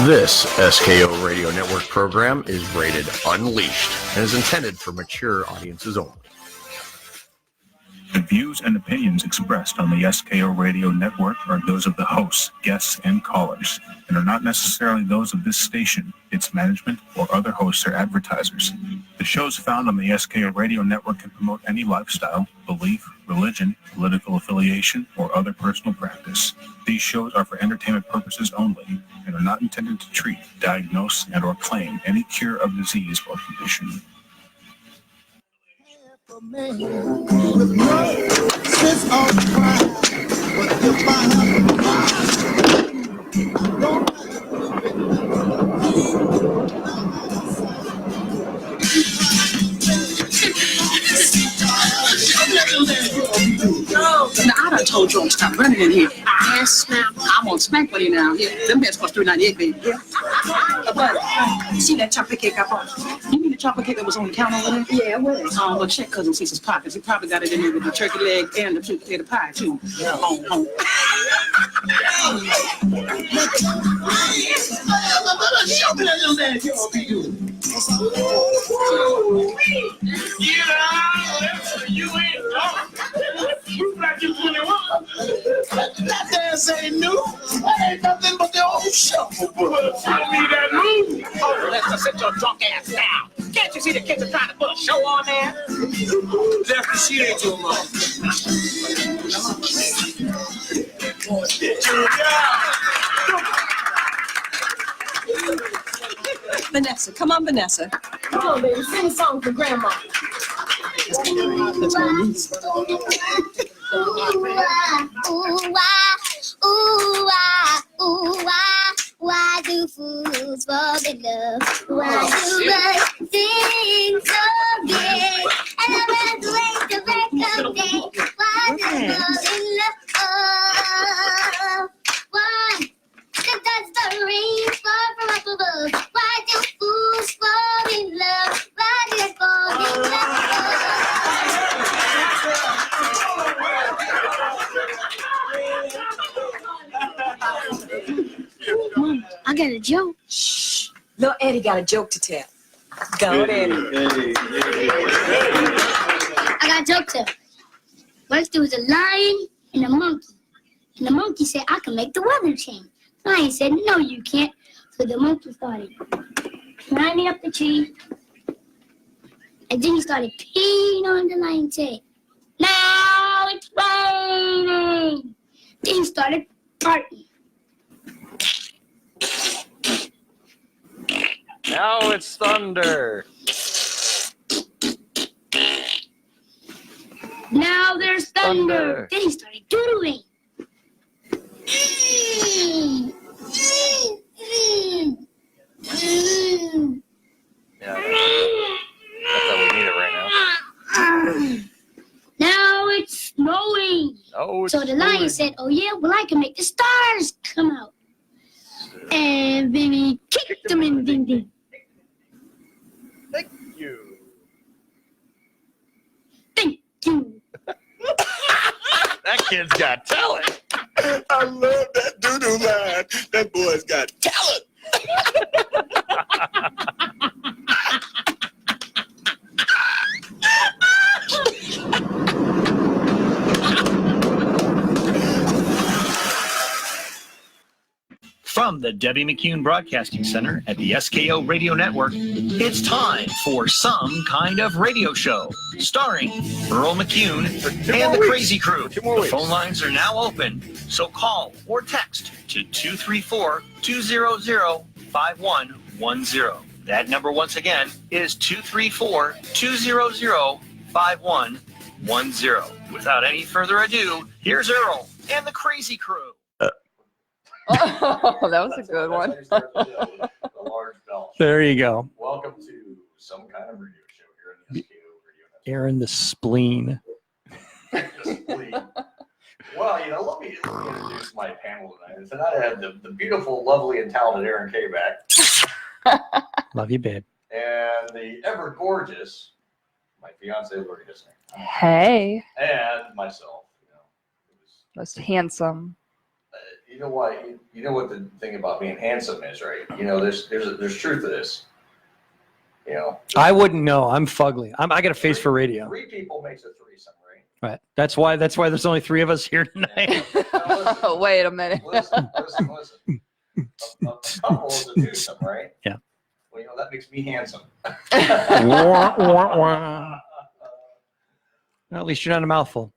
This SKO Radio Network program is rated Unleashed and is intended for mature audiences only. The views and opinions expressed on the SKO Radio Network are those of the hosts, guests, and callers, and are not necessarily those of this station, its management, or other hosts or advertisers. The shows found on the SKO Radio Network can promote any lifestyle, belief, religion, political affiliation, or other personal practice. These shows are for entertainment purposes only and are not intended to treat, diagnose, and/or claim any cure of disease or condition. Man with no sense of pride, but if I have a mind, I don't Now, I done told you to stop running in here. Yes, ma'am. I'm gonna smack for you now. Yeah, them beds cost $3.98, baby. Yeah. But, see that chocolate cake I bought? You mean the chocolate cake that was on the counter over there? Yeah, where? Well, check Cousin Cecil's pockets. He probably got it in there with the turkey leg and the sweet potato pie, too. Yeah. Home. Show me that little man you gonna be doing. You ain't talking. You like you 21. That dance ain't new. That ain't nothing but the old shuffle book. Well, tell me that move. Oh, let's sit your drunk ass down. Can't you see the kids are trying to put a show on there? Lefty, she ain't your mom. Vanessa, come on, Vanessa. Come on, baby, sing a song for Grandma. That's my niece. Why do fools fall in love? Why do birds sing so gay? And the birds wait to break of day. Why do fall in love? Why? Does the rain fall from up above? Why do fools fall in love? Why do they fall in love? Mom, I got a joke. Shh. Little Eddie got a joke to tell. Go, Eddie. I got a joke to tell. Once there was a lion and a monkey. And the monkey said, I can make the weather change. The lion said, no, you can't. So the monkey started climbing up the tree. And then he started peeing on the lion's head. Now it's raining. Then he started farting. Now it's thunder. Now there's thunder. Then he started doodling. Yeah, that's how we need it right now. Now it's snowing. Oh, it's so the lion said, oh yeah, well I can make the stars come out. And then he kicked them in ding ding. Thank you. Thank you. That kid's got talent. I love that doo-doo line. That boy's got talent. From the Debbie McCune Broadcasting Center at the SKO Radio Network, it's time for Some Kind of Radio Show, starring Earl McCune and the Crazy Crew. The phone lines are now open, so call or text to 234-200-5110. That number, once again, is 234-200-5110. Without any further ado, here's Earl and the Crazy Crew. Oh, that was a good one. There you go. Welcome to Some Kind of Radio Show here in the SKO Radio Network. Aaron the spleen. Well, let me introduce my panel tonight. Tonight I have the beautiful, lovely, and talented Aaron Kaback. Love you, babe. And the ever gorgeous, my fiance, Lori Hissner. Hey. And myself. Most handsome. You know why? You know what the thing about being handsome is, right? You know, there's truth to this. You know, I wouldn't know. I'm fugly. I got a face for radio. 3 people makes a threesome, right? Right. That's why there's only 3 of us here tonight. Now, Wait a minute. listen. A couple is a twosome, right? Yeah. Well, you know, that makes me handsome. Wah, wah, wah. Well, at least you're not a mouthful.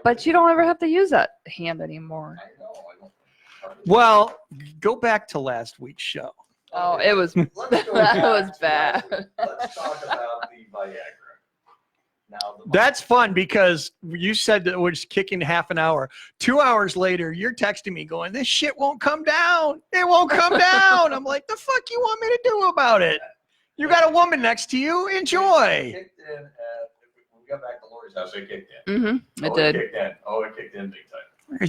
But you don't ever have to use that hand anymore. I know. I don't. Well, go back to last week's show. Oh, it was Let's go that back was to bad. Let's talk about the Viagra. Now, That's fun because you said that we're just kicking half an hour. 2 hours later, you're texting me going, this shit won't come down. It won't come down. I'm like, the fuck you want me to do about it? You got a woman next to you. Enjoy. Kicked in when we got back to Lori's house, it kicked in. Mm-hmm. It It did. kicked in. Oh, it kicked in big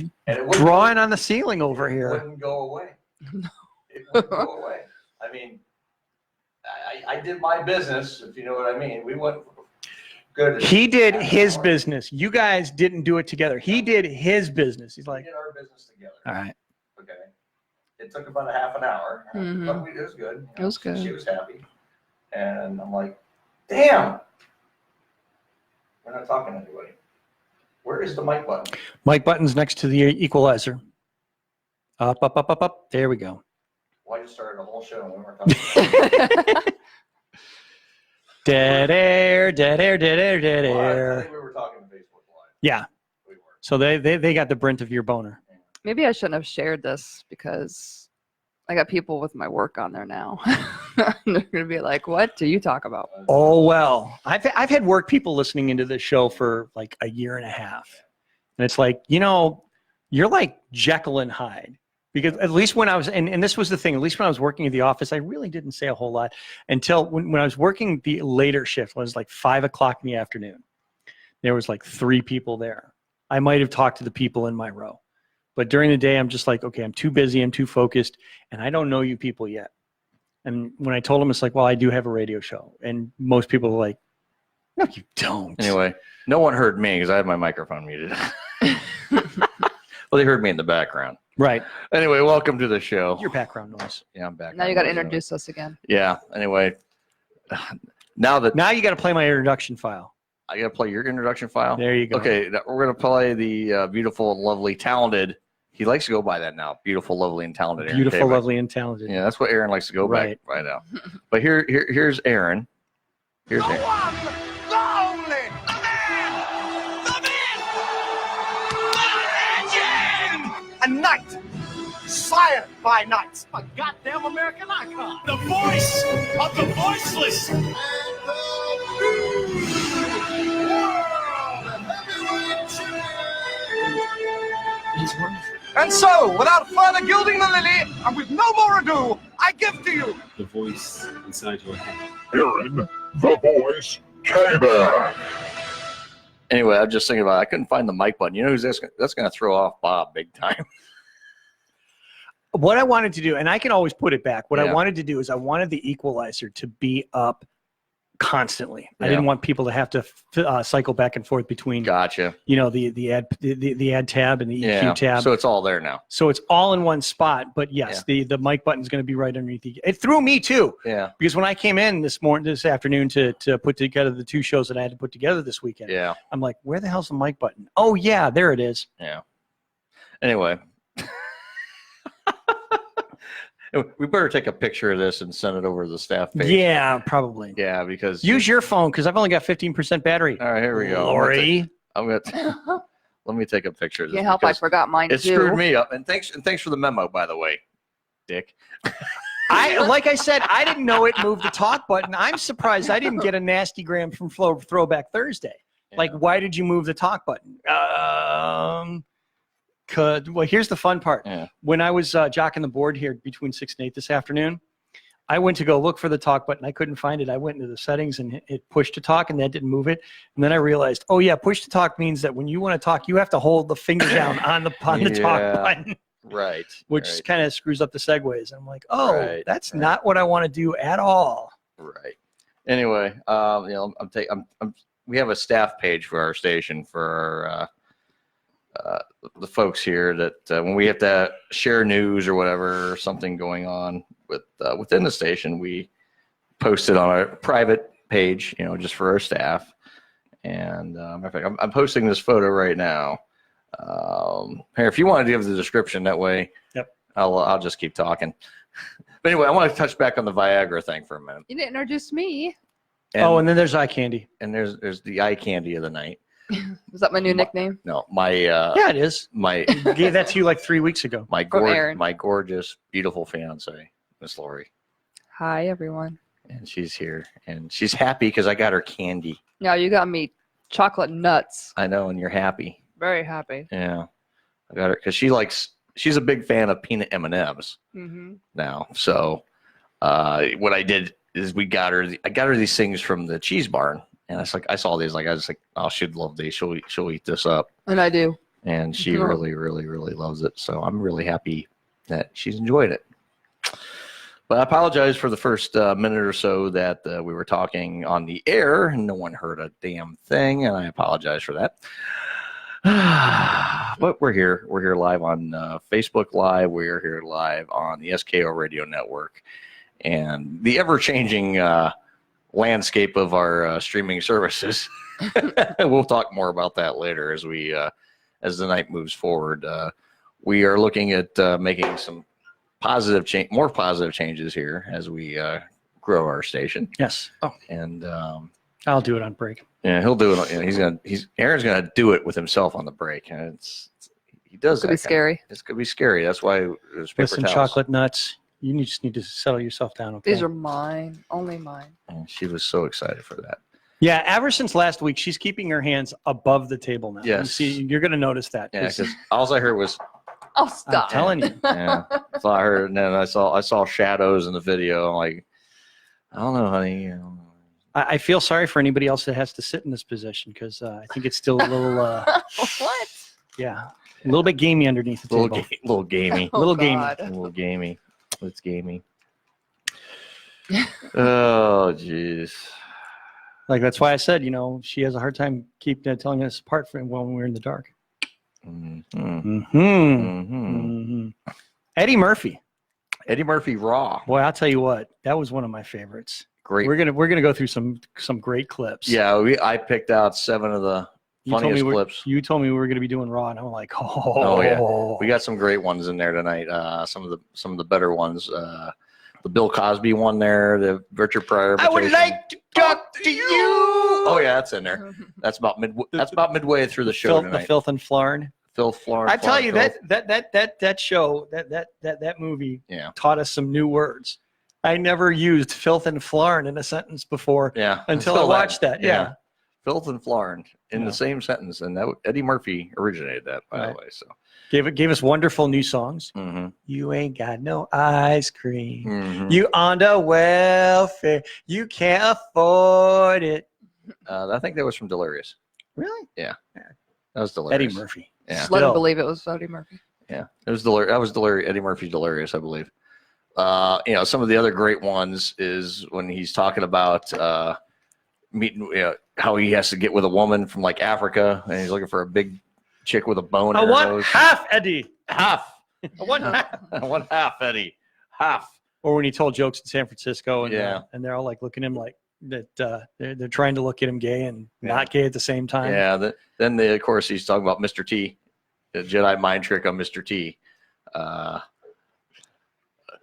time. And it Drawing on the ceiling over It here. wouldn't go away. It wouldn't go away. I mean, I did my business, if you know what I mean. We went good. He did his business. You guys didn't do it together. He did his business. He's We like, did our business together. all right. Okay. It took about a half an hour, Mhm. but it was good. It was good. She was happy. And I'm like, damn. We're not talking to anybody. Where is the mic button? Mic button's next to the equalizer. Up, up, up, up, up. There we go. Why you started the whole show and we weren't talking about it? Dead air, dead air, dead air, dead Well, I air. think we were talking to Facebook Live. Yeah. We were. So they got the Brent of your boner. Maybe I shouldn't have shared this because I got people with my work on there now. They're gonna be like, "What do you talk about?" Oh well, I've had work people listening into this show for like a year and a half, and it's like, you know, you're like Jekyll and Hyde. Because at least when I was, and this was the thing, at least when I was working at the office, I really didn't say a whole lot until when I was working the later shift, when it was like 5 o'clock in the afternoon. There was like 3 people there. I might have talked to the people in my row. But during the day, I'm just like, okay, I'm too busy, I'm too focused, and I don't know you people yet. And when I told them, it's like, well, I do have a radio show. And most people were like, no, you don't. Anyway, no one heard me because I had my microphone muted. Well, they heard me in the background. Right. Anyway, welcome to the show. Your background noise. Yeah, I'm back. Now you got to introduce us again. Yeah. Anyway, now you got to play my introduction file. I got to play your introduction file. There you go. Okay, we're going to play the beautiful, lovely, talented. He likes to go by that now. Beautiful, lovely, and talented. Aaron Beautiful, Kaback. lovely, and talented. Yeah, that's what Aaron likes to go Right. by right now. But here's Aaron. Here's Aaron. A knight, sire by knights, a goddamn American icon, the voice of the voiceless. And so, without further gilding the lily, and with no more ado, I give to you the voice inside your head. Aaron, the voice, Kaback. Anyway, I'm just thinking about it. I couldn't find the mic button. You know who's that's going to throw off Bob big time. What I wanted to do, and I can always put it back, what I Yeah. wanted to do is I wanted the equalizer to be up constantly. I Yeah. didn't want people to have to cycle back and forth between, Gotcha. you know, the ad tab and the EQ tab. So it's all there now. So it's all in one spot. But yes, the mic button is going to be right underneath. It threw me too. Yeah. Because when I came in this afternoon to put together the 2 shows that I had to put together this weekend, Yeah. I'm like, where the hell's the mic button? Oh yeah, there it is. Yeah. Anyway. We better take a picture of this and send it over to the staff page. Yeah, probably. Yeah, because Use your phone because I've only got 15% battery. All right, here we go. Lori. Let me take a picture of this. Can't help I because forgot mine it too. screwed me up. And thanks for the memo, by the way, Dick. Like I said, I didn't know it moved the talk button. I'm surprised I didn't get a nasty gram from Throwback Thursday. Yeah. Like, why did you move the talk button? Well, here's the fun part. Yeah. When I was jocking the board here between 6 and 8 this afternoon, I went to go look for the talk button. I couldn't find it. I went into the settings and it pushed to talk, and that didn't move it. And then I realized, oh yeah, push to talk means that when you want to talk, you have to hold the finger down on the talk button, Right. which right, kind of screws up the segues. And I'm like, oh, Right, that's not what I want to do at all. right. Anyway, you know, we have a staff page for our station for the folks here that when we have to share news or whatever, or something going on within the station, we post it on our private page, just for our staff. And in fact, I'm posting this photo right now. Here, if you want to give the description, that way, yep, I'll just keep talking. But anyway, I want to touch back on the Viagra thing for a minute. You didn't introduce me. And then there's eye candy. And there's the eye candy of the night. Is that my new nickname? No, my yeah, it is. My gave that to you like 3 weeks ago. My gorgeous, beautiful fiance, Miss Lori. Hi, everyone. And she's here, and she's happy because I got her candy. Now you got me chocolate nuts. I know, and you're happy. Very happy. Yeah, I got her because she's a big fan of peanut M&Ms now. So what I did is I got her these things from the Cheese Barn. And I saw these, I was like, oh, she'd love these. She'll eat this up. And I do. And she really, really, really loves it. So I'm really happy that she's enjoyed it. But I apologize for the first minute or so that we were talking on the air and no one heard a damn thing. And I apologize for that. But we're here. We're here live on Facebook Live. We're here live on the SKO Radio Network. And the ever-changing landscape of our streaming services. We'll talk more about that later as as the night moves forward. We are looking at making some more positive changes here as we grow our station. Yes. Oh, and I'll do it on break. Yeah, he'll do it. Aaron's gonna do it with himself on the break. And he does. It's gonna be scary. It's gonna be scary. That's why there's paper Listen, towels. chocolate nuts. You just need to settle yourself down. Okay. These are mine, only mine. And she was so excited for that. Yeah, ever since last week, she's keeping her hands above the table now. Yes. You're going to notice that. Yeah, because all I heard was, "Oh, stop!" I'm telling you. Yeah, that's all I heard, and then I saw shadows in the video. I'm like, I don't know, honey. I feel sorry for anybody else that has to sit in this position because I think it's still a little. What? Yeah, a little bit gamey underneath the table. Little gamey. Oh, little God. gamey. Little gamey. It's gamey. Oh, jeez. Like that's why I said, she has a hard time telling us apart from when we're in the dark. Eddie Murphy. Eddie Murphy Raw. Boy, I'll tell you what, that was one of my favorites. Great. We're gonna go through some great clips. Yeah, I picked out 7 of the funniest clips. You told me we were gonna be doing Raw, and I'm like, oh yeah, we got some great ones in there tonight. Some of the better ones. The Bill Cosby one there, the Richard Pryor. I would like to talk to you. Oh yeah, that's in there. That's about midway through the show tonight. The Filth and Flarn. Filth, Flarn. I tell you that show that movie taught us some new words. I never used filth and flarn in a sentence before. Yeah. Until I watched that. Yeah. Filth and flarn in the same sentence, and that Eddie Murphy originated that, by the way. So gave us wonderful new songs. You ain't got no ice cream. You on the welfare. You can't afford it. I think that was from Delirious. Really? Yeah. That was Delirious. Eddie Murphy. Yeah. Just let him believe it was Eddie Murphy. Yeah. It was Delirious. That was Delirious. Eddie Murphy's Delirious, I believe. Some of the other great ones is when he's talking about meeting, how he has to get with a woman from like Africa, and he's looking for a big chick with a bone. I want half, Eddie. Half. I want half. I want half, Eddie. Half. Or when he told jokes in San Francisco, and and they're all like looking at him like that. They're trying to look at him gay and not gay at the same time. Yeah. Then of course he's talking about Mr. T, the Jedi mind trick on Mr. T. I'm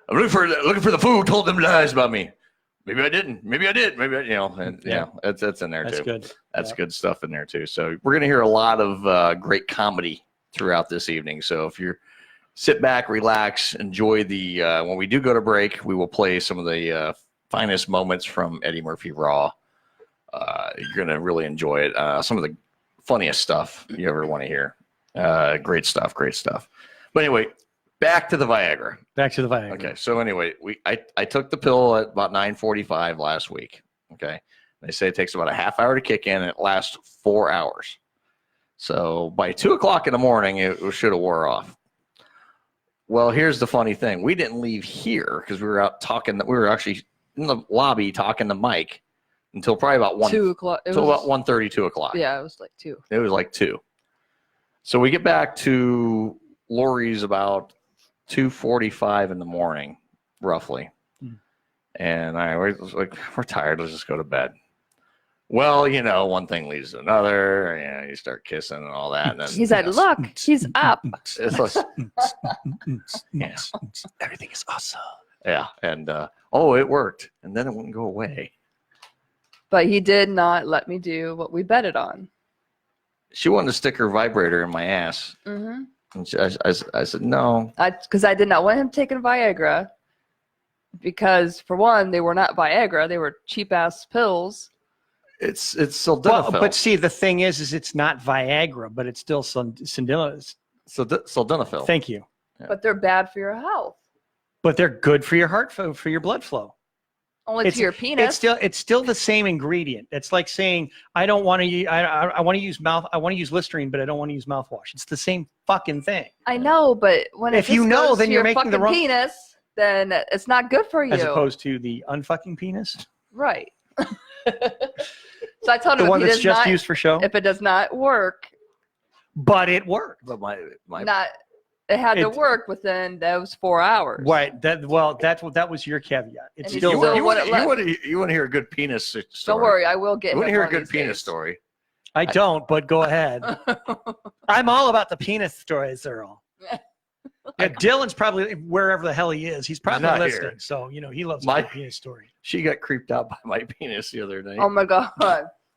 looking for the food. Told them lies about me. Maybe I didn't. Maybe I did. Maybe that's in there too. That's good. That's good stuff in there too. So we're gonna hear a lot of great comedy throughout this evening. So if you're sit back, relax, enjoy the. When we do go to break, we will play some of the finest moments from Eddie Murphy Raw. You're gonna really enjoy it. Some of the funniest stuff you ever want to hear. Great stuff. Great stuff. But anyway. Back to the Viagra. Okay. So anyway, I took the pill at about 9:45 last week. Okay. They say it takes about a half hour to kick in, and it lasts 4 hours. So by 2:00 in the morning, it should have wore off. Well, here's the funny thing: we didn't leave here because we were out talking. We were actually in the lobby talking to Mike until probably about 2 o'clock. Until about 1:30, 2 o'clock. Yeah, it was like 2. It was like 2. So we get back to Lori's about 2:45 in the morning, roughly. And we're like, we're tired. Let's just go to bed. Well, you know, one thing leads to another. And you start kissing and all that. And then, He said, look, she's up. it's like, yeah. Everything is awesome. Yeah. And, it worked. And then it wouldn't go away. But he did not let me do what we betted on. She wanted to stick her vibrator in my ass. Mm-hmm. And I said, no. Because I did not want him taking Viagra. Because, for one, they were not Viagra. They were cheap-ass pills. It's sildenafil. But see, the thing is it's not Viagra, but it's still sildenafil. Sildenafil. Thank you. Yeah. But they're bad for your health. But they're good for your heart, for your blood flow. Only to your penis. It's still the same ingredient. It's like saying I want to use Listerine, but I don't want to use mouthwash. It's the same fucking thing. I know, but when if you know, then you're making the wrong penis, then it's not good for you. As opposed to the unfucking penis, right? So I told him the one that's just used for show. If it does not work, but it worked. But it had to work within those 4 hours. Right. That was your caveat. It's still you want to hear a good penis story. Don't worry, I will get. You want to hear a good penis story? I don't, but go ahead. I'm all about the penis stories, Earl. Yeah, Dylan's probably wherever the hell he is. He's probably not listening. here. So he loves my penis story. She got creeped out by my penis the other night. Oh my god,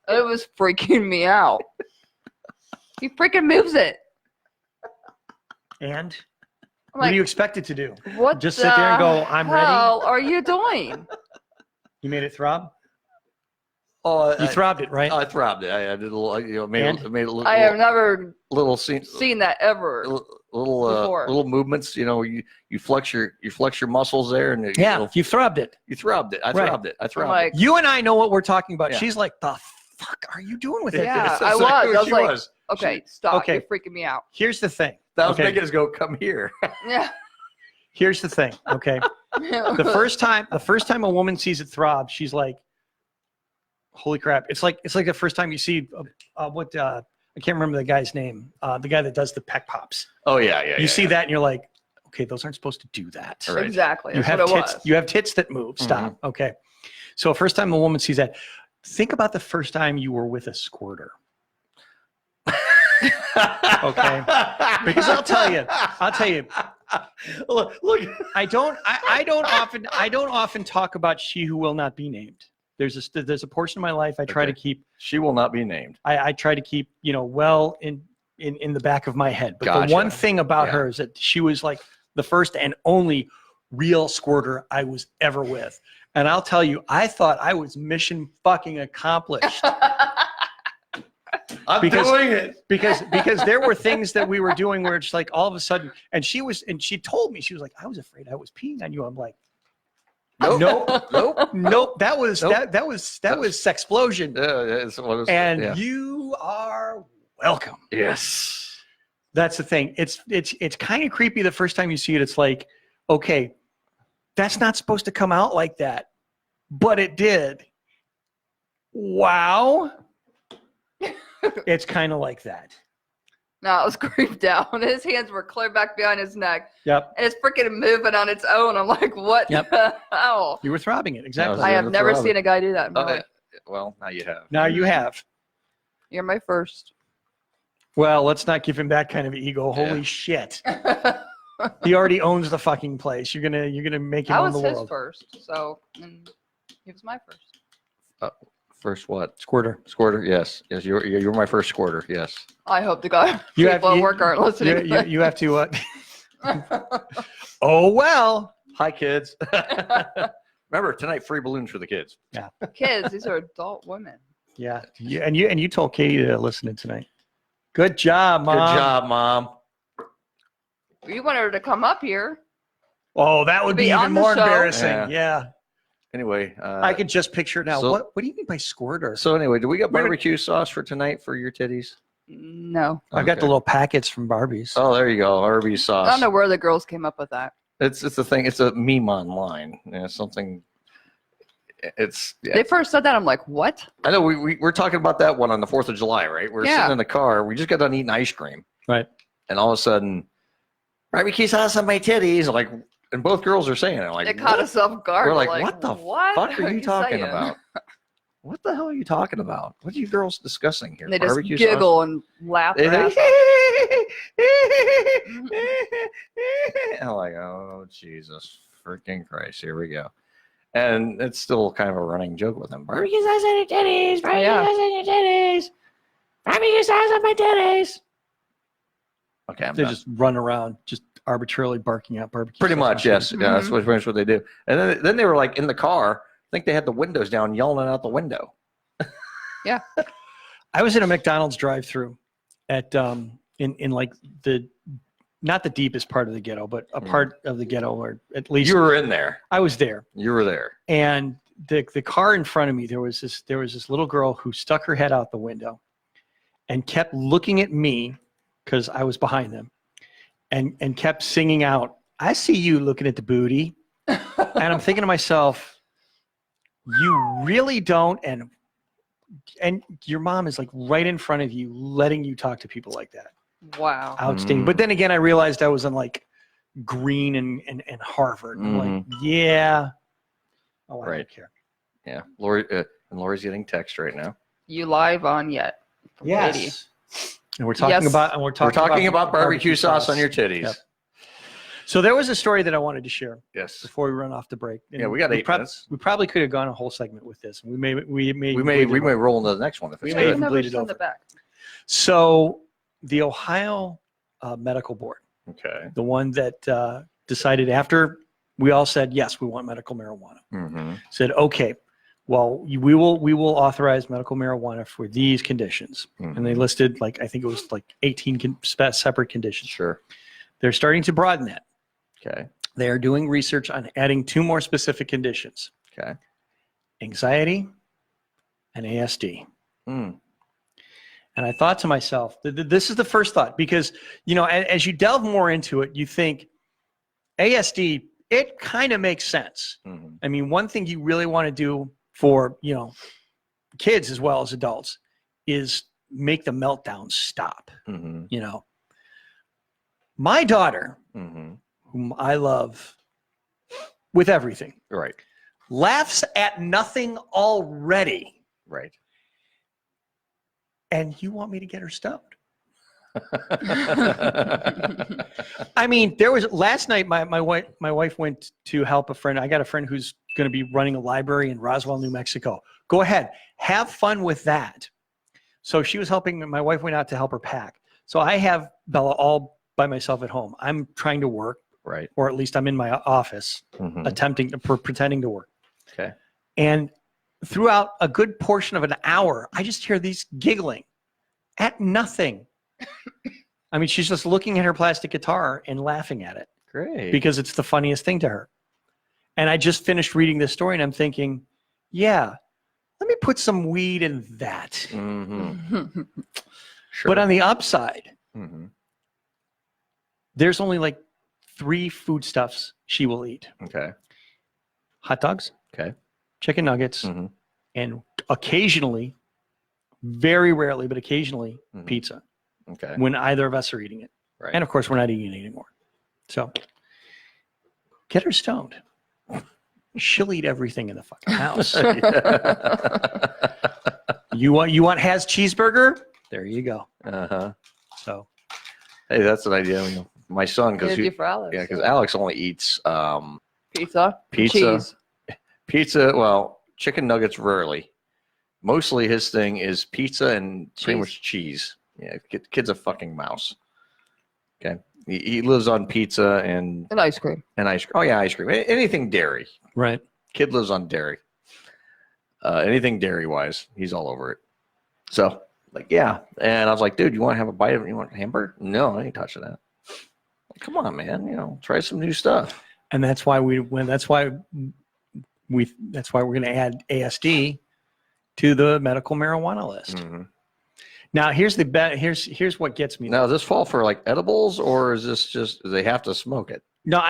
it was freaking me out. He freaking moves it. And I'm what do you expect it to do? What? Just sit there and go, I'm ready? How are you doing? You made it throb? Oh, you throbbed it, right? I throbbed it. I did a little, made a little. I have never seen that ever. Little movements. You know, you flex your muscles there, and you throbbed it. You throbbed it. I throbbed it. I throbbed it. You and I know what we're talking about. Yeah. She's like, the fuck are you doing with it? Yeah, I was like, okay, stop. Okay. You're freaking me out. Here's the thing. That was making us go, come here. Yeah. Here's the thing. Okay. the first time a woman sees it throb, she's like, holy crap. It's like the first time you see I can't remember the guy's name. The guy that does the peck pops. Oh yeah. You see that and you're like, okay, those aren't supposed to do that. Right. Exactly. You That's have what it tits. was. You have tits that move. Stop. Mm-hmm. Okay. So first time a woman sees that, think about the first time you were with a squirter. Okay. Because I'll tell you. Look. I don't often talk about she who will not be named. There's a portion of my life I try to keep. She will not be named. I try to keep, well in the back of my head. But Gotcha. the one thing about her is that she was like the first and only real squirter I was ever with. And I'll tell you, I thought I was mission fucking accomplished. I'm doing it. Because there were things that we were doing where it's like all of a sudden, and she told me, she was like, I was afraid I was peeing on you. I'm like, nope. That was sexplosion. And you are welcome. Yes. That's the thing. It's kind of creepy the first time you see it. It's like, okay, that's not supposed to come out like that, but it did. Wow. It's kind of like that. No, I was creeped out. His hands were clear back behind his neck. Yep. And it's freaking moving on its own. I'm like, what the hell? You were throbbing it. Exactly. I have never seen a guy do that in my life. Well, now you have. Now you have. You're my first. Well, let's not give him that kind of ego. Holy shit. He already owns the fucking place. You're gonna make him own the world. I was his first, so and he was my first. First what? Squirter. Yes. You were my first squirter. Yes. I hope the guy people at work aren't listening. You have to. Oh well. Hi kids. Remember tonight, free balloons for the kids. Yeah. Kids, these are adult women. Yeah. And you told Katie to listen in tonight. Good job, Mom. Good job, Mom. You want her to come up here. Oh, that would be even more embarrassing. Yeah. Anyway, I could just picture it now. So, what do you mean by squirter? So anyway, do we got barbecue sauce for tonight for your titties? No. I've got the little packets from Barbie's. Oh, there you go, Arby's sauce. I don't know where the girls came up with that. It's the thing. It's a meme online. Something. They first said that. I'm like, what? I know we're talking about that one on the 4th of July, right? We're sitting in the car. We just got done eating ice cream. Right. And all of a sudden, barbecue sauce on my titties. Like, and both girls are saying it. Like, It caught us off guard. We're like, what the fuck are you talking saying? about? What the hell are you talking about? What are you girls discussing here? They just Barbecue giggle sauce? and laugh. They- their ass I'm like, oh, Jesus freaking Christ. Here we go. And it's still kind of a running joke with them. Barbecue sauce on your titties. Barbecue sauce on your titties. Barbecue sauce on my titties. Okay, I'm They done. just run around, just arbitrarily barking out barbecue. Pretty sauce much, on yes. titties. Yeah, that's pretty much what they do. And then they were like in the car. I think they had the windows down, yelling out the window. Yeah. I was in a McDonald's drive-through at in like the not the deepest part of the ghetto, but a part of the ghetto, or at least You were in there. I was there. You were there. And the car in front of me, there was this little girl who stuck her head out the window and kept looking at me because I was behind them, and kept singing out, "I see you looking at the booty," and I'm thinking to myself, "You really don't," and your mom is like right in front of you, letting you talk to people like that. Wow. Outstanding. But then again, I realized I was in like Green and Harvard. I'm like, yeah. Oh, I don't care. Yeah. Lori, and Lori's getting text right now. You live on yet? From Yes. Katie. And we're talking about We're talking about barbecue sauce on your titties. Yep. So there was a story that I wanted to share. Yes. Before we run off the break. And Yeah, we got 8 minutes. We probably could have gone a whole segment with this. We may We may roll into the next one if it's We may good. even Never bleed it send over. it back. So the Ohio Medical Board, Okay. the one that decided after we all said, yes, we want medical marijuana, Mm-hmm. said, okay, well, we will authorize medical marijuana for these conditions. And they listed, like, I think it was like 18 separate conditions. Sure. They're starting to broaden that. Okay. They are doing research on adding 2 more specific conditions. Okay. Anxiety and ASD. Mm. And I thought to myself, this is the first thought, because, you know, as you delve more into it, you think ASD, it kind of makes sense. Mm-hmm. I mean, one thing you really want to do for, you know, kids as well as adults is make the meltdown stop. Mm-hmm. You know, my daughter, Mm-hmm. whom I love with everything, Right. laughs at nothing already. Right. And you want me to get her stoned? I mean, there was last night. My wife went to help a friend. I got a friend who's going to be running a library in Roswell, New Mexico. Go ahead, have fun with that. So she was helping. My wife went out to help her pack. So I have Bella all by myself at home. I'm trying to work, Right. or at least I'm in my office, Mhm. pretending to work. Okay. And throughout a good portion of an hour, I just hear these giggling at nothing. I mean, she's just looking at her plastic guitar and laughing at it Great. because it's the funniest thing to her. And I just finished reading this story and I'm thinking, yeah, let me put some weed in that. Mm-hmm. Sure. But on the upside, Mm-hmm. there's only like 3 foodstuffs she will eat. Okay. Hot dogs, Okay. chicken nuggets, Mm-hmm. and occasionally, very rarely, but occasionally, Mhm. pizza Okay. when either of us are eating it. Right. And of course, we're not eating it anymore. So get her stoned. She'll eat everything in the fucking house. You want Has cheeseburger? There you go. Uh-huh. So Hey, that's an idea. You know, my son, because Gonna do for Alex. yeah, because Alex only eats Pizza. pizza, Cheese. pizza. Well, chicken nuggets rarely. Mostly his thing is pizza and pretty Cheese. much cheese. Yeah, kid's a fucking mouse. Okay, he lives on pizza and And ice cream. ice cream. Oh yeah, ice cream. Anything dairy. right. Kid lives on dairy. Anything dairy wise, he's all over it. So like, yeah. And I was like, dude, you want to have a bite of it? You want a hamburger? No, I ain't touching that. Come on, man. You know, try some new stuff. And that's why we're going to add ASD to the medical marijuana list. Mhm. Now, here's here's what gets me. Now, does this fall for like edibles, or is this just they have to smoke it? No,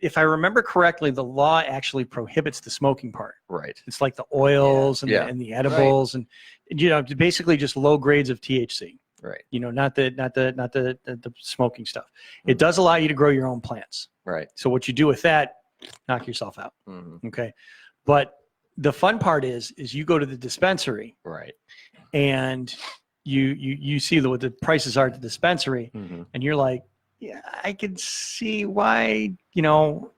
if I remember correctly, the law actually prohibits the smoking part. Right. It's like the oils Yeah. and the edibles and, you know, basically just low grades of THC. Right. You know, not the smoking stuff. It does allow you to grow your own plants. Right. So what you do with that, knock yourself out. Mm-hmm. Okay. But the fun part is you go to the dispensary. Right. And you see what the prices are at the dispensary, Mm-hmm. and you're like, yeah, I can see why, you know,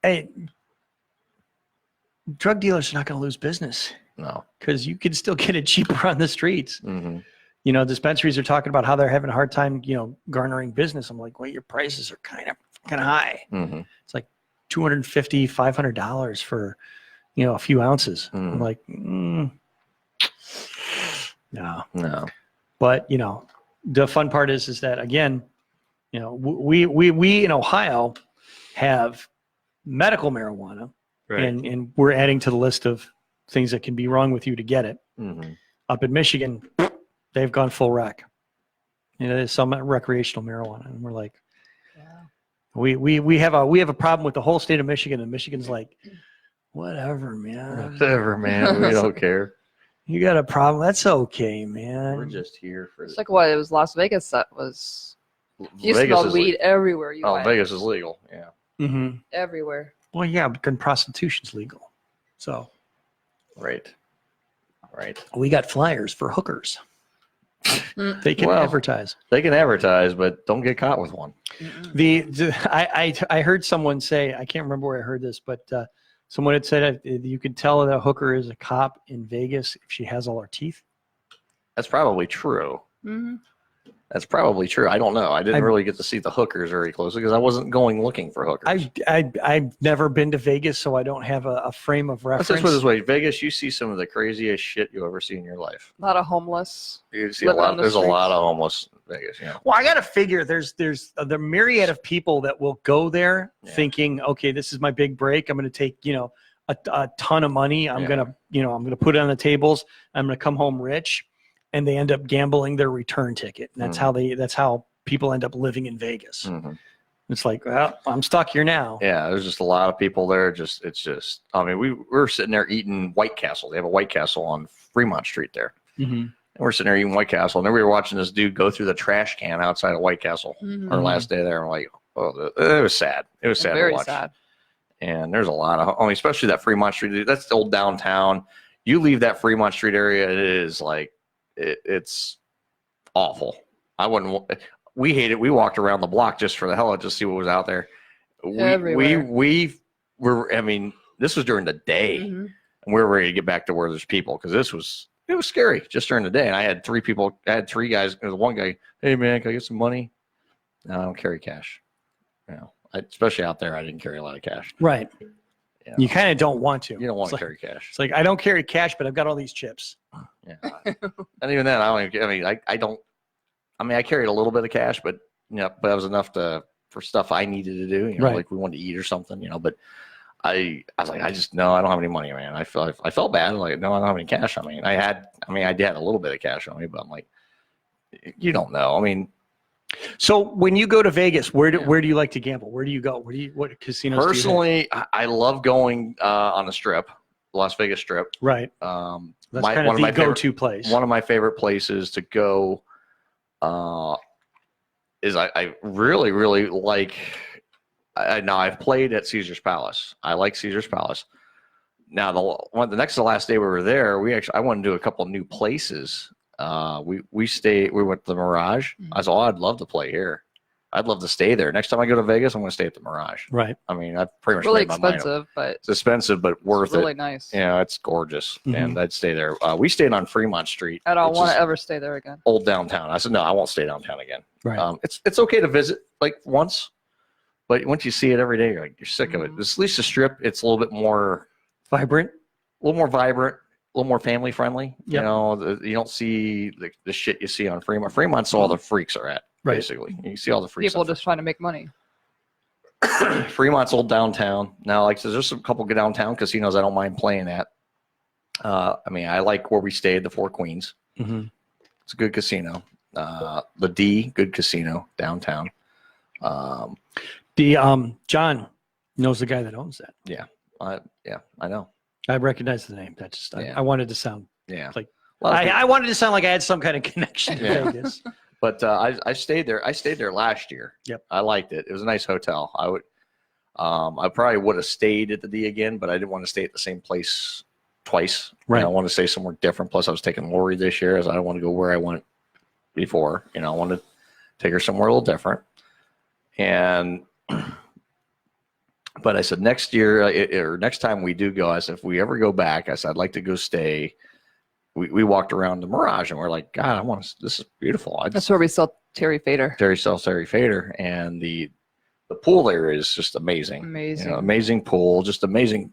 hey, drug dealers are not going to lose business. No. Because you can still get it cheaper on the streets. Mm-hmm. You know, dispensaries are talking about how they're having a hard time, you know, garnering business. I'm like, well, your prices are kind of high. Mm-hmm. It's like $250, $500 for, you know, a few ounces. Mm. I'm like, no. But, you know, the fun part is that, again, you know, we in Ohio have medical marijuana, Right. and we're adding to the list of things that can be wrong with you to get it. Mm-hmm. Up in Michigan, they've gone full rec. You know, there's some recreational marijuana, and we're like, we have a problem with the whole state of Michigan, and Michigan's like, whatever, man. Whatever, man. We don't care. You got a problem? That's okay, man. We're just here for It's like what it was. Las Vegas that was. You smelled weed everywhere you went. Vegas is legal. Yeah. Mm-hmm. Everywhere. Well, yeah, but then prostitution's legal. So. Right. We got flyers for hookers. They can advertise. They can advertise, but don't get caught with one. I heard someone say, I can't remember where I heard this, but someone had said you could tell that a hooker is a cop in Vegas if she has all her teeth. That's probably true. Mm-hmm. That's probably true. I don't know. I didn't really get to see the hookers very closely because I wasn't going looking for hookers. I've never been to Vegas, so I don't have a frame of reference. Let's just put it this way: Vegas, you see some of the craziest shit you'll ever see in your life. A lot of homeless. You see a lot. There's a lot of homeless in Vegas. Yeah. Well, I got to figure there's the myriad of people that will go there thinking, okay, this is my big break. I'm going to take, you know, a ton of money. I'm going to put it on the tables. I'm going to come home rich. And they end up gambling their return ticket. And that's how people end up living in Vegas. Mm-hmm. It's like, well, I'm stuck here now. Yeah, there's just a lot of people there. I mean, we were sitting there eating White Castle. They have a White Castle on Fremont Street there. Mm-hmm. And we're sitting there eating White Castle. And then we were watching this dude go through the trash can outside of White Castle our last day there. And we're like, oh, it was sad. It was sad very to watch. sad. And there's a lot of, I mean, especially that Fremont Street. That's the old downtown. You leave that Fremont Street area, it is like, it's awful. I wouldn't. We hate it. We walked around the block just for the hell of it, just to see what was out there. We were. I mean, this was during the day, and we were ready to get back to where there's people because it was scary just during the day. And I had three people. I had three guys. There was one guy. Hey man, can I get some money? No, I don't carry cash. You know, especially out there, I didn't carry a lot of cash. Right. Yeah. You kind of don't want to. You don't want to carry cash. It's like I don't carry cash, but I've got all these chips. Yeah. And even then, I don't even. I mean, I don't. I mean, I carried a little bit of cash, but but that was enough for stuff I needed to do. You know, like we wanted to eat or something. You know, but I was like, I don't have any money, man. I felt bad. Like, no, I don't have any cash on me. And I did a little bit of cash on me, but I'm like, you don't know. I mean. So when you go to Vegas, where do you like to gamble? Where do you go? What casinos? Personally, I love going on the Strip, Las Vegas Strip. Right. That's kind of the go-to place. One of my favorite places to go is I really, really like. Now I've played at Caesar's Palace. I like Caesar's Palace. Now the next to the last day we were there, I wanted to do a couple new places. We went to the Mirage. I said, I'd love to play here. I'd love to stay there. Next time I go to Vegas, I'm going to stay at the Mirage. Right. I mean, I've pretty much really made my expensive, mind up. but It's expensive, but worth it. Really nice. Yeah, it's gorgeous, and I'd stay there. We stayed on Fremont Street. I don't want to ever stay there again. Old downtown. I said, no, I won't stay downtown again. Right. It's okay to visit like once, but once you see it every day, you're sick of it. At least the Strip, it's a little bit more vibrant, a little more family friendly. Yep. You know, you don't see the shit you see on Fremont. Fremont's all the freaks are at, basically. You see all the freaks. People just trying to make money. Fremont's old downtown. Now, like, so there's a couple good downtown casinos I don't mind playing at. I mean, I like where we stayed, the Four Queens. Mm-hmm. It's a good casino. The D, good casino downtown. John knows the guy that owns that. Yeah, I know. I recognize the name. That's just I wanted to sound like I wanted to sound like I had some kind of connection to Yeah. Vegas. But I stayed there. I stayed there last year. Yep. I liked it. It was a nice hotel. I probably would have stayed at the D again, but I didn't want to stay at the same place twice. Right. I want to stay somewhere different. Plus, I was taking Lori this year, as I don't want to go where I went before. I want to take her somewhere a little different. And but I said next year or next time we do go, I said if we ever go back, I said I'd like to go stay. We walked around the Mirage and we're like, God, this is beautiful. That's where we saw Terry Fader. Terry Fader, and the pool there is just amazing. Amazing. Amazing pool, just amazing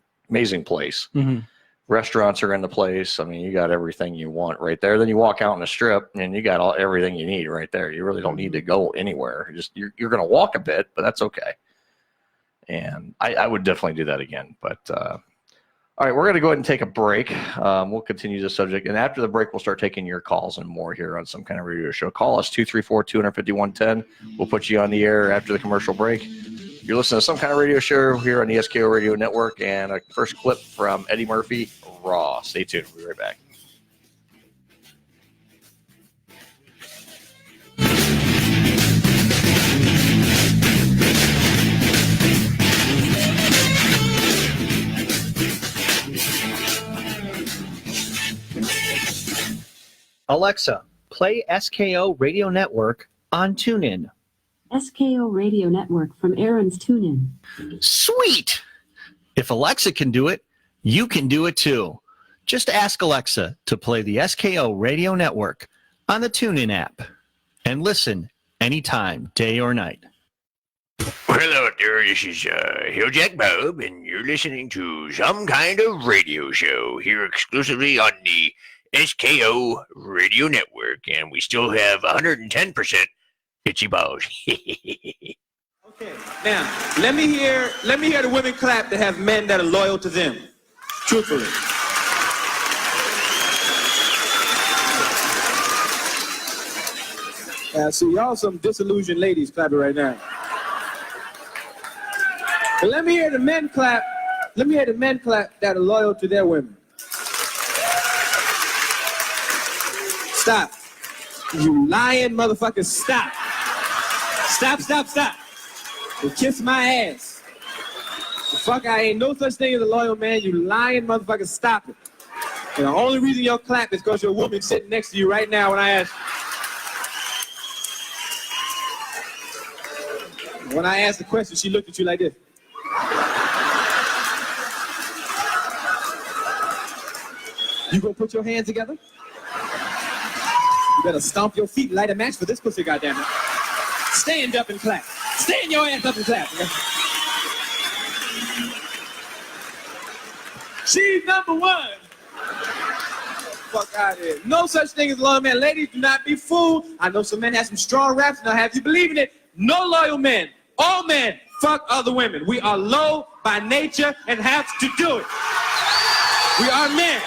place. Mm-hmm. Restaurants are in the place. I mean, you got everything you want right there. Then you walk out on the strip and you got everything you need right there. You really don't need to go anywhere. You're going to walk a bit, but that's okay. And I would definitely do that again. But all right, we're going to go ahead and take a break. We'll continue the subject. And after the break, we'll start taking your calls and more here on Some Kind of Radio Show. Call us 234-250-110. We'll put you on the air after the commercial break. You're listening to Some Kind of Radio Show here on the SKO Radio Network. And a first clip from Eddie Murphy, Raw. Stay tuned. We'll be right back. Alexa, play SKO Radio Network on TuneIn. SKO Radio Network from Aaron's TuneIn. Sweet! If Alexa can do it, you can do it too. Just ask Alexa to play the SKO Radio Network on the TuneIn app and listen anytime, day or night. Well, hello there, this is Hilljack Bob, and you're listening to Some Kind of Radio Show here exclusively on the SKO Radio Network, and we still have 110% itchy balls. Okay, now let me hear the women clap that have men that are loyal to them. Truthfully. So y'all some disillusioned ladies clapping right now. But let me hear the men clap. Let me hear the men clap that are loyal to their women. Stop. You lying motherfuckers, stop. Stop. You kiss my ass. Fuck, I ain't no such thing as a loyal man. You lying motherfuckers, stop it. And the only reason y'all clap is because your woman sitting next to you right now when I ask. When I asked the question, she looked at you like this. You gonna put your hands together? You better stomp your feet and light a match for this pussy, goddammit. Stand up and clap. Stand your ass up and clap. She's number one. Fuck out of here. No such thing as a loyal man. Ladies, do not be fooled. I know some men have some strong raps, and I'll have you believe in it. No loyal men. All men fuck other women. We are low by nature and have to do it. We are men.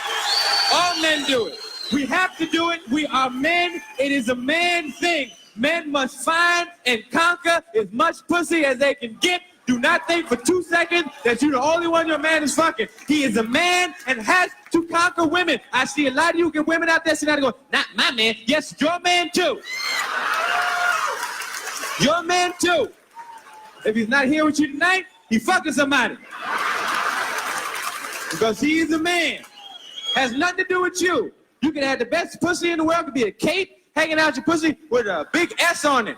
All men do it. We have to do it. We are men. It is a man thing. Men must find and conquer as much pussy as they can get. Do not think for 2 seconds that you're the only one your man is fucking. He is a man and has to conquer women. I see a lot of you get women out there sitting out and go, not my man. Yes, your man too. Your man too. If he's not here with you tonight, he fucking somebody. Because he is a man. Has nothing to do with you. You can have the best pussy in the world. It could be a cape hanging out your pussy with a big S on it.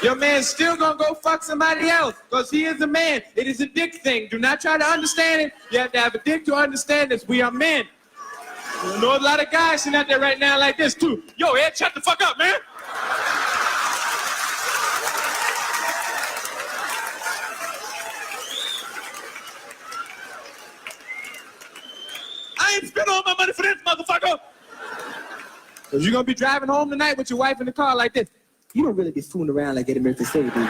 Your man's still gonna go fuck somebody else because he is a man. It is a dick thing. Do not try to understand it. You have to have a dick to understand this. We are men. I know a lot of guys sitting out there right now like this too. Yo, Ed, shut the fuck up, man. I ain't spent all my money for this, motherfucker. Because you're going to be driving home tonight with your wife in the car like this. You don't really be fooling around like Eddie Murphy said, do you?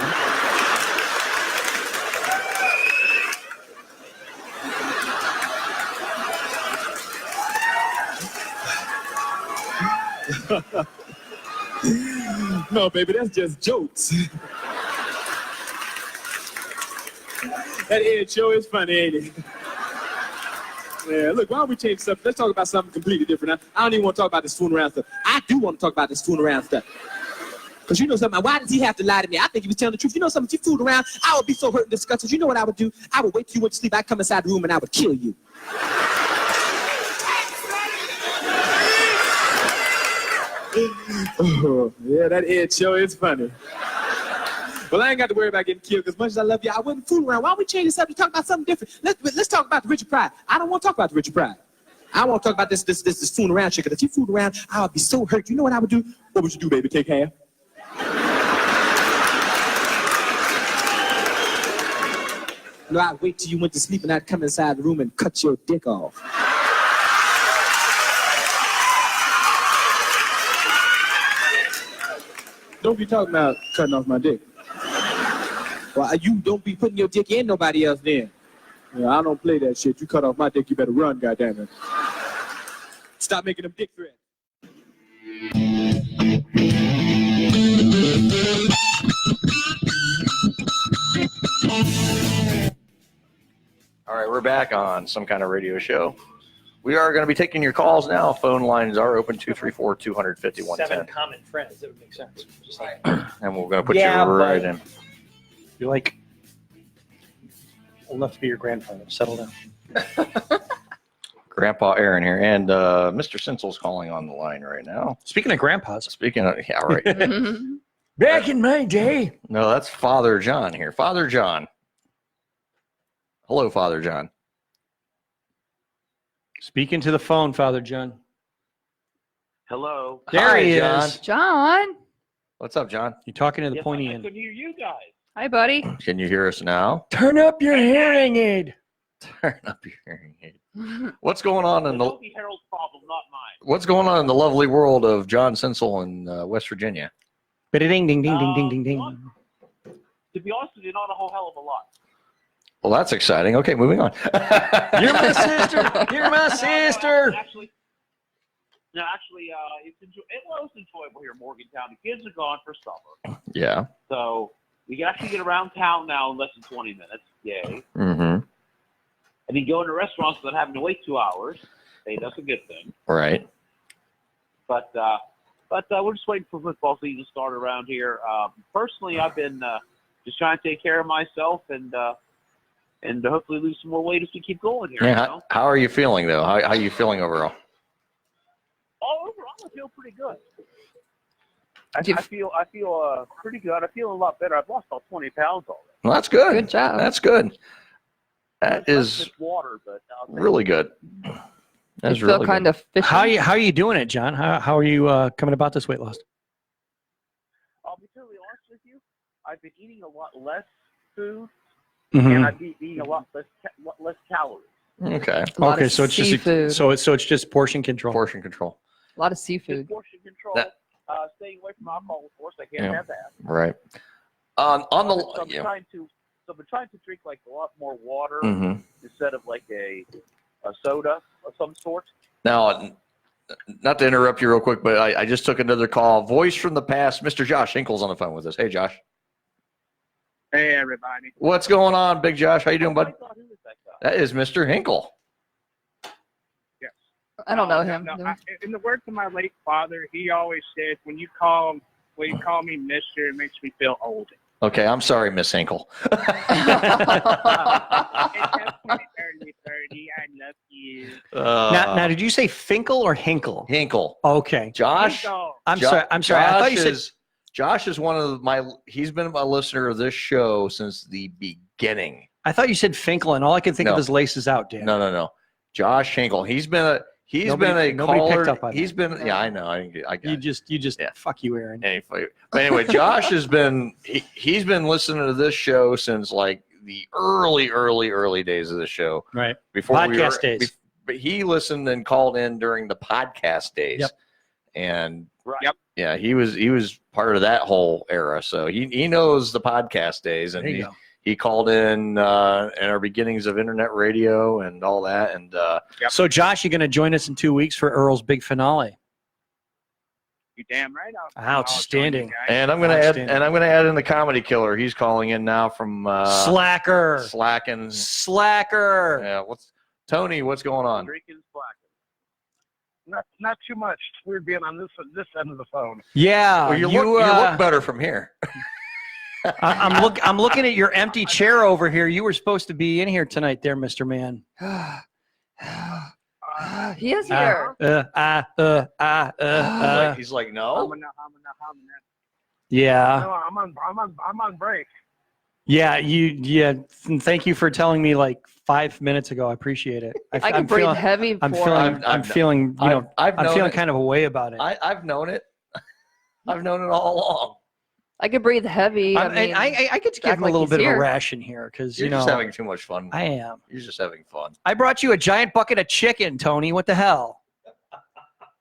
No, baby, that's just jokes. That Ed show is funny, ain't it? Yeah, look, why don't we change the subject? Let's talk about something completely different. I don't even want to talk about this fooling around stuff. I do want to talk about this fooling around stuff. Because you know something, why does he have to lie to me? I think he was telling the truth. You know something, if you fooled around, I would be so hurt and disgusted. You know what I would do? I would wait till you went to sleep. I'd come inside the room and I would kill you. Oh, yeah, that Ed show is funny. Well, I ain't got to worry about getting killed because much as I love you, I wouldn't fool around. Why don't we change this up and talk about something different? Let's talk about the Richard Pryor. I don't want to talk about the Richard Pryor. I want to talk about this fooling around shit. Because if you fooled around, I would be so hurt. You know what I would do? What would you do, baby? Take half? No, I'd wait till you went to sleep and I'd come inside the room and cut your dick off. Don't be talking about cutting off my dick. Well, you don't be putting your dick in nobody else then. Yeah, I don't play that shit. You cut off my dick, you better run, goddammit. Stop making them dick threats. All right, we're back on Some Kind of Radio Show. We are going to be taking your calls now. Phone lines are open 234-250-110. 7 common friends. That would make sense. Just like, and we're going to put you right in. You're like old enough to be your grandfather. Settle down. Grandpa Aaron here, and Mr. Sinsel's calling on the line right now. Speaking of grandpas. Speaking of, yeah, right. Back in my day. No, that's Father John here. Father John. Hello, Father John. Speaking to the phone, Father John. Hello. There he John. is. John. What's up, John? You're talking to the Yes, pointy I end. couldn't hear you guys. Hi, buddy. Can you hear us now? Turn up your hearing aid. Turn up your hearing aid. What's going on in the That'll be Harold's problem, not mine. What's going on in the lovely world of John Sinsel in West Virginia? Ding, ding, ding, ding, ding, ding, ding. To be honest with you, not a whole hell of a lot. Well, that's exciting. Okay, moving on. You're my sister. You're my sister. Actually, it was enjoyable here in Morgantown. The kids are gone for summer. Yeah. So we can actually get around town now in less than 20 minutes. Yay. Mm-hmm. And then go into restaurants without having to wait 2 hours. Hey, that's a good thing. Right. But we're just waiting for football season to start around here. Personally, I've been just trying to take care of myself and hopefully lose some more weight as we keep going here. Yeah. You know? How are you feeling though? How are you feeling overall? Overall, I feel pretty good. I feel pretty good. I feel a lot better. I've lost about 20 pounds already. Well, that's good. Good job. That's good. That is water, but really good. That's you feel really kind good. of fishy. How are you doing it, John? How are you coming about this weight loss? I'll be totally honest with you. I've been eating a lot less food, Mhm. and I've been eating a lot less calories. Okay. Okay, so it's seafood. just so it's just portion control. Portion control. A lot of seafood. Portion control. Staying away from alcohol, of course. I can't Yeah. have that. Right. On So the I've been trying to drink like a lot more water Mhm. instead of like a soda of some sort. Now, not to interrupt you real quick, but I just took another call. Voice from the past, Mr. Josh Hinkle's on the phone with us. Hey, Josh. Hey, everybody. What's going on, Big Josh? How you doing, bud? Who is that guy? That is Mr. Hinkle. Yes. I don't know him. In the words of my late father, he always said, when you call me Mister, it makes me feel old. Okay, I'm sorry, Miss Hinkle. I love you. Now, did you say Finkel or Hinkle? Hinkle. Okay. Josh. Hinkle. I'm sorry. I thought you said. Josh is one of he's been a listener of this show since the beginning. I thought you said Finkel, and all I can think of is Laces Out, Dan. No. Josh Hinkle. He's been a nobody caller. picked up on He's that. been, yeah, I know. I got You just fuck you, Aaron. But anyway, Josh has been, he's been listening to this show since like the early days of the show. Right. Before Podcast days. But he listened and called in during the podcast days. Yep. And Yep. yeah, he was part of that whole era. So he knows the podcast days, and There you go. he called in our beginnings of internet radio and all that. And So, Josh, you're going to join us in 2 weeks for Earl's big finale. You damn right. Outstanding. and I'm gonna add in the comedy killer. He's calling in now from Slacker. Slacking. Slacker. Yeah, Tony, what's going on? Drinking black. Not too much. It's weird being on this end of the phone. Yeah, Well, you look better from here. I'm looking at your empty chair over here. You were supposed to be in here tonight, there, Mr. Man. He is here. He's like, no. Yeah. No, I'm on break. Yeah, yeah. Thank you for telling me like 5 minutes ago. I appreciate it. I can breathe heavy. I'm feeling kind of a way about it. I've known it. I've known it all along. I could breathe heavy. I could give him a little bit of a ration here because you're just having too much fun. I am. You're just having fun. I brought you a giant bucket of chicken, Tony. What the hell?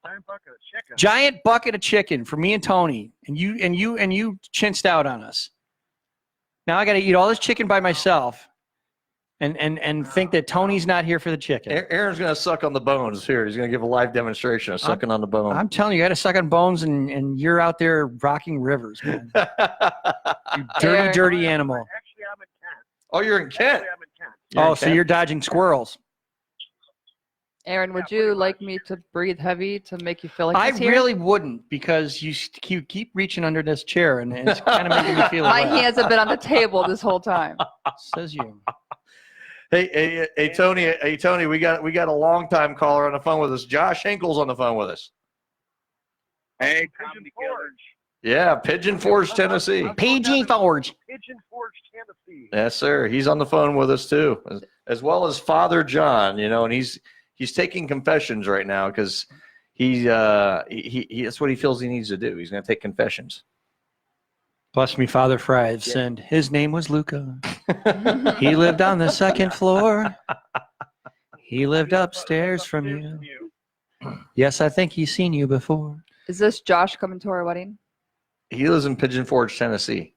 Giant bucket of chicken. Giant bucket of chicken for me and Tony, and you chinched out on us. Now I got to eat all this chicken by myself, and think that Tony's not here for the chicken. Aaron's gonna suck on the bones here. He's gonna give a live demonstration of sucking on the bone. I'm telling you, got to suck on bones, and you're out there rocking rivers, man. You dirty animal. Actually, I'm in Kent. Oh, you're in Kent. I'm in Kent. So you're dodging squirrels. Aaron, would you like me to breathe heavy to make you feel like I he's here? really wouldn't, because you keep reaching under this chair, and it's kind of making me feel. My hands have been on the table this whole time. Says you. Hey, Tony, we got a long time caller on the phone with us. Josh Hinkle's on the phone with us. Hey, Pigeon Forge. Yeah, Pigeon Forge, Tennessee. Pigeon Forge. Pigeon Forge, Tennessee. Yes, sir. He's on the phone with us too, as well as Father John. And he's taking confessions right now because he that's what he feels he needs to do. He's going to take confessions. Bless me, Father, for I have sinned. His name was Luca. He lived on the second floor. He lived upstairs from you. Yes, I think he's seen you before. Is this Josh coming to our wedding? He lives in Pigeon Forge, Tennessee.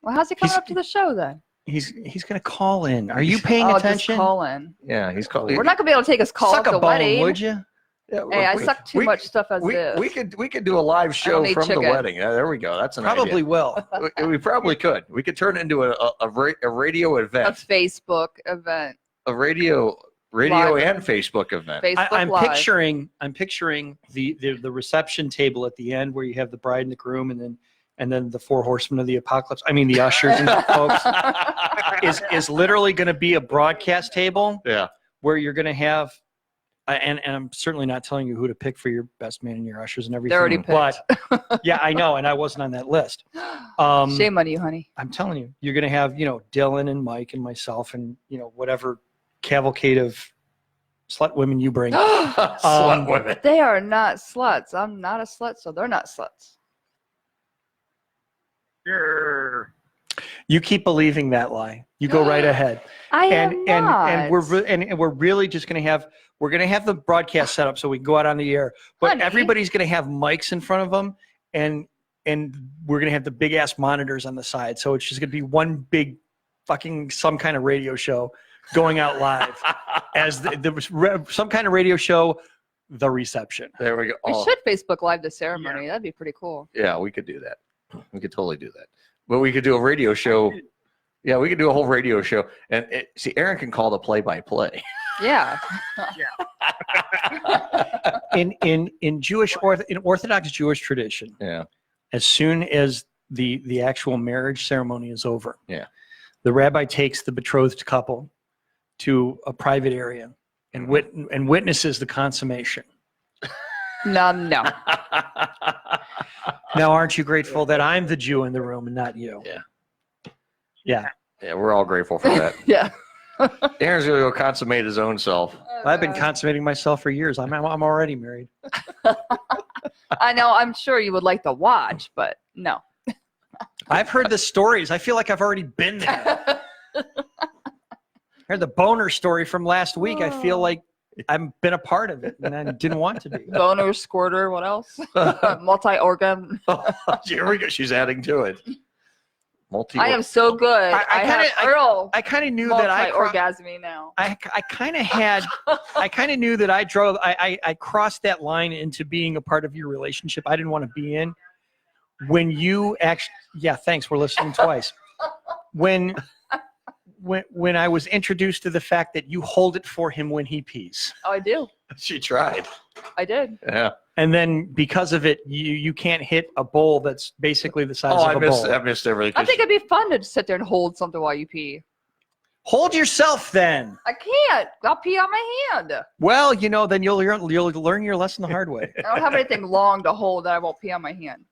Well, how's he coming up to the show then? He's going to call in. Are you paying attention? Just call in. Yeah, he's calling. We're not going to be able to take his call Suck at the a bone, wedding. would you? Yeah, hey, I suck too much stuff as is. We could do a live show from the wedding. There we go. That's an probably idea. will. We probably could. We could turn it into a radio event. A Facebook event. A radio Live. and Facebook event. Facebook Live. I'm picturing the reception table at the end where you have the bride and the groom, and then the four horsemen of the apocalypse. I mean, the ushers and the folks is literally going to be a broadcast table. Yeah. Where you're going to have. And I'm certainly not telling you who to pick for your best man and your ushers and everything. They're already picked. But yeah, I know, and I wasn't on that list. Shame on you, honey. I'm telling you, you're going to have, Dylan and Mike and myself and, whatever cavalcade of slut women you bring. Slut women. They are not sluts. I'm not a slut, so they're not sluts. Sure. You keep believing that lie. You go right ahead. I am not. And we're really just going to have. We're going to have the broadcast set up so we can go out on the air, but Honey. everybody's going to have mics in front of them, and we're going to have the big ass monitors on the side. So it's just going to be one big fucking some kind of radio show going out live as some kind of radio show, the reception. There we go. We should Facebook Live the ceremony. That'd be pretty cool. Yeah, we could do that. We could totally do that. But we could do a radio show. Yeah, we could do a whole radio show. And see, Aaron can call the play-by-play. Yeah. in Jewish in Orthodox Jewish tradition, yeah, as soon as the actual marriage ceremony is over, yeah, the rabbi takes the betrothed couple to a private area and witnesses the consummation. No. Now, aren't you grateful that I'm the Jew in the room and not you? Yeah. Yeah, we're all grateful for that. Yeah. Aaron's gonna go consummate his own self. I've been consummating myself for years. I'm already married. I know. I'm sure you would like to watch, but no. I've heard the stories. I feel like I've already been there. I heard the boner story from last week. I feel like I've been a part of it, and I didn't want to be. Boner, squirter, what else? Multi-organ. Here we go. She's adding to it. I am so good. I have Earl. I kind of knew that I orgasming now. I kind of knew that I crossed that line into being a part of your relationship I didn't want to be in. When you actually, yeah, thanks. We're listening twice. When when I was introduced to the fact that you hold it for him when he pees. Oh, I do. She tried. I did. Yeah. And then because of it, you can't hit a bowl that's basically the size Oh, of a bowl. I missed everything. I think it'd be fun to just sit there and hold something while you pee. Hold yourself then. I can't. I'll pee on my hand. Well, then you'll learn your lesson the hard way. I don't have anything long to hold that I won't pee on my hand.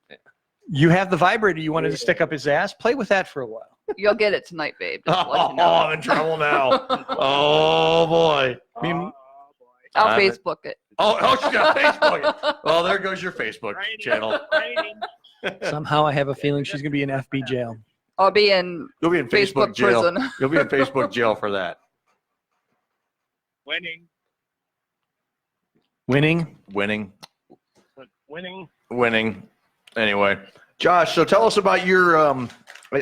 You have the vibrator you wanted to stick up his ass. Play with that for a while. You'll get it tonight, babe. Just to let you know. I'm in trouble now. Oh boy. I'll Facebook it. Oh, she's got Facebook it. Well, there goes your Facebook channel. Somehow I have a feeling she's going to be in FB jail. I'll be in. You'll be in Facebook jail. prison. You'll be in Facebook jail for that. Winning. Anyway, Josh, so tell us about your.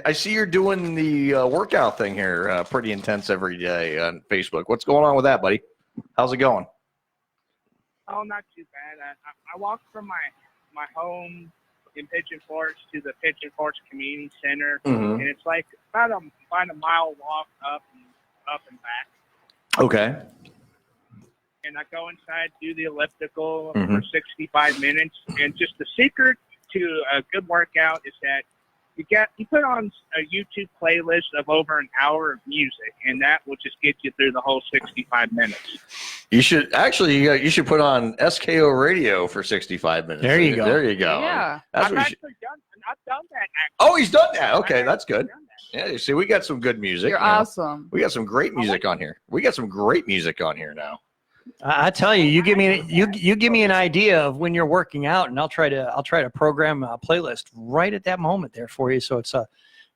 I see you're doing the workout thing here, pretty intense every day on Facebook. What's going on with that, buddy? How's it going? Oh, not too bad. I walked from my home in Pigeon Forge to the Pigeon Forge Community Center, and it's like about a mile walk up and back. Okay. And I go inside, do the elliptical for 65 minutes, and just the secret to a good workout is that you put on a YouTube playlist of over an hour of music, and that will just get you through the whole 65 minutes. You should actually you should put on SKO radio for 65 minutes. There you go. There you go. Yeah. That's I've what you should. done that. Actually. Oh, he's done that. Okay, that's good. Yeah, you see, we got some good music. You're you know. awesome. We got some great music on here. We got some great music on here now. I tell you, you give me an idea of when you're working out, and I'll try to program a playlist right at that moment there for you. So it's a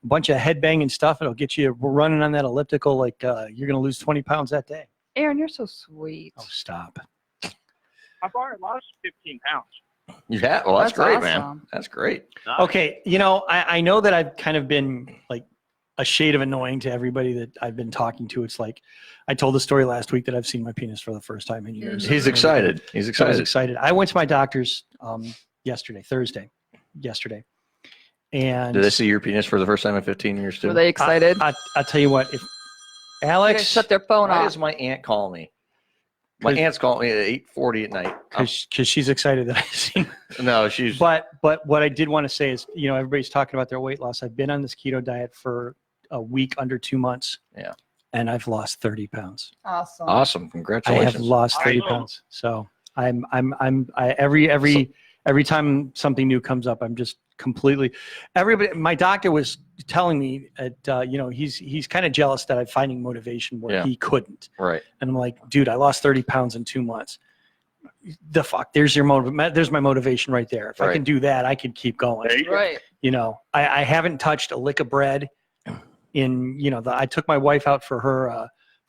bunch of headbanging stuff. It'll get you running on that elliptical like you're going to lose 20 pounds that day. Aaron, you're so sweet. Oh, stop. I've already lost 15 pounds. You have? Well, that's great, man. awesome. That's great. Okay, I know that I've kind of been like a shade of annoying to everybody that I've been talking to. It's like I told the story last week that I've seen my penis for the first time in years. He's excited. He's I was excited. excited. I went to my doctor's Thursday, and Did they see your penis for the first time in 15 years too? Were they excited? I'll tell you what, if They're gonna Alex, shut their phone Why off. does my aunt call me? My aunt's calling me at 8:40 at night. because she's excited that I've seen. No, she's. But what I did want to say is, everybody's talking about their weight loss. I've been on this keto diet for a week, under 2 months. Yeah. And I've lost 30 pounds. Awesome. Awesome. I Congratulations. have lost 30 pounds. So every time something new comes up, I'm just completely. Everybody, my doctor was telling me that he's kind of jealous that I'm finding motivation where he couldn't. Right. And I'm like, dude, I lost 30 pounds in 2 months. The fuck? There's there's my motivation right there. If I can do that, I can keep going. Right. I haven't touched a lick of bread in I took my wife out for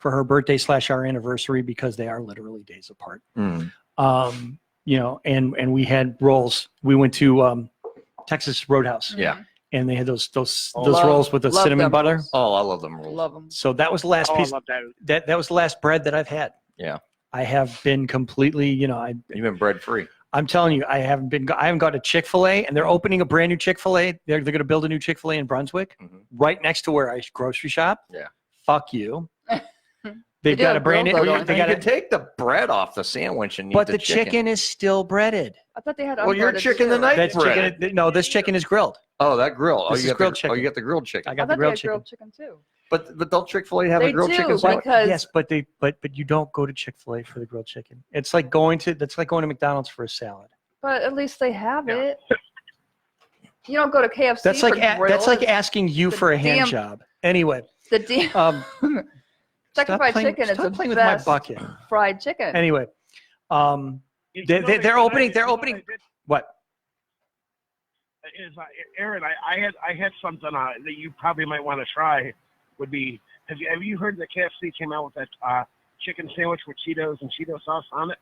her birthday / our anniversary because they are literally days apart. Mm. And we had rolls. We went to Texas Roadhouse. Yeah. And they had those rolls with the cinnamon butter. Oh, I love them rolls. Love them. So that was the last piece. I love That was the last bread that I've had. Yeah. I have been completely, You've been bread free. I'm telling you, I haven't gone to Chick-fil-A, and they're opening a brand new Chick-fil-A. They're going to build a new Chick-fil-A in Brunswick, right next to where I grocery shop. Yeah. Fuck you. They've got a brand new. You can take the bread off the sandwich and eat but the chicken is still breaded. I thought they had. Well, your unbreaded chicken too. tonight. That's chicken. No, this chicken is grilled. Oh, that grill. This is grilled chicken. Oh, you got the grilled chicken. I got I the thought they grilled had chicken. grilled chicken too. But don't Chick-fil-A have They a grilled do, chicken? but- because- Yes, but you don't go to Chick-fil-A for the grilled chicken. It's like going to McDonald's for a salad. But at least they have it. You don't go to KFC. That's for like that's like asking you The for a hand damn- job. Anyway, the damn Kentucky stop Fried playing- Chicken is stop the playing with my best bucket. fried chicken. Anyway, they're opening. What? Aaron, I had something that you probably might want to try. Would be have you heard that KFC came out with that chicken sandwich with Cheetos and Cheeto sauce on it?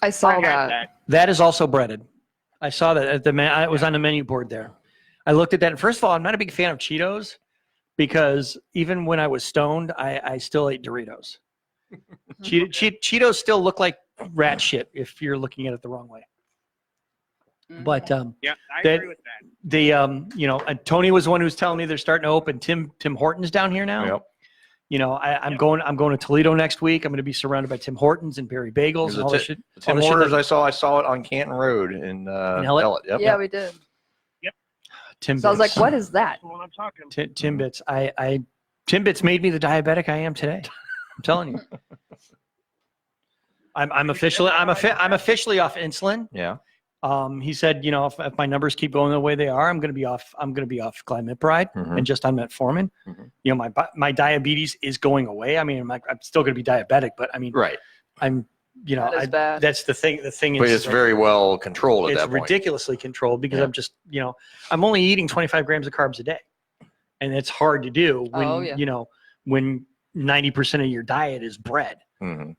I saw I had that. That is also breaded. I saw that at it was on the menu board there. I looked at that, and first of all, I'm not a big fan of Cheetos because even when I was stoned, I still ate Doritos. Cheetos still look like rat shit if you're looking at it the wrong way. But Yeah, I that- agree with that. Tony was the one who was telling me they're starting to open Tim Hortons down here now. Yep. I'm going to Toledo next week. I'm going to be surrounded by Tim Hortons and Berry Bagels There's and a all this shit. The Tim all the shit Hortons that- I saw it on Canton Road in Ellet? Ellet. Yep. Yeah, we did. Tim So I was like, Bits. what is that? That's what I'm talking. Timbits. Timbits made me the diabetic I am today. I'm telling you. I'm officially off insulin. Yeah. He said, if my numbers keep going the way they are, I'm going to be off glimepiride and just on metformin. My diabetes is going away. I mean, I'm still going to be diabetic, but I mean, right. I'm, That is bad. that's the thing. The thing But is, it's very well controlled at it's that point. ridiculously controlled because Yeah. I'm just, I'm only eating 25 grams of carbs a day, and it's hard to do when, when 90% of your diet is bread,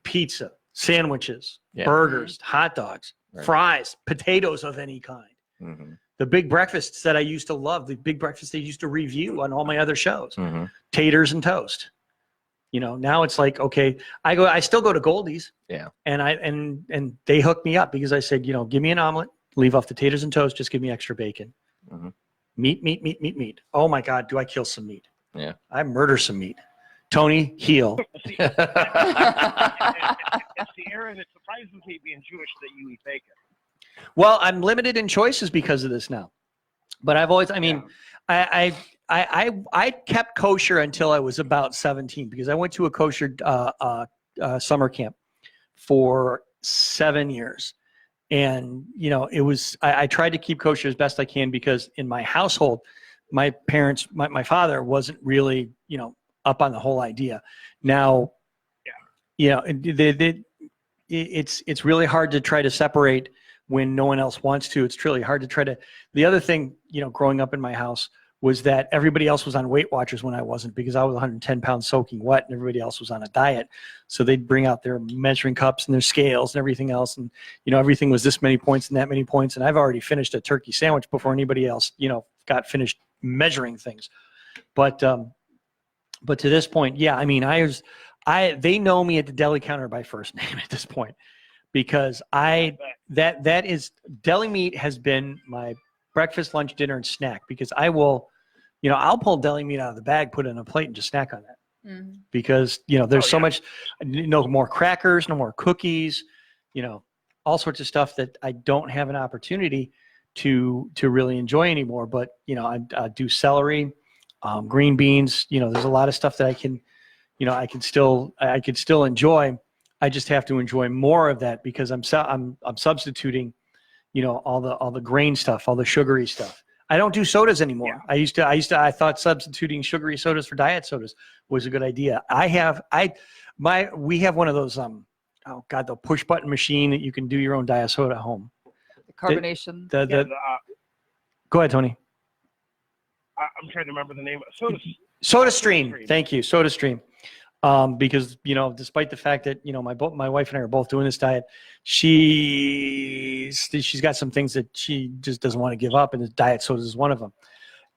pizza, sandwiches, Yeah. burgers, hot dogs, Right. fries, potatoes of any kind. The big breakfasts that I used to love, the big breakfasts they used to review on all my other shows, taters and toast. Now it's like, okay, I still go to Goldie's. Yeah. And they hooked me up because I said, give me an omelet, leave off the taters and toast, just give me extra bacon. Meat. Oh my God, do I kill some meat? Yeah. I murder some meat. Tony, heel. It's the era that surprises me being Jewish that you eat bacon. Well, I'm limited in choices because of this now. But I've always, I kept kosher until I was about 17 because I went to a kosher summer camp for 7 years. And, it was, I tried to keep kosher as best I can because in my household, my parents, my father wasn't really, up on the whole idea. Now, it's really hard to try to separate when no one else wants to. It's really hard to try to. The other thing, growing up in my house was that everybody else was on Weight Watchers when I wasn't because I was 110 pounds soaking wet and everybody else was on a diet. So they'd bring out their measuring cups and their scales and everything else. And, everything was this many points and that many points. And I've already finished a turkey sandwich before anybody else, got finished measuring things. But to this point, yeah, I mean, they know me at the deli counter by first name at this point because that is deli meat has been my breakfast, lunch, dinner, and snack because I will, I'll pull deli meat out of the bag, put it in a plate, and just snack on that because there's so much, no more crackers, no more cookies, all sorts of stuff that I don't have an opportunity to really enjoy anymore. But I do celery. Green beans, there's a lot of stuff that I can could still enjoy. I just have to enjoy more of that because I'm substituting, all the grain stuff, all the sugary stuff. I don't do sodas anymore. Yeah. I thought substituting sugary sodas for diet sodas was a good idea. We have one of those, the push button machine that you can do your own diet soda at home. The carbonation. Go ahead, Tony. I'm trying to remember the name of it. SodaStream. Thank you, SodaStream. Because despite the fact that my wife and I are both doing this diet, she's got some things that she just doesn't want to give up, and the diet soda is one of them.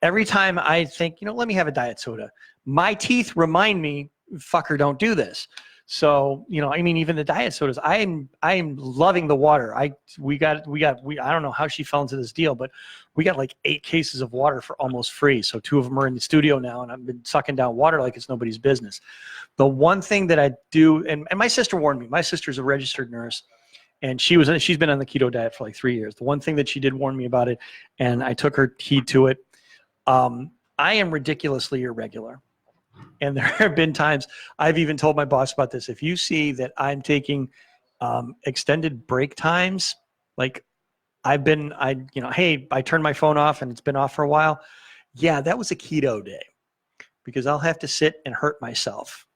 Every time I think, let me have a diet soda, my teeth remind me, fucker, don't do this. So even the diet sodas, I'm loving the water. I don't know how she fell into this deal, but we got like 8 cases of water for almost free. So 2 of them are in the studio now, and I've been sucking down water like it's nobody's business. The one thing that I do, and my sister warned me. My sister's a registered nurse, and she's been on the keto diet for like 3 years. The one thing that she did warn me about it, and I took her heed to it. I am ridiculously irregular. And there have been times I've even told my boss about this. If you see that I'm taking extended break times, like hey, I turned my phone off and it's been off for a while. Yeah, that was a keto day because I'll have to sit and hurt myself.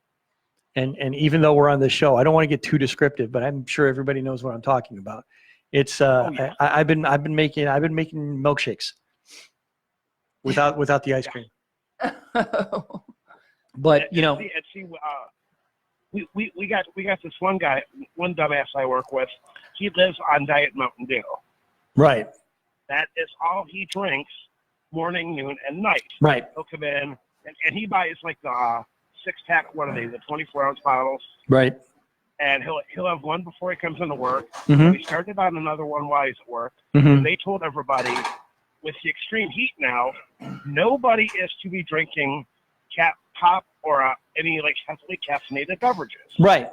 And even though we're on this show, I don't want to get too descriptive, but I'm sure everybody knows what I'm talking about. It's I've been making milkshakes without the ice cream. But we got this one guy, one dumbass I work with. He lives on Diet Mountain Dew. Right. That is all he drinks, morning, noon, and night. Right. He'll come in and he buys like the 6-pack. What are they? The 24-ounce bottles. Right. and he'll have one before he comes into work. Mhm. We started on another one while he's at work. Mhm. And they told everybody, with the extreme heat now, nobody is to be drinking pop or any like heavily caffeinated beverages Right.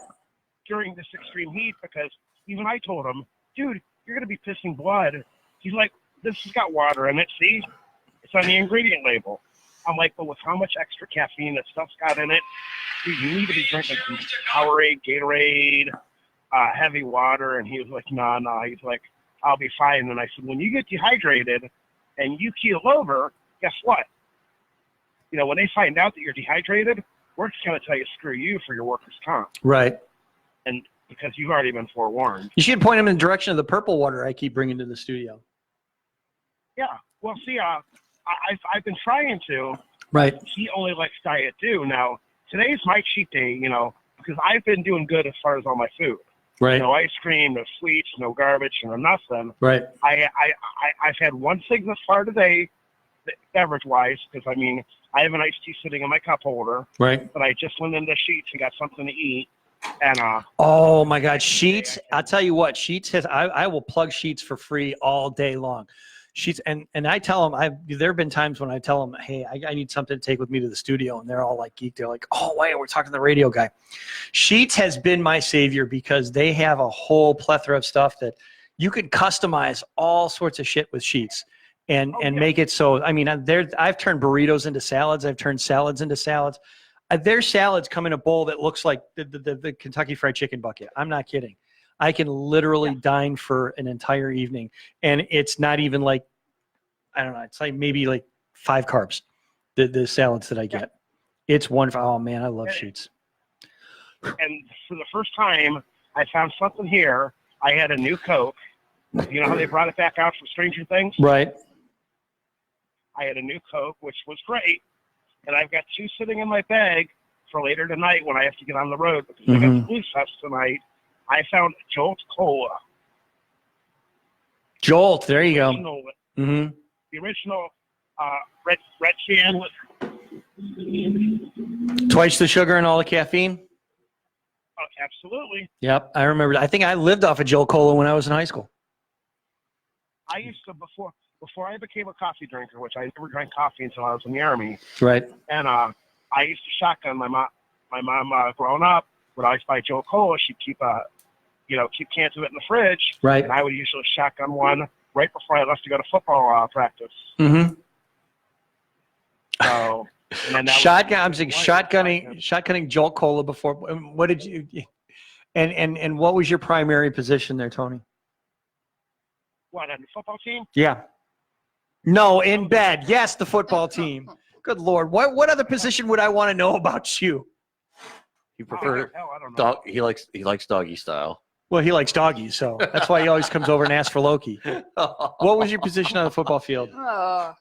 during this extreme heat, because even I told him, dude, you're going to be pissing blood. He's like, this has got water in it. See, it's on the ingredient label. I'm like, but with how much extra caffeine that stuff's got in it, dude, you need to be drinking some Powerade, Gatorade, heavy water. And he was like, no. He's like, I'll be fine. And I said, when you get dehydrated and you keel over, guess what? You know, when they find out that you're dehydrated, we're just going to tell you, screw you for your workers' comp. Right. And because you've already been forewarned. You should point him in the direction of the purple water I keep bringing to the studio. Yeah. Well, see, I've been trying to. Right. He only likes Diet Dew. Now, today's my cheat day, you know, because I've been doing good as far as all my food. Right. No ice cream, no sweets, no garbage, no nothing. Right. I've had one thing thus far today, beverage-wise, because, I mean, I have an iced tea sitting in my cup holder. Right. But I just went into Sheets and got something to eat. And oh my God, Sheets! I'll tell you what, Sheets has. I will plug Sheets for free all day long. Sheets, and I tell them. There have been times when I tell them, hey, I need something to take with me to the studio, and they're all like geeked. They're like, oh wait, we're talking to the radio guy. Sheets has been my savior because they have a whole plethora of stuff that you can customize all sorts of shit with Sheets. And make it so. I mean, I've turned burritos into salads. I've turned salads into salads. Their salads come in a bowl that looks like the Kentucky Fried Chicken bucket. I'm not kidding. I can literally dine for an entire evening, and it's not even like, I don't know. It's like maybe like 5 carbs. The salads that I get, it's wonderful. Oh man, I love Sheets. And for the first time, I found something here. I had a new Coke. You know how they brought it back out for Stranger Things? Right. I had a new Coke, which was great. And I've got 2 sitting in my bag for later tonight when I have to get on the road because I got the Blues Fest tonight. I found Jolt Cola. Jolt, there you go. The original red can with twice the sugar and all the caffeine. Oh, absolutely. Yep, I remember. I think I lived off of Jolt Cola when I was in high school. I used to before I became a coffee drinker, which I never drank coffee until I was in the Army. Right. And I used to shotgun my mom. My mom, growing up, would always buy Joe Cola. She'd keep cans of it in the fridge. Right. And I would usually shotgun one right before I left to go to football practice. Mm-hmm. So. And then I'm saying shotgunning Jolt Cola before. What did you? And what was your primary position there, Tony? What, on the football team? Yeah. No, in bed. Yes, the football team. Good Lord. What other position would I want to know about you? You prefer I don't know. dog? He likes doggy style. Well, he likes doggies, so that's why he always comes over and asks for Loki. What was your position on the football field? I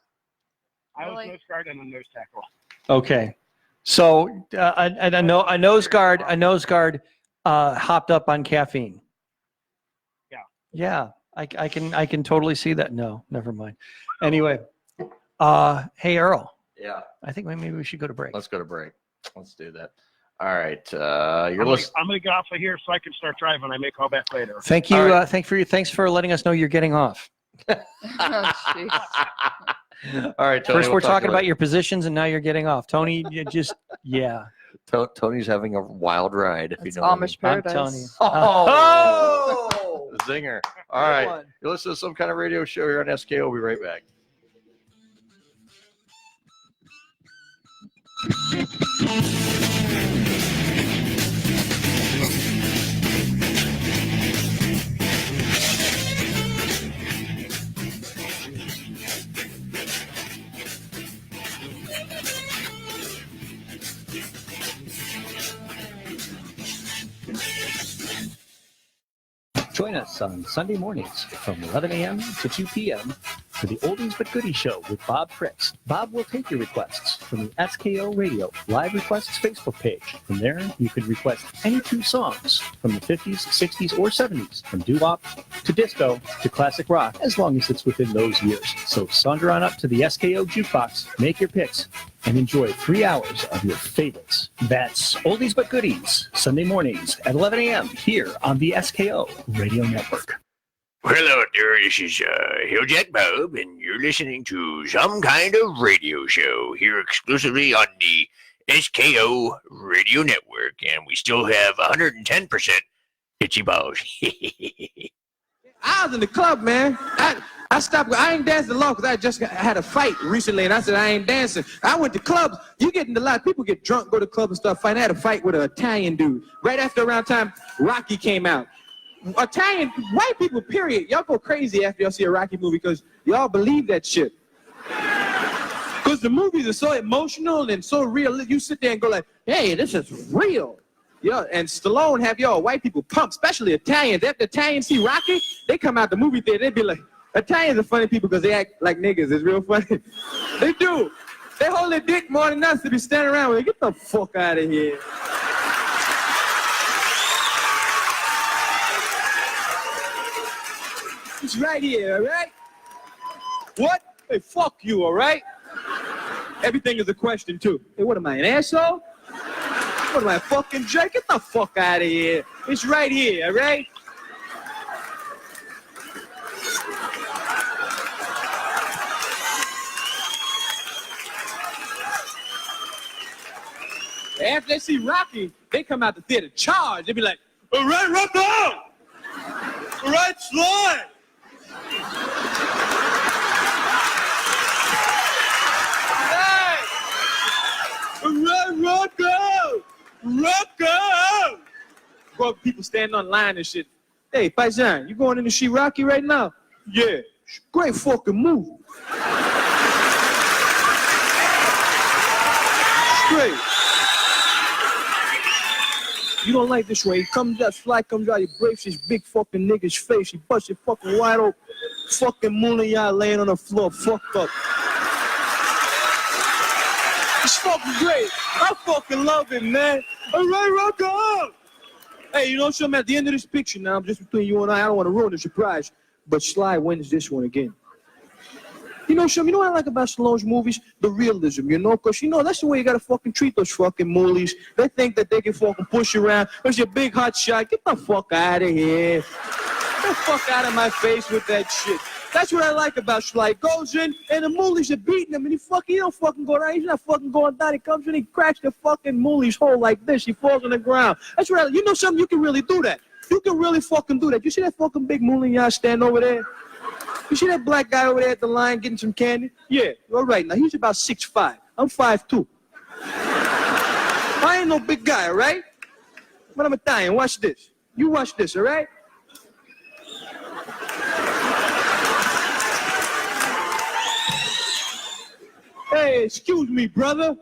was nose guard and a nose tackle. Okay. So a nose guard hopped up on caffeine. Yeah. Yeah. I can totally see that. No, never mind. Anyway, hey Earl. Yeah. I think maybe we should go to break. Let's go to break. Let's do that. All right. I'm going to get off of here so I can start driving. I may call back later. Thank you. All right. Thanks for letting us know you're getting off. All right, Tony. First, we're talking about your positions, and now you're getting off. Tony, you just Tony's having a wild ride. If It's you know what I Amish mean. paradise. I'm telling you. Oh! Zinger. All right. You listen to some kind of radio show here on SK. We'll be right back. Join us on Sunday mornings from 11 a.m. to 2 p.m. for the Oldies But Goodies Show with Bob Fritz. Bob will take your requests from the SKO Radio Live Requests Facebook page. From there, you can request any 2 songs from the 50s, 60s, or 70s, from doo-wop to disco to classic rock, as long as it's within those years. So saunter on up to the SKO Jukebox, make your picks, and enjoy 3 hours of your favorites. That's Oldies But Goodies, Sunday mornings at 11 a.m. here on the SKO Radio Network. Hello there, this is Hilljack Bob, and you're listening to Some Kind of Radio Show here exclusively on the SKO Radio Network, and we still have 110% itchy balls. I was in the club, man. I stopped. I ain't dancing long because I just had a fight recently, and I said I ain't dancing. I went to clubs. You get in the lot. People get drunk, go to clubs and stuff. I had a fight with an Italian dude. Right after around time Rocky came out. Italian, white people, period. Y'all go crazy after y'all see a Rocky movie because y'all believe that shit. Because the movies are so emotional and so real. You sit there and go like, hey, this is real. Yeah, and Stallone have y'all white people pumped, especially Italians. If the Italians see Rocky, they come out the movie theater, they be like, Italians are funny people because they act like niggas. It's real funny. They do. They hold their dick more than us to be standing around with. Get the fuck out of here. It's right here, all right? What? Hey, fuck you, all right? Everything is a question, too. Hey, what am I, an asshole? What am I, a fucking jerk? Get the fuck out of here. It's right here, all right? After they see Rocky, they come out the theater charged. They be like, all right, Rocco! All right, Sly! Rocco! Rocco! Bro, people standing online and shit. Hey, Paisan, you going in to see Rocky right now? Yeah. Great fucking move. Great. You don't like this way. He comes out, Sly comes out, he breaks his big fucking nigga's face. He busts it fucking wide open. Fucking Moonlight laying on the floor, fucked up. It's fucking great. I fucking love it, man. All right, Rocco. Hey, you know something? At the end of this picture now, just between you and I don't want to ruin the surprise, but Sly wins this one again. You know something? You know what I like about Stallone's movies? The realism, you know? Because, you know, that's the way you got to fucking treat those fucking moolies. They think that they can fucking push you around. There's your big hot shot. Get the fuck out of here. Get the fuck out of my face with that shit. That's what I like about Sly. He goes in, and the moolies are beating him, and he don't fucking go down. He's not fucking going down. He comes in, he cracks the fucking moolie's hole like this. He falls on the ground. That's what you know something? You can really do that. You can really fucking do that. You see that fucking big moolie y'all stand over there? You see that black guy over there at the line getting some candy? Yeah, all right. Now, he's about 6'5". I'm 5'2". I ain't no big guy, all right? But I'm Italian. Watch this. You watch this, all right? Hey, excuse me, brother.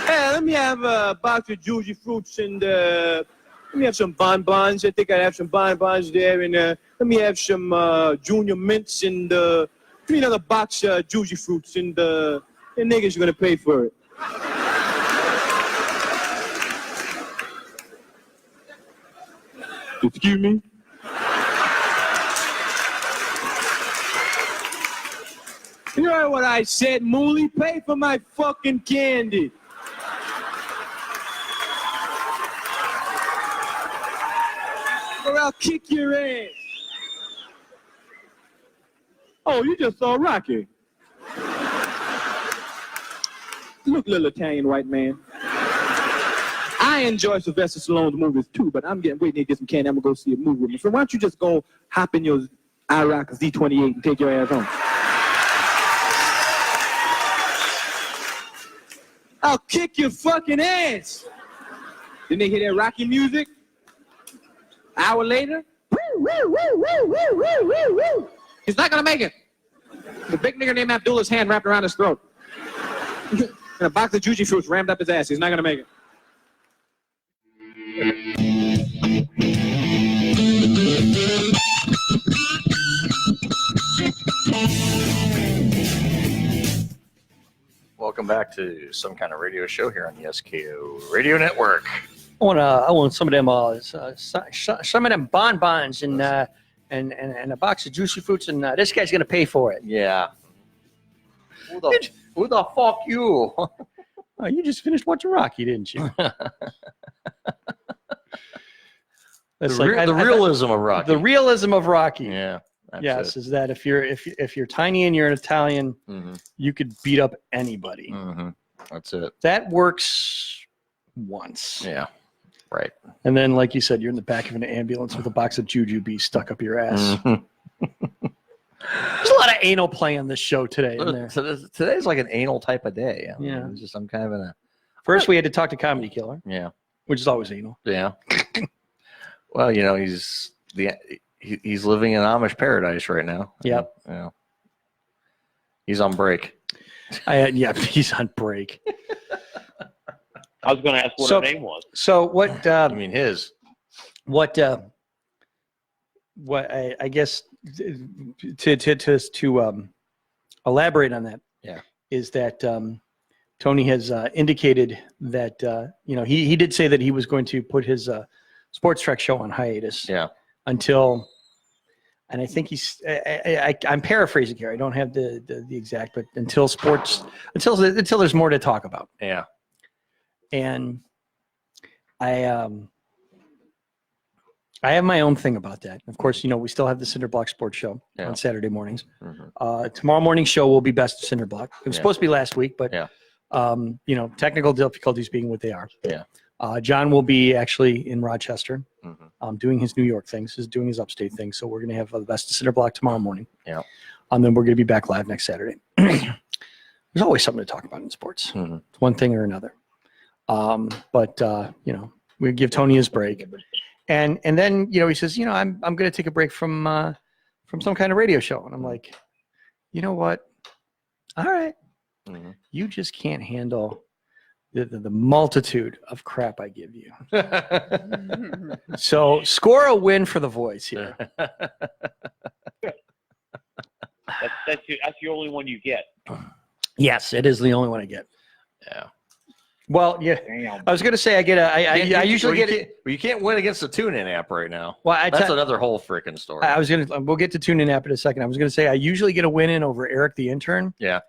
Hey, let me have a box of juicy fruits and let me have some bonbons. I think I'd have some bonbons there, and let me have some junior mints and give me another box of juicy fruits, and the niggas are gonna pay for it. Excuse me? You heard what I said, Moolie? Pay for my fucking candy. Or I'll kick your ass. Oh, you just saw Rocky. Look, little Italian white man. I enjoy Sylvester Stallone's movies too, but I'm waiting to get some candy. I'm gonna go see a movie with me. So why don't you just go hop in your IROC Z28 and take your ass home? I'll kick your fucking ass. Then they hear that Rocky music. Hour later, he's not gonna make it. The big nigger named Abdullah's hand wrapped around his throat. And a box of juicy fruits rammed up his ass. He's not gonna make it. welcome back to some kind of radio show here on the SKO Radio Network. I want some of them some of them bonbons and a box of juicy fruits, and this guy's gonna pay for it. Yeah. Who the fuck you? Oh, you just finished watching Rocky, didn't you? The realism of Rocky. The realism of Rocky. Yeah. Yes, is that if you're tiny and you're an Italian, you could beat up anybody. That's it. That works once. Yeah. Right. And then, like you said, you're in the back of an ambulance with a box of Jujube stuck up your ass. There's a lot of anal play on this show today. Isn't there? Today's like an anal type of day. Yeah. It's just I'm kind of in a. First, we had to talk to Comedy Killer. Yeah. Which is always anal. Yeah. Well, he's living in Amish paradise right now. Yep. Yeah. He's on break. He's on break. I was going to ask what her name was. So what? I mean, his. What I guess to elaborate on that. Yeah. Is that Tony has indicated that he did say that he was going to put his sports track show on hiatus. Yeah. Until. And I think I'm paraphrasing here. I don't have the exact, but until there's more to talk about. Yeah. And I have my own thing about that. Of course, we still have the Cinderblock Sports Show on Saturday mornings. Tomorrow morning's show will be Best of Cinderblock. It was supposed to be last week, but technical difficulties being what they are. Yeah. John will be actually in Rochester, doing his New York things, doing his upstate thing. So we're going to have the Best of Cinderblock tomorrow morning. Yeah. And then we're going to be back live next Saturday. There's always something to talk about in sports, one thing or another. But we give Tony his break, and then he says, I'm going to take a break from some kind of radio show, and I'm like, you know what? All right, you just can't handle the multitude of crap I give you. So score a win for the voice here. That's the only one you get. Yes, it is the only one I get. Yeah. Well, yeah. Damn. I was going to say I usually get it. You can't win against the TuneIn app right now. Well, that's another whole freaking story. We'll get to TuneIn app in a second. I was going to say I usually get a win in over Eric the intern. Yeah.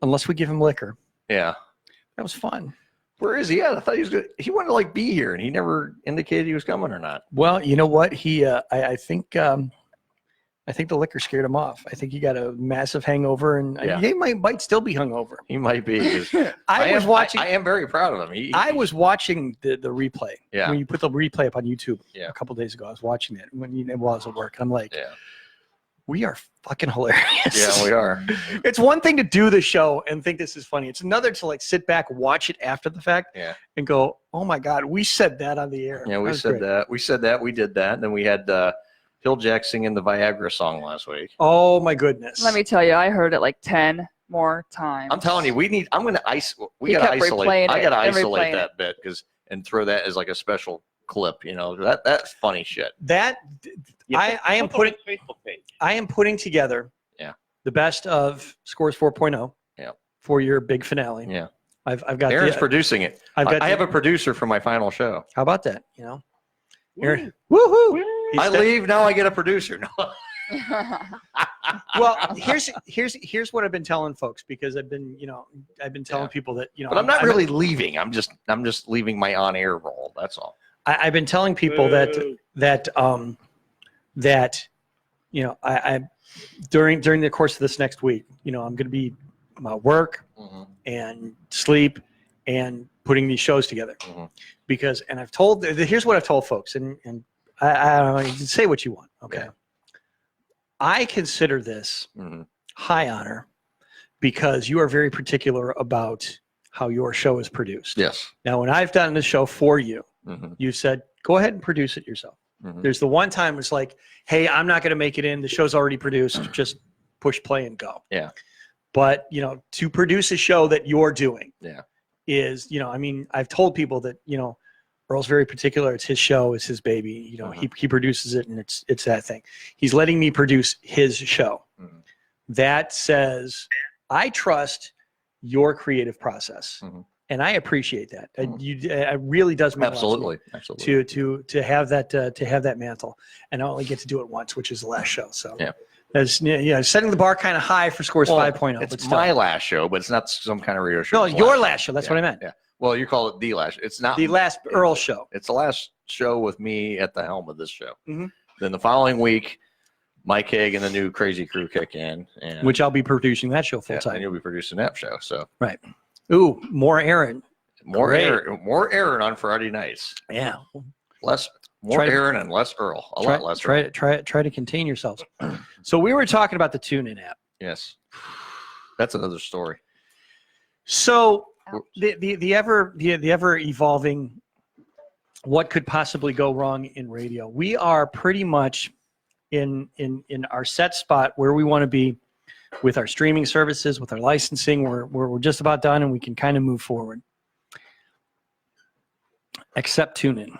Unless we give him liquor. Yeah. That was fun. Where is he at? I thought he was good. He wanted to be here, and he never indicated he was coming or not. Well, you know what? I think the liquor scared him off. I think he got a massive hangover, and he might still be hungover. He might be. I am very proud of him. I was watching the replay. Yeah. When you put the replay up on YouTube a couple days ago, I was watching it while I was at work. I'm like, we are fucking hilarious. Yeah, we are. It's one thing to do the show and think this is funny. It's another to sit back, watch it after the fact, and go, "Oh my god, we said that on the air." Yeah, we said that. We said that. We did that. And then we had Hill Jack singing the Viagra song last week. Oh my goodness! Let me tell you, I heard it like 10 more times. I'm telling you, we got to isolate. I got to isolate that bit and throw that as like a special clip. That's funny shit. I am putting together the best of Scores 4.0 for your big finale. Yeah. I've got Aaron's producing it. I have a producer for my final show. How about that? Aaron, woohoo! I leave now. I get a producer. Well, here's what I've been telling folks, because I've been telling people that But I'm not really leaving. I'm just leaving my on-air role. That's all. I've been telling people that I during the course of this next week, I'm going to be work and sleep and putting these shows together, because here's what I've told folks, and I don't know, you can say what you want. Okay. Yeah. I consider this high honor because you are very particular about how your show is produced. Yes. Now, when I've done the show for you, you said, go ahead and produce it yourself. There's the one time it's like, hey, I'm not going to make it in. The show's already produced. Just push play and go. Yeah. But, to produce a show that you're doing is, I've told people that, Earl's very particular. It's his show. It's his baby. He produces it, and it's that thing. He's letting me produce his show. That says, I trust your creative process. And I appreciate that. It really does mean Absolutely. a lot to me to have that mantle. And I only get to do it once, which is the last show. So setting the bar kind of high for Scores 5.0. It's but still. my last show, but it's not some kind of radio show. No, It's your last show. That's what I meant. Yeah. Well, you call it the last. It's not the last Earl show. It's the last show with me at the helm of this show. Then the following week, Mike Haig and the new Crazy Crew kick in, and which I'll be producing that show full time. And you'll be producing that show. So right. Ooh, more Aaron. More Aaron on Friday nights. Yeah. More Aaron and less Earl. A lot less Earl. Try to contain yourselves. So we were talking about the TuneIn app. Yes. That's another story. So the ever evolving what could possibly go wrong in radio. We are pretty much in our set spot where we want to be with our streaming services, with our licensing. We're just about done and we can kind of move forward. Except TuneIn.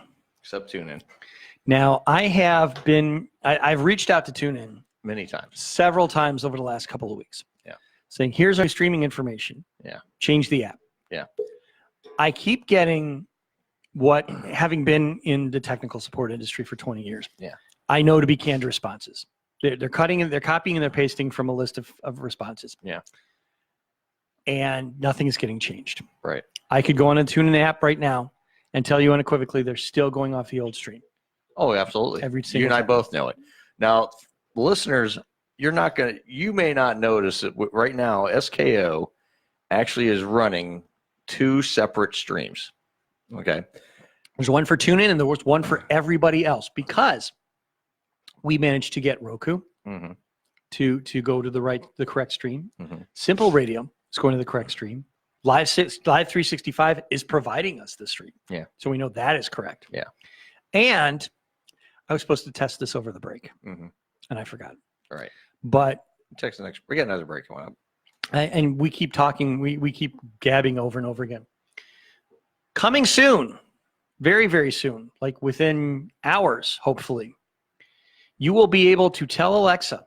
Now, I've reached out to TuneIn many times, several times over the last couple of weeks. Yeah. Saying, here's our streaming information. Yeah. Change the app. Yeah. I keep getting having been in the technical support industry for 20 years. Yeah. I know to be canned responses. They're copying and they're pasting from a list of responses. Yeah. And nothing is getting changed. Right. I could go on a TuneIn app right now and tell you unequivocally they're still going off the old stream. Oh, absolutely. Every single you and I time. both know it. Now, listeners, you may not notice it right now. SKO actually is running 2 separate streams. Okay. There's one for TuneIn and there was one for everybody else because we managed to get Roku to go to the correct stream. Simple Radio is going to the correct stream. Live 365 is providing us the stream. Yeah. So we know that is correct. Yeah. And I was supposed to test this over the break, and I forgot. All right. But text the next. We got another break coming up. And we keep talking. We keep gabbing over and over again. Coming soon, very, very soon, like within hours, hopefully, you will be able to tell Alexa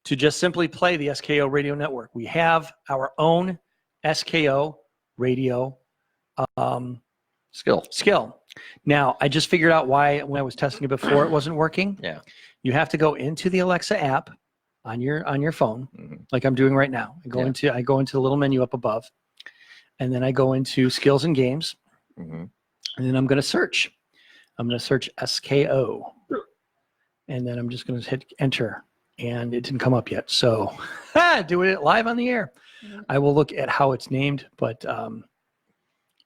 to just simply play the SKO Radio Network. We have our own SKO Radio skill. Now, I just figured out why when I was testing it before it wasn't working. Yeah. You have to go into the Alexa app on your phone, like I'm doing right now. I go into the little menu up above, and then I go into Skills and Games, and then I'm going to search. I'm going to search SKO, and then I'm just going to hit enter, and it didn't come up yet. So, doing it live on the air. I will look at how it's named, but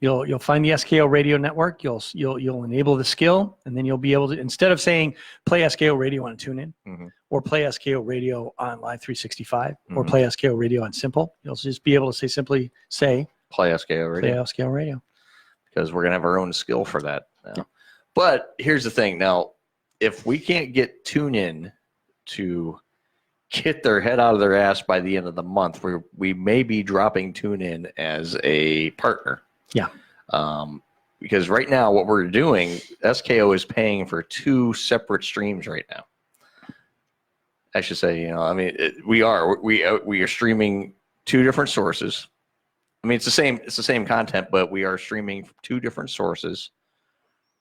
you'll find the SKO Radio Network. You'll enable the skill, and then you'll be able to, instead of saying play SKO Radio on TuneIn, or play SKO Radio on Live 365, or play SKO Radio on Simple, you'll just be able to simply say play SKO Radio. Play SKO Radio. Because we're gonna have our own skill for that now. Yeah. But here's the thing. Now, if we can't get TuneIn to get their head out of their ass by the end of the month, we may be dropping TuneIn as a partner. Yeah. Because right now what we're doing, SKO is paying for 2 separate streams right now. I should say, we are streaming 2 different sources. I mean, it's the same content, but we are streaming 2 different sources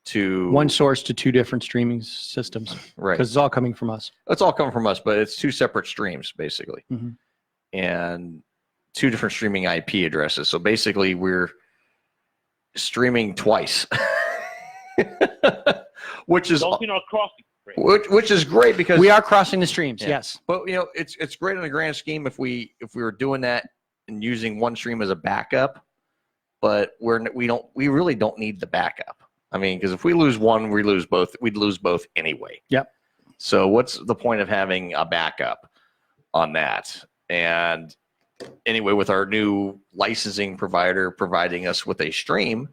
to one source to 2 different streaming systems. Right. Because it's all coming from us. It's all coming from us, but it's 2 separate streams basically. And 2 different streaming IP addresses. So basically we're streaming twice, which is great because we are crossing the streams. Yes, but it's great in the grand scheme if we were doing that and using one stream as a backup, but we really don't need the backup. I mean, because if we lose one, we lose both. We'd lose both anyway. Yep. So what's the point of having a backup on that? And anyway, with our new licensing provider providing us with a stream,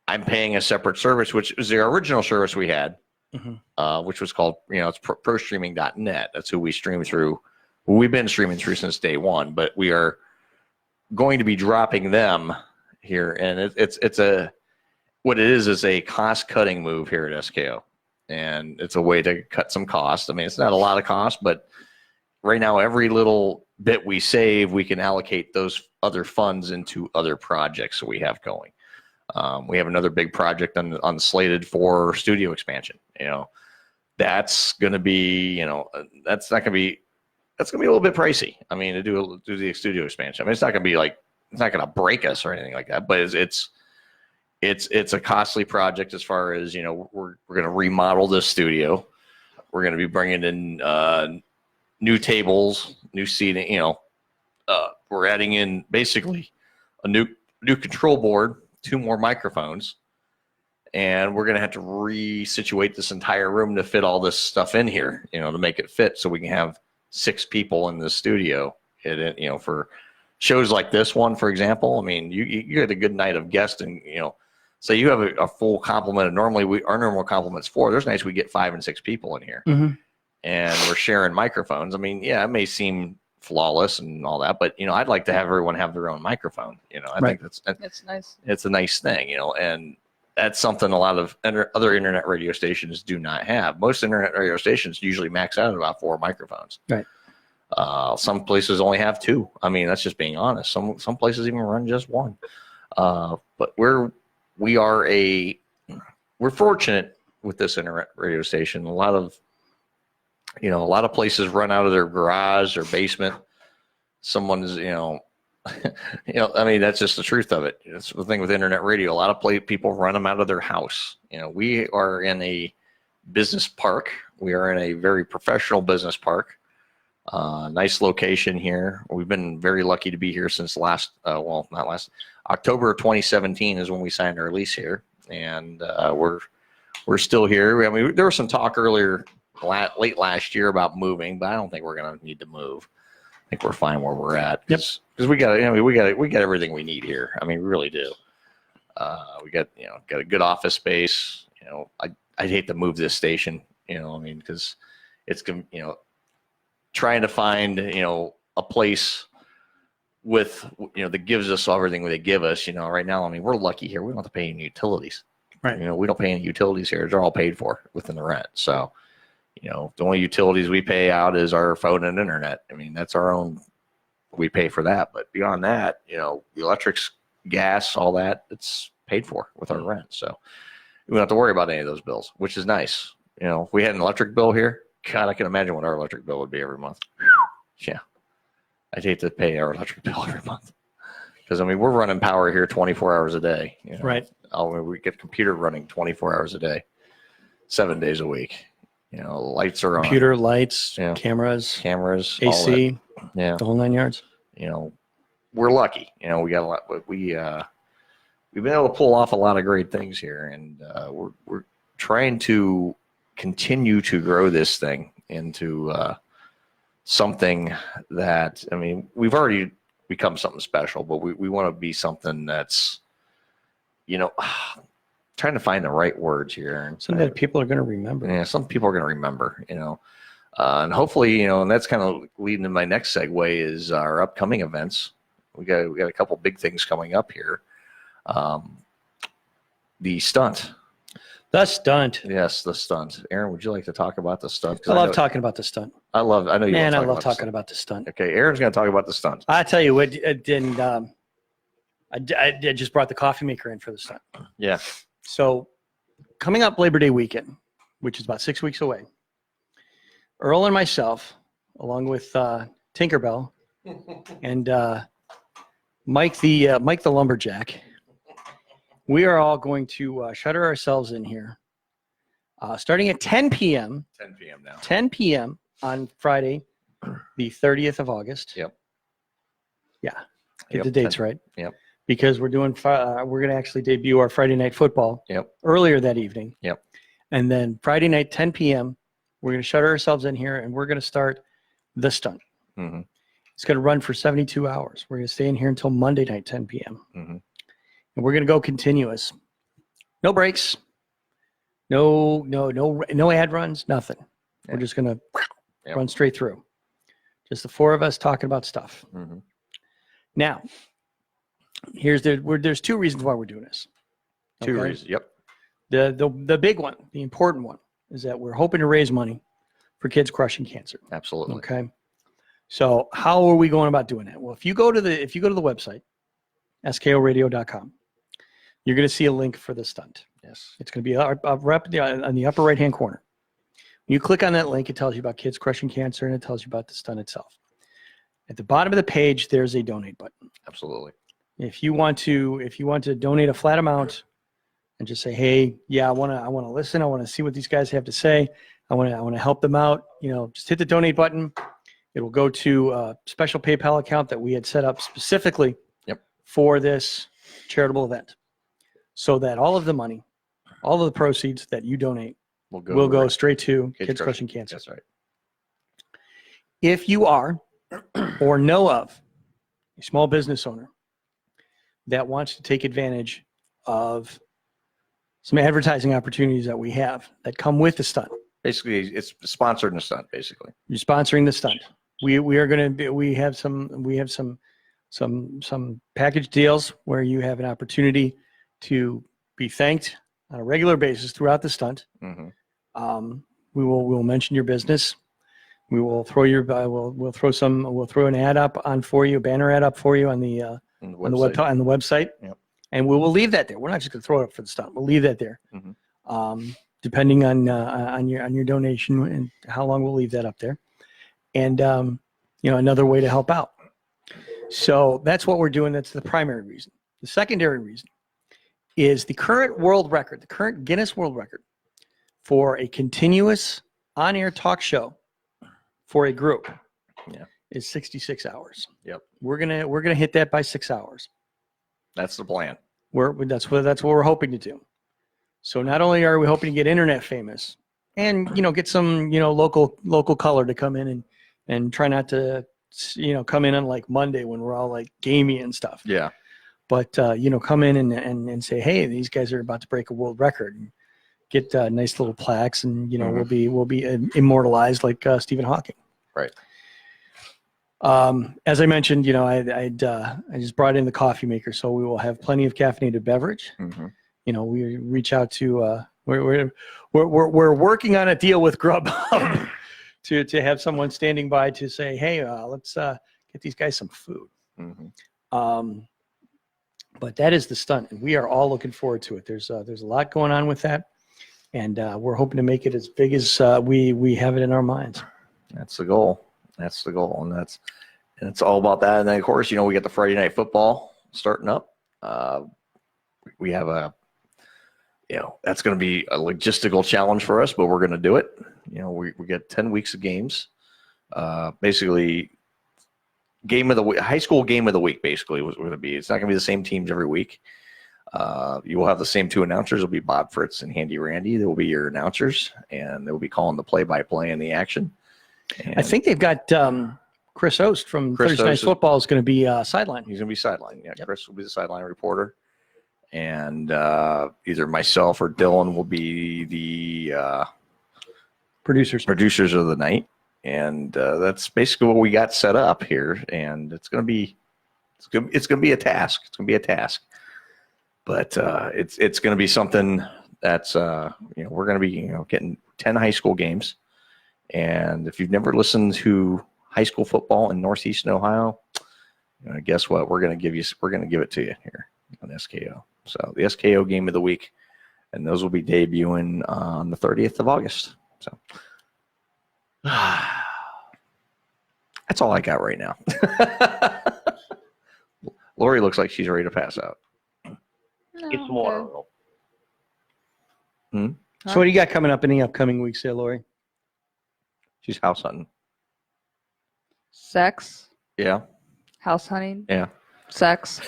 I'm paying a separate service, which is the original service we had, which was called, it's ProStreaming.net. That's who we stream through. We've been streaming through since day one, but we are going to be dropping them here. And what it is a cost-cutting move here at SKO. And it's a way to cut some cost. I mean, it's not a lot of cost, but right now, every little bit we save, we can allocate those other funds into other projects that we have going. We have another big project on slated for studio expansion. That's going to be, that's going to be a little bit pricey. I mean, to do the studio expansion. I mean, it's not going to be like, it's not going to break us or anything like that, but it's a costly project as far as, we're going to remodel this studio. We're going to be bringing in new tables, new seating, we're adding in basically a new control board, 2 more microphones, and we're going to have to resituate this entire room to fit all this stuff in here, to make it fit so we can have 6 people in the studio. For shows like this one, for example, I mean, you get a good night of guests and, say you have a full complement of normally our normal complement's 4. There's nights we get 5 and 6 people in here and we're sharing microphones. I mean, yeah, it may seem flawless and all that, but I'd like to have everyone have their own microphone. I think that's nice. It's a nice thing, and that's something a lot of other internet radio stations do not have. Most internet radio stations usually max out at about 4 microphones. Right. Some places only have 2. I mean, that's just being honest. Some places even run just 1. But we're fortunate with this internet radio station. A lot of places run out of their garage or basement. Someone's, I mean, that's just the truth of it. It's the thing with internet radio. A lot of people run them out of their house. We are in a business park. We are in a very professional business park. Nice location here. We've been very lucky to be here since October of 2017 is when we signed our lease here, and we're still here. I mean, there was some talk earlier, late last year, about moving, but I don't think we're going to need to move. I think we're fine where we're at. Because we got everything we need here. I mean, we really do. We got a good office space. I'd hate to move this station. I mean, because it's trying to find a place with that gives us everything they give us. Right now, I mean, we're lucky here. We don't have to pay any utilities. Right. We don't pay any utilities here. They're all paid for within the rent. So, the only utilities we pay out is our phone and internet. I mean, that's our own. We pay for that, but beyond that, the electrics, gas, all that, it's paid for with our rent. So we don't have to worry about any of those bills, which is nice. If we had an electric bill here, God, I can imagine what our electric bill would be every month. Yeah. I'd hate to pay our electric bill every month. Because, I mean, we're running power here 24 hours a day. Right. We get computer running 24 hours a day, 7 days a week. Lights are on. Computer, lights, cameras, AC, the whole 9 yards. We're lucky. We got a lot. We've been able to pull off a lot of great things here, and we're trying to continue to grow this thing into something that, I mean, we've already become something special, but we want to be something that's, trying to find the right words here. And something that people are going to remember. Yeah, some people are going to remember, and hopefully, and that's kind of leading to my next segue is our upcoming events. We got a couple big things coming up here. The stunt. The stunt. Yes, the stunt. Aaron, would you like to talk about the stunt? I love talking about the stunt. I know you. Man, I love talking about the stunt. Okay, Aaron's going to talk about the stunt. I tell you what, I just brought the coffee maker in for the stunt. Yeah. So, coming up Labor Day weekend, which is about 6 weeks away, Earl and myself, along with Tinkerbell and Mike the lumberjack, we are all going to shutter ourselves in here, starting at 10 p.m. 10 p.m. now. 10 p.m. on Friday, the 30th of August. Yep. Yeah. Get the dates right. Yep. Because we're going to actually debut our Friday Night Football. Yep. Earlier that evening. Yep. And then Friday night, 10 p.m., we're going to shutter ourselves in here and we're going to start the stunt. Mm-hmm. It's going to run for 72 hours. We're going to stay in here until Monday night, 10 p.m. Mm-hmm. And we're going to go continuous. No breaks. No ad runs, nothing. Yeah. We're just going to run straight through. Just the 4 of us talking about stuff. Mm-hmm. Now, there's 2 reasons why we're doing this. 2 reasons, yep. The big one, the important one, is that we're hoping to raise money for kids crushing cancer. Absolutely. Okay. So how are we going about doing that? Well, if you go to the website, skoradio.com, you're going to see a link for the stunt. Yes. It's going to be up on the upper right-hand corner. When you click on that link, it tells you about Kids Crushing Cancer, and it tells you about the stunt itself. At the bottom of the page, there's a donate button. Absolutely. If you want to donate a flat amount and just say, hey, yeah, I want to listen. I want to see what these guys have to say. I want to help them out. Just hit the donate button. It will go to a special PayPal account that we had set up specifically for this charitable event, so that all of the money, all of the proceeds that you donate will go straight to Kids Crushing Cancer. That's right. If you are or know of a small business owner that wants to take advantage of some advertising opportunities that we have that come with the stunt. Basically, it's sponsored in the stunt, basically. You're sponsoring the stunt. We have some package deals where you have an opportunity to be thanked on a regular basis throughout the stunt. Mm-hmm. We'll mention your business. We will throw we'll throw an ad up on for you, a banner ad up for you on the website. Yep. And we will leave that there. We're not just going to throw it up for the stunt. We'll leave that there. Mm-hmm. Depending on your donation and how long we'll leave that up there. And another way to help out. So that's what we're doing. That's the primary reason. The secondary reason is the current world record, the current Guinness World Record for a continuous on-air talk show for a group is 66 hours. Yep. We're gonna hit that by 6 hours. That's the plan. That's what we're hoping to do. So not only are we hoping to get internet famous and get some local color to come in and try not to come in on like Monday when we're all like gamey and stuff. Yeah. But come in and say, hey, these guys are about to break a world record, and get nice little plaques, and Mm-hmm. we'll be immortalized like Stephen Hawking. Right. As I mentioned, I just brought in the coffee maker, so we will have plenty of caffeinated beverage. Mm-hmm. We reach out to we're working on a deal with Grubhub to have someone standing by to say, hey, let's get these guys some food. Mm-hmm. But that is the stunt, and we are all looking forward to it. There's a lot going on with that, and we're hoping to make it as big as we have it in our minds. That's the goal. That's the goal, and it's all about that. And then of course, we get the Friday Night Football starting up. We have that's going to be a logistical challenge for us, but we're going to do it. We get 10 weeks of games. Basically, game of the week, high school game of the week, basically, was going to be. It's not going to be the same teams every week. You will have the same two announcers. It'll be Bob Fritz and Handy Randy. They will be your announcers, and they will be calling the play-by-play and the action. And I think they've got Chris Ost from Thursday Night Football is going to be sideline. He's going to be sideline. Yeah, Yep. Chris will be the sideline reporter. And either myself or Dylan will be the producers of the night. And that's basically what we got set up here. And it's going to be a task. It's going to be a task. But it's going to be something that's we're going to be getting 10 high school games. And if you've never listened to high school football in Northeastern Ohio, guess what? We're going to give it to you here on SKO. So the SKO game of the week, and those will be debuting on the 30th of August. So that's all I got right now. Lori looks like she's ready to pass out. It's more. So what do you got coming up in the upcoming weeks there, Lori? She's house hunting. Sex. Yeah. House hunting. Yeah. Sex.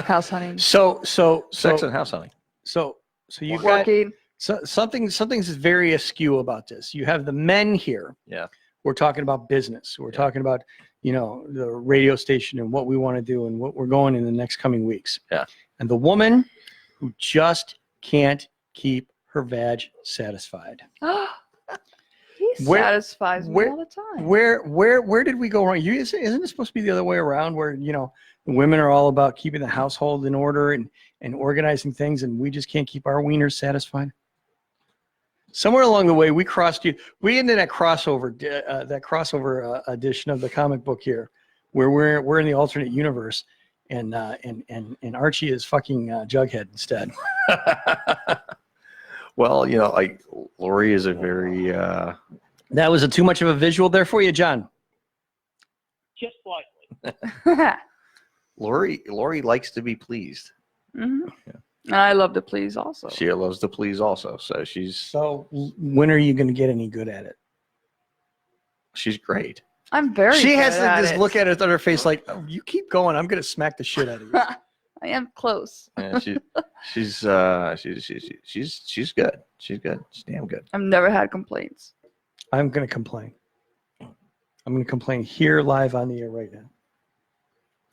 House hunting. So sex and house hunting. So you've working. got something's very askew about this. You have the men here. Yeah. We're talking about business. We're talking about the radio station and what we want to do and what we're going in the next coming weeks. Yeah. And the woman who just can't keep her vag satisfied. He satisfies me all the time. Where did we go wrong? Isn't it supposed to be the other way around, where women are all about keeping the household in order and organizing things, and we just can't keep our wieners satisfied? Somewhere along the way, we crossed you. We ended that crossover edition of the comic book here, where we're in the alternate universe, and Archie is fucking Jughead instead. Well, you know, like Lori is a very. That was too much of a visual there for you, John. Just slightly. Lori likes to be pleased. Mm-hmm. Yeah. I love to please also. She loves to please also. So she's. So when are you going to get any good at it? She's great. I'm very. She good has to at just it. look at her face like, oh, you keep going. I'm going to smack the shit out of you. I am close. Yeah, she's good. She's good. She's good. She's damn good. I've never had complaints. I'm going to complain. I'm going to complain here live on the air right now.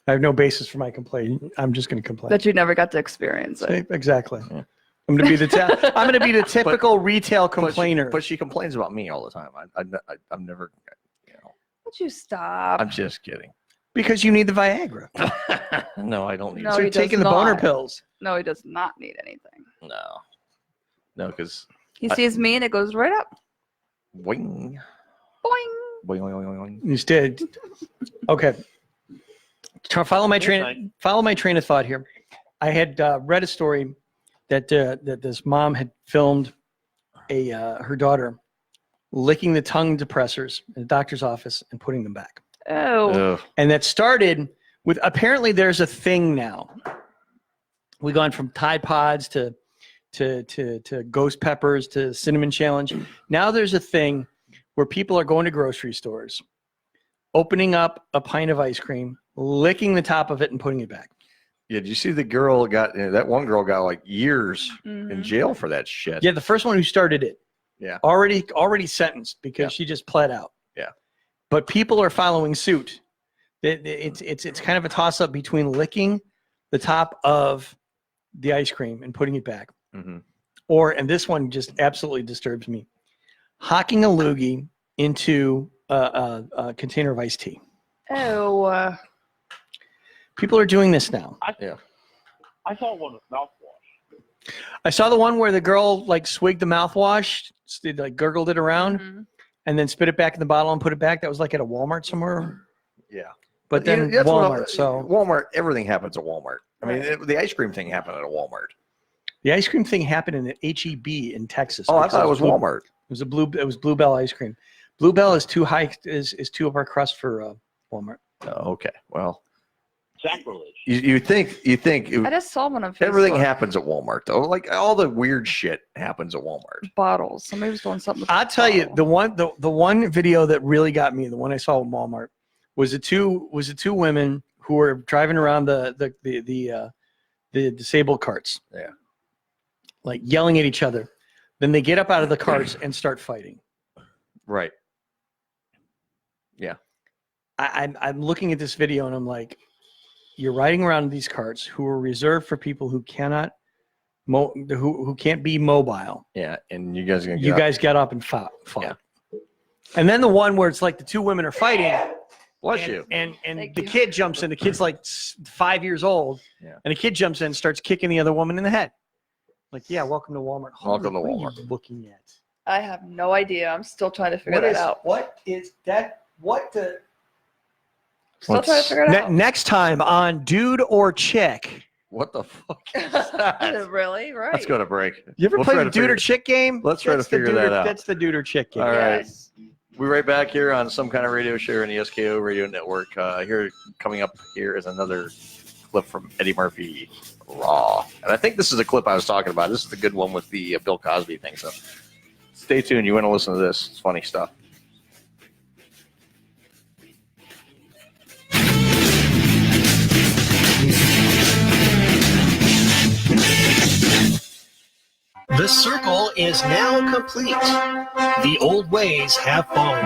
I have no basis for my complaint. I'm just going to complain. That you never got to experience it. Exactly. Yeah. I'm going to be the typical retail complainer. But she complains about me all the time. I'm never. You know. Would you stop? I'm just kidding. Because you need the Viagra. No, I don't need. No, so you're taking the boner pills. No, he does not need anything. No, because he sees me and it goes right up. Boing. Boing. Boing, boing, boing, boing. You did. Okay. Follow my train of thought here. I had read a story that this mom had filmed her daughter licking the tongue depressors in the doctor's office and putting them back. Oh. And that started with, apparently there's a thing now. We've gone from Tide Pods to Ghost Peppers to Cinnamon Challenge. Now there's a thing where people are going to grocery stores, opening up a pint of ice cream, licking the top of it and putting it back. Yeah, did you see the girl that one girl got like years in jail for that shit? Yeah, the first one who started it. Yeah. Already sentenced because she just pled out. Yeah. But people are following suit. It's kind of a toss up between licking the top of the ice cream and putting it back. Mm-hmm. And this one just absolutely disturbs me, hocking a loogie into a container of iced tea. Oh. People are doing this now. I saw one with mouthwash. I saw the one where the girl like swigged the mouthwash, like gurgled it around, and then spit it back in the bottle and put it back. That was like at a Walmart somewhere. Yeah. But then that's Walmart. So Walmart, everything happens at Walmart. I mean, the ice cream thing happened at a Walmart. The ice cream thing happened in the HEB in Texas. Oh, I thought it was Walmart. It was Bluebell ice cream. Bluebell is too high. Is too upper crust for Walmart. Oh, okay. Well, sacrilege. You think I just saw one on Facebook. Everything happens at Walmart though. Like all the weird shit happens at Walmart. Bottles. Somebody was doing something. I'll tell you the one video that really got me. The one I saw at Walmart was the two women who were driving around the disabled carts. Yeah. Like yelling at each other. Then they get up out of the carts and start fighting. Right. Yeah. I'm looking at this video and I'm like, you're riding around in these carts who are reserved for people who cannot, who can't be mobile. Yeah, and you guys got up and fought. Yeah. And then the one where it's like the two women are fighting. Bless you. And the kid jumps in. The kid's like 5 years old. Yeah. And the kid jumps in and starts kicking the other woman in the head. Like, yeah, welcome to Walmart. Welcome to What are Walmart. you looking at? I have no idea. I'm still trying to figure that out. What is that? What the? Still trying to figure it out. Next time on Dude or Chick. What the fuck is that? Really? Right. Let's go to break. You ever play the Dude or Chick game? Let's try to figure that out. That's the Dude or Chick game. All right. Yes. We're right back here on Some Kind of Radio Show in the SKO Radio Network. Here coming up here is another clip from Eddie Murphy, Raw. And I think this is a clip I was talking about. This is the good one with the Bill Cosby thing. So stay tuned. You want to listen to this. It's funny stuff. The circle is now complete. The old ways have fallen.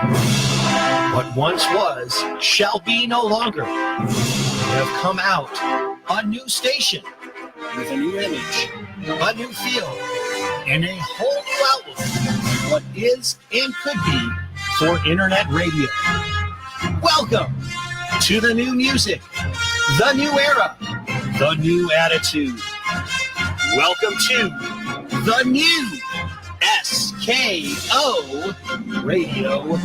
What once was shall be no longer. We have come out a new station with a new image, a new feel, and a whole new outlook on what is and could be for internet radio. Welcome to the new music, the new era, the new attitude. Welcome to the new SKO Radio Network.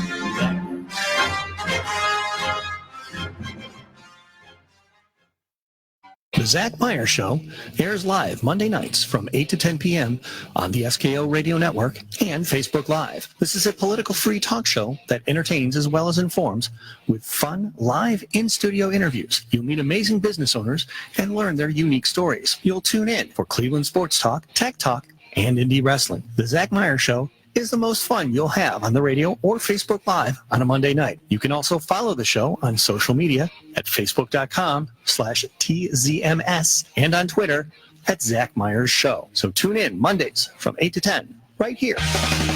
The Zach Meyer Show airs live Monday nights from 8 to 10 p.m. on the SKO Radio Network and Facebook Live. This is a political-free talk show that entertains as well as informs with fun, live, in-studio interviews. You'll meet amazing business owners and learn their unique stories. You'll tune in for Cleveland sports talk, tech talk, and indie wrestling. The Zach Meyer Show is the most fun you'll have on the radio or Facebook Live on a Monday night. You can also follow the show on social media at facebook.com/TZMS and on Twitter at Zach Myers Show. So tune in Mondays from 8 to 10 right here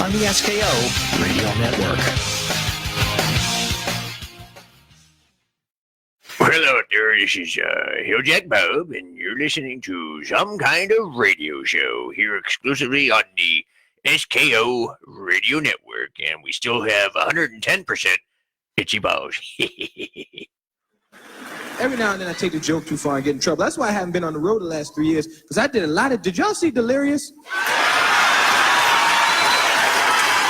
on the SKO Radio Network. Hello there, this is Hilljack Bob, and you're listening to Some Kind of Radio Show here exclusively on the SKO Radio Network, and we still have 110% itchy balls. Every now and then I take the joke too far and get in trouble. That's why I haven't been on the road the last 3 years, because I did a lot of... Did y'all see Delirious?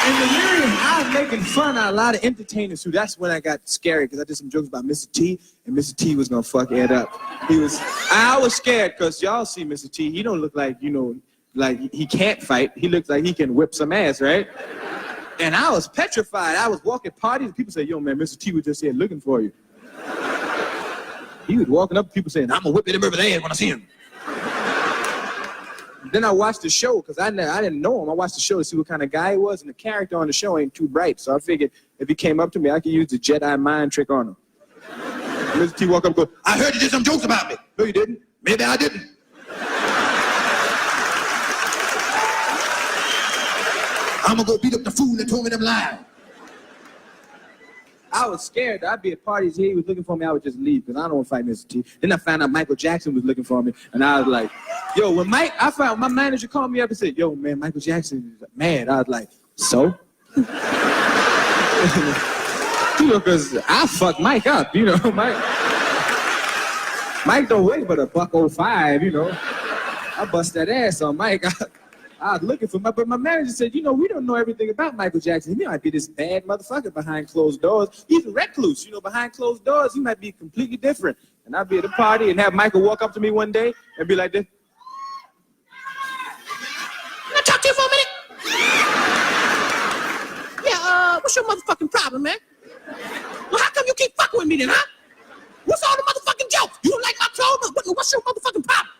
In Delirious, I was making fun of a lot of entertainers who... That's when I got scared, because I did some jokes about Mr. T, and Mr. T was going to fuck Ed up. I was scared, because y'all see Mr. T, he don't look like, like he can't fight. He looks like he can whip some ass, right? And I was petrified. I was walking parties and people say, yo, man, Mr. T was just here looking for you. He was walking up to people saying, I'm gonna whip him over the ass when I see him. Then I watched the show, because I didn't know him. I watched the show to see what kind of guy he was, and the character on the show ain't too bright. So I figured if he came up to me, I could use the Jedi mind trick on him. Mr. T walked up and go, I heard you did some jokes about me. No, you didn't. Maybe I didn't. I'm gonna go beat up the fool that told me them lies. I was scared. I'd be at parties here. He was looking for me. I would just leave because I don't want to fight Mr. T. Then I found out Michael Jackson was looking for me, and I was like, yo, when I found my manager called me up and said, yo, man, Michael Jackson is mad. I was like, so? Because I fucked Mike up, Mike don't weigh but $105, I bust that ass on Mike. I was looking for but my manager said, we don't know everything about Michael Jackson. He might be this bad motherfucker behind closed doors. He's a recluse, behind closed doors, he might be completely different. And I'd be at a party and have Michael walk up to me one day and be like this. Can I talk to you for a minute? Yeah, what's your motherfucking problem, man? Well, how come you keep fucking with me then, huh? What's all the motherfucking jokes? You don't like my clothes? What's your motherfucking problem?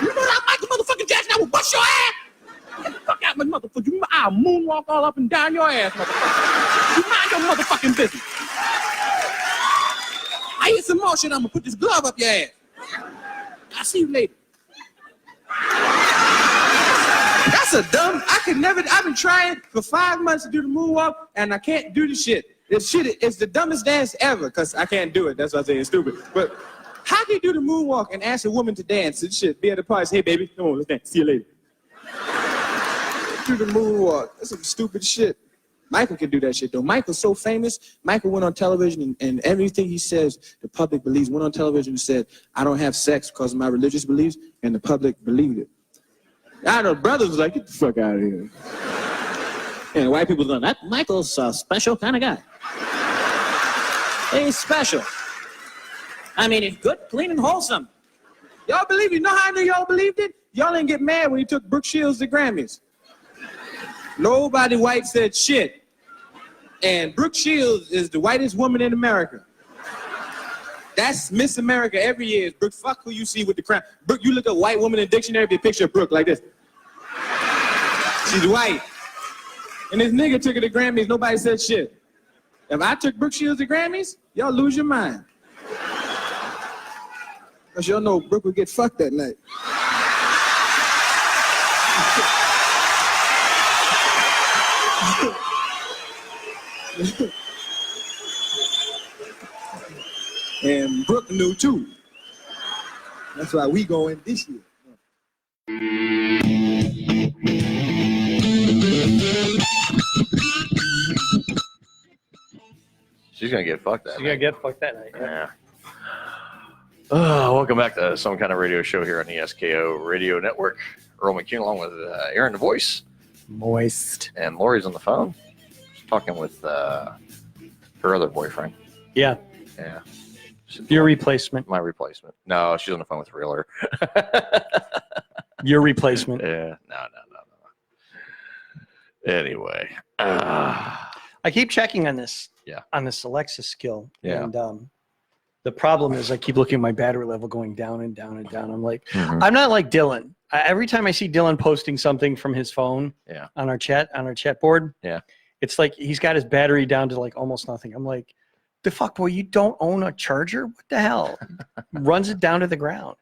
You know that Michael motherfucking Jackson, I will bust your ass. Get the fuck out, my motherfucker. I'll moonwalk all up and down your ass, motherfucker. You mind your motherfucking business. I hear some more shit, I'm gonna put this glove up your ass. I'll see you later. That's a dumb, I've been trying for 5 months to do the moonwalk, and I can't do the shit. This shit is the dumbest dance ever, because I can't do it. That's why I say it's stupid. But how can you do the moonwalk and ask a woman to dance and shit? Be at the party, say, hey, baby, come on, let's dance. See you later. Do the moonwalk. That's some stupid shit. Michael can do that shit, though. Michael's so famous. Michael went on television, and everything he says, the public believes. Went on television and said, I don't have sex because of my religious beliefs, and the public believed it. I know, brothers was like, get the fuck out of here. And white people going, that Michael's a special kind of guy. He's special. I mean, it's good, clean, and wholesome. Y'all believe it? You know how I knew y'all believed it? Y'all didn't get mad when he took Brooke Shields to Grammys. Nobody white said shit. And Brooke Shields is the whitest woman in America. That's Miss America every year. Brooke, fuck who you see with the crown. Brooke, you look at white woman in the dictionary, be a picture of Brooke like this. She's white. And this nigga took her to Grammys, nobody said shit. If I took Brooke Shields to Grammys, y'all lose your mind. Because y'all know Brooke would get fucked that night. And Brooke knew too. That's why we going this year. She's gonna get fucked that She's night. gonna get fucked that night. Yeah. Welcome back to Some Kind of Radio Show here on the SKO Radio Network. Earl McCune along with Aaron the Voice. Moist. And Lori's on the phone. She's talking with her other boyfriend. Yeah. Yeah. Your replacement. My replacement. No, she's on the phone with Reeler. Your replacement. Yeah. No. Anyway. I keep checking on this. Yeah. On this Alexa skill. Yeah. And the problem is I keep looking at my battery level going down and down and down. I'm like, Mhm. I'm not like Dylan. Every time I see Dylan posting something from his phone Yeah. on our chat board, Yeah. it's like he's got his battery down to like almost nothing. I'm like, the fuck, boy, you don't own a charger? What the hell? Runs it down to the ground.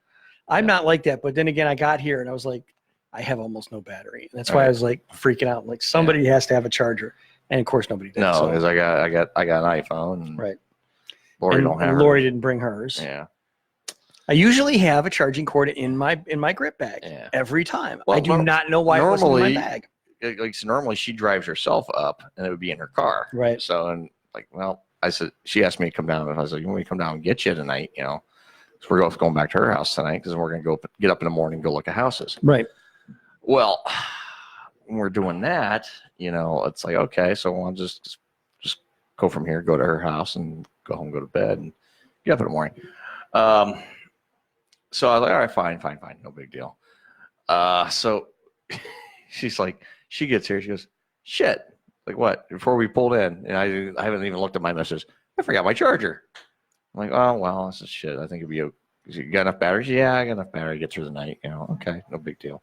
I'm not like that. But then again, I got here and I was like, I have almost no battery. And that's why I was like freaking out. Like somebody has to have a charger. And of course nobody did. No, so- because I got an iPhone. And right. Lori and don't have Lori hers. didn't bring hers. Yeah. I usually have a charging cord in my grip bag every time. I do not know why it wasn't in my bag. Normally she drives herself up and it would be in her car. Right. So, and like, well, I said, she asked me to come down and I was like, you want me to come down and get you tonight? You know, so we're going back to her house tonight because we're going to get up in the morning and go look at houses. Right. Well, when we're doing that, you know, it's like, okay, so I'll just go from here, go to her house and go home, go to bed and get up in the morning. So I was like, all right, fine. No big deal. So she's like, she gets here. She goes, shit. Like what? Before we pulled in, and I haven't even looked at my message. I forgot my charger. I'm like, oh, well, this is shit. I think it'd be okay. You got enough batteries? Yeah, I got enough battery to get through the night. You know, okay, no big deal.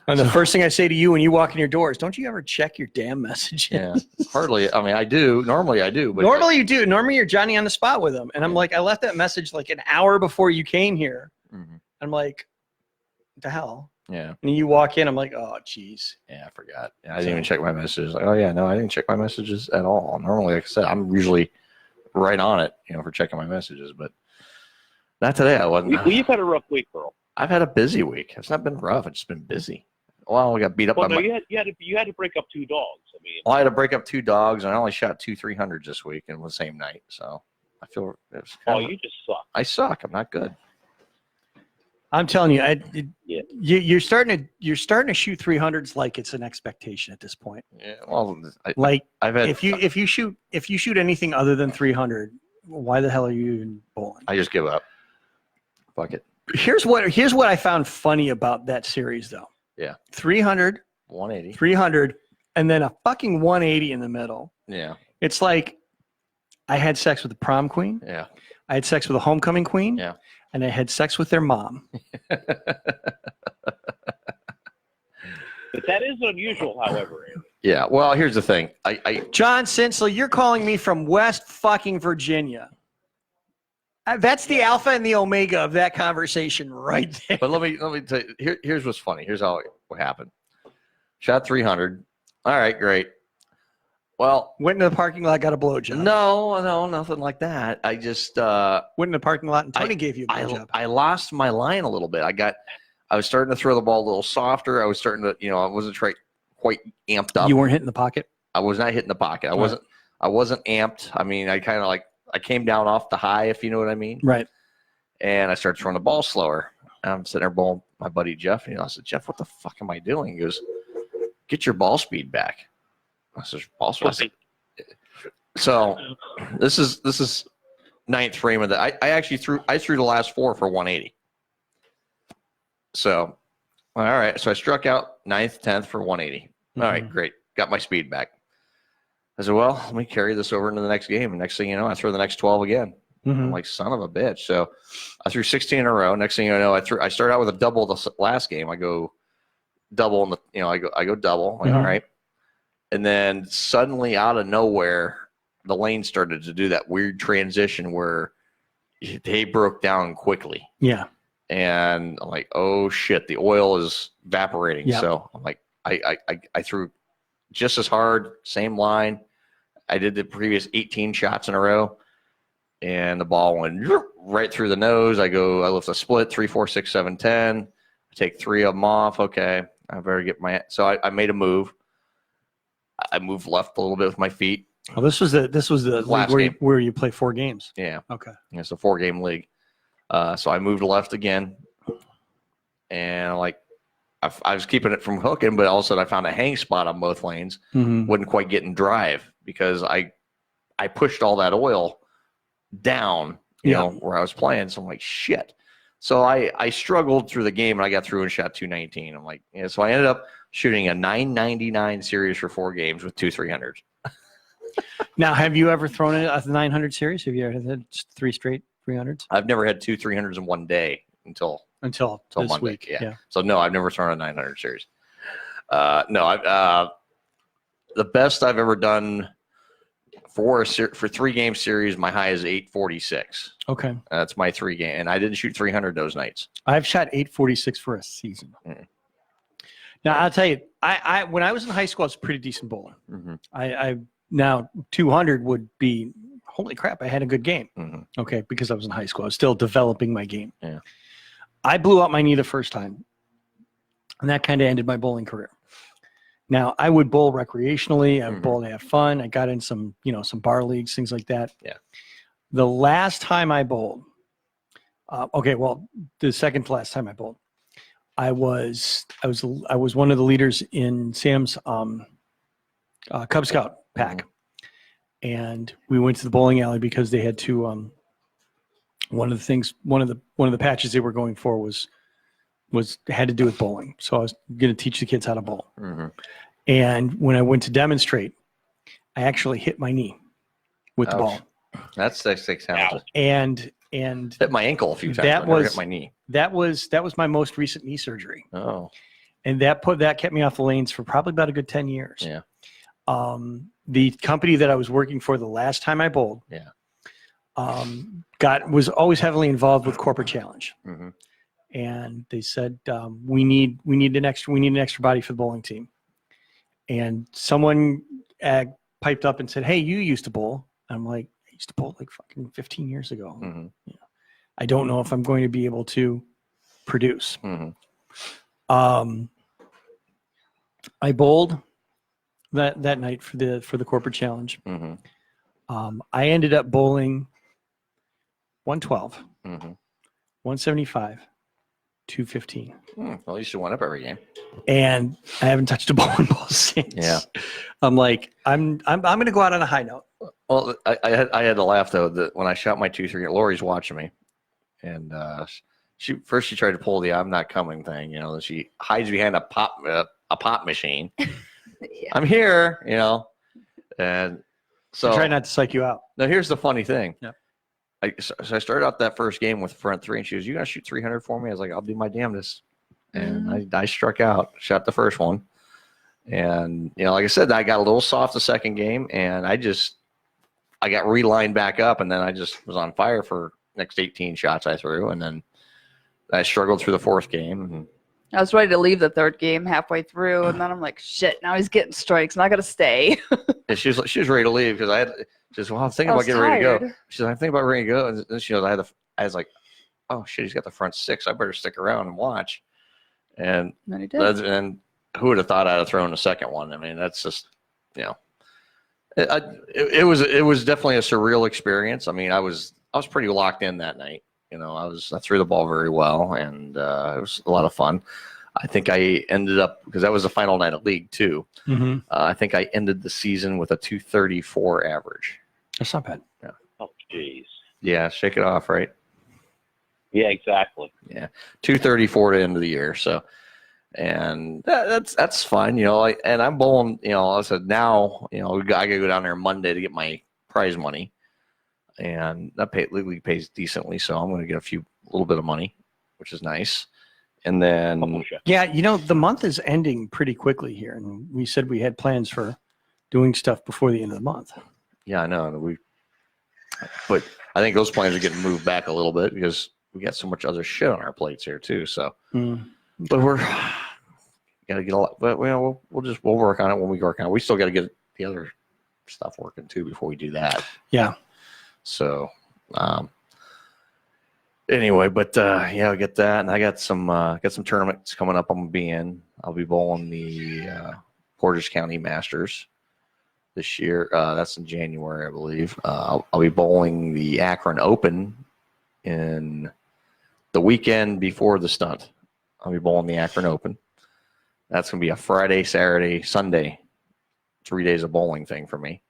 And the first thing I say to you when you walk in your door is, don't you ever check your damn messages? Yeah, hardly. I mean, I do. Normally I do. But Normally you do. Normally you're Johnny on the spot with them. And I'm like, I left that message like an hour before you came here. Mhm. I'm like, what the hell? Yeah. And you walk in, I'm like, oh, geez. Yeah, I forgot. I didn't even check my messages. Like, oh, yeah, no, I didn't check my messages at all. Normally, like I said, I'm usually right on it, you know, for checking my messages. But not today. I wasn't. Well, you've had a rough week, Earl. I've had a busy week. It's not been rough. It's just been busy. Well, I got beat up Well, by no, my. you had to break up 2 dogs. I mean, Well, I had to break up 2 dogs, and I only shot 2 300s this week in the same night. So I feel. It was kind of, you just suck. I suck. I'm not good. I'm telling you, you're starting to shoot 300s like it's an expectation at this point. Yeah. Well, I've had if you shoot anything other than 300, why the hell are you even bowling? I just give up. Fuck it. Here's what I found funny about that series though. Yeah. 300, 180, 300, and then a fucking 180 in the middle. Yeah. It's like I had sex with the prom queen. Yeah. I had sex with a homecoming queen. Yeah. And I had sex with their mom. But that is unusual, however. Yeah. Well, here's the thing. John Sinsel, you're calling me from West fucking Virginia. That's the alpha and the omega of that conversation right there. But let me tell you. Here's what's funny. Here's what happened. Shot 300. All right, great. Well, went into the parking lot, got a blowjob. No, nothing like that. I just went in the parking lot and Tony gave you a blowjob. I lost my line a little bit. I was starting to throw the ball a little softer. I was starting to, I wasn't quite amped up. You weren't hitting the pocket? I was not hitting the pocket. I wasn't amped. I mean, I kind of I came down off the high, if you know what I mean. Right. And I started throwing the ball slower. And I'm sitting there bowling my buddy Jeff. And I said, Jeff, what the fuck am I doing? He goes, get your ball speed back. I said, ball speed. So this is ninth frame of that. I actually threw the last 4 for 180. So, all right. So I struck out 9th, 10th for 180. All right, great. Got my speed back. I said, well, let me carry this over into the next game. And next thing you know, I throw the next 12 again. I'm like, son of a bitch. So I threw 16 in a row. Next thing you know, I started out with a double the last game. I go double in the, I go double. Like, all right. And then suddenly out of nowhere, the lane started to do that weird transition where they broke down quickly. Yeah. And I'm like, oh shit, the oil is evaporating. Yep. So I'm like, I threw just as hard, same line. I did the previous 18 shots in a row, and the ball went right through the nose. I lift a split, 3, 4, 6, 7, 10. I take 3 of them off. Okay, I better get so I made a move. I moved left a little bit with my feet. Oh, this was the Last league game. where you play 4 games. Yeah. Okay. It's a 4-game league. So I moved left again, and I was keeping it from hooking, but all of a sudden I found a hang spot on both lanes. Mhm. Wouldn't quite get in drive because I pushed all that oil down, you know, where I was playing. So I'm like, shit. So I struggled through the game and I got through and shot 219. I'm like, yeah. So I ended up shooting a 999 series for 4 games with 2 300s. Now, have you ever thrown a 900 series? Have you ever had 3 straight 300s? I've never had 2 300s in one day until this Monday. week. Yeah. So no, I've never thrown a 900 series. No, I've the best I've ever done for 3 game series. My high is 846. Okay. That's my 3 game, and I didn't shoot 300 those nights. I've shot 846 for a season. Now I'll tell you, I when I was in high school, I was a pretty decent bowler. I now 200 would be holy crap. I had a good game. Okay, because I was in high school, I was still developing my game. Yeah. I blew out my knee the first time, and that kind of ended my bowling career. Now I would bowl recreationally. I would bowl to have fun. I got in some bar leagues, things like that. Yeah. The last time I bowled, the second to last time I bowled, I was one of the leaders in Sam's Cub Scout pack, and we went to the bowling alley because they had to. One of the patches they were going for was had to do with bowling, so I was going to teach the kids how to bowl. And when I went to demonstrate, I actually hit my knee with the ball. That's 6 ounces. And hit my ankle a few times. That was hit my knee. That was my most recent knee surgery. Oh. And that kept me off the lanes for probably about a good 10 years. Yeah. The company that I was working for the last time I bowled, was always heavily involved with Corporate Challenge. And they said, we need an extra body for the bowling team. And someone piped up and said, "Hey, you used to bowl." I'm like, "I used to bowl like fucking 15 years ago. I don't know if I'm going to be able to produce." I bowled that night for the Corporate Challenge. I ended up bowling 112, 175, 215. Well, at least you went up every game. And I haven't touched a bowling ball since. Yeah. I'm like, I'm going to go out on a high note. Well, I had to laugh though that when I shot my 2-3, Lori's watching me, and she tried to pull the "I'm not coming" thing. She hides behind a pop machine. I'm here, and so I try not to psych you out. Now here's the funny thing. Yeah. So I started out that first game with front 3, and she goes, "You gonna shoot 300 for me?" I was like, "I'll do my damnedest." And I struck out, shot the first one, and like I said, I got a little soft the second game, and I got relined back up, and then I just was on fire for next 18 shots I threw, and then I struggled through the fourth game. And I was ready to leave the third game halfway through, and then I'm like, shit, now he's getting strikes, and I got to stay. and she was ready to leave because I'm thinking about getting ready to go. She's like, I'm thinking about ready to go. And then she goes, I was like, oh shit, he's got the front 6. I better stick around and watch. And then he did. And who would have thought I'd have thrown the second one? I mean, that's just, it was definitely a surreal experience. I mean, I was pretty locked in that night. I threw the ball very well, and it was a lot of fun. I think I ended up, because that was the final night of league too. I think I ended the season with a 234 average. That's not bad. Yeah. Oh, jeez. Yeah, shake it off, right? Yeah, exactly. Yeah, 234 to end of the year. So, and that's fine, and I'm bowling. I said now, I got to go down there Monday to get my prize money, and that league pays decently, so I'm going to get a little bit of money, which is nice. And then, yeah, the month is ending pretty quickly here, and we said we had plans for doing stuff before the end of the month. Yeah, I know. But I think those plans are getting moved back a little bit because we got so much other shit on our plates here too. So, but we're got to get a lot. But we'll work on it when we work on it. We still got to get the other stuff working too before we do that. Yeah. So, anyway, but I get that, and I got some tournaments coming up. I'm gonna be in. I'll be bowling the Portage County Masters this year. That's in January, I believe. I'll be bowling the Akron Open in the weekend before the stunt. I'll be bowling the Akron Open. That's going to be a Friday, Saturday, Sunday, 3 days of bowling thing for me.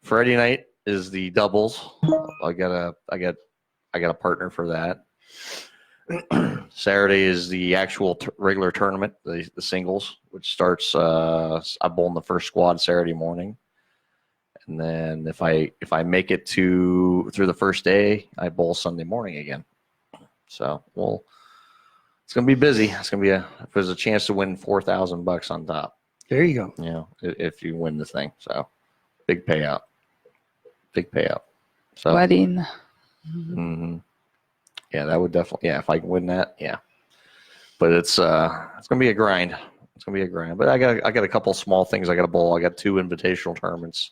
Friday night is the doubles. I got a partner for that. Saturday is the actual regular tournament, the singles, which starts. I bowl in the first squad Saturday morning, and then if I make it through the first day, I bowl Sunday morning again. So it's gonna be busy. It's gonna be there's a chance to win $4,000 on top. There you go. You know, if you win the thing, so big payout. So Wedding. Mm-hmm. Yeah, that would definitely. Yeah, if I can win that, yeah. But it's gonna be a grind. It's gonna be a grind. But I got a couple small things I got to bowl. I got 2 invitational tournaments.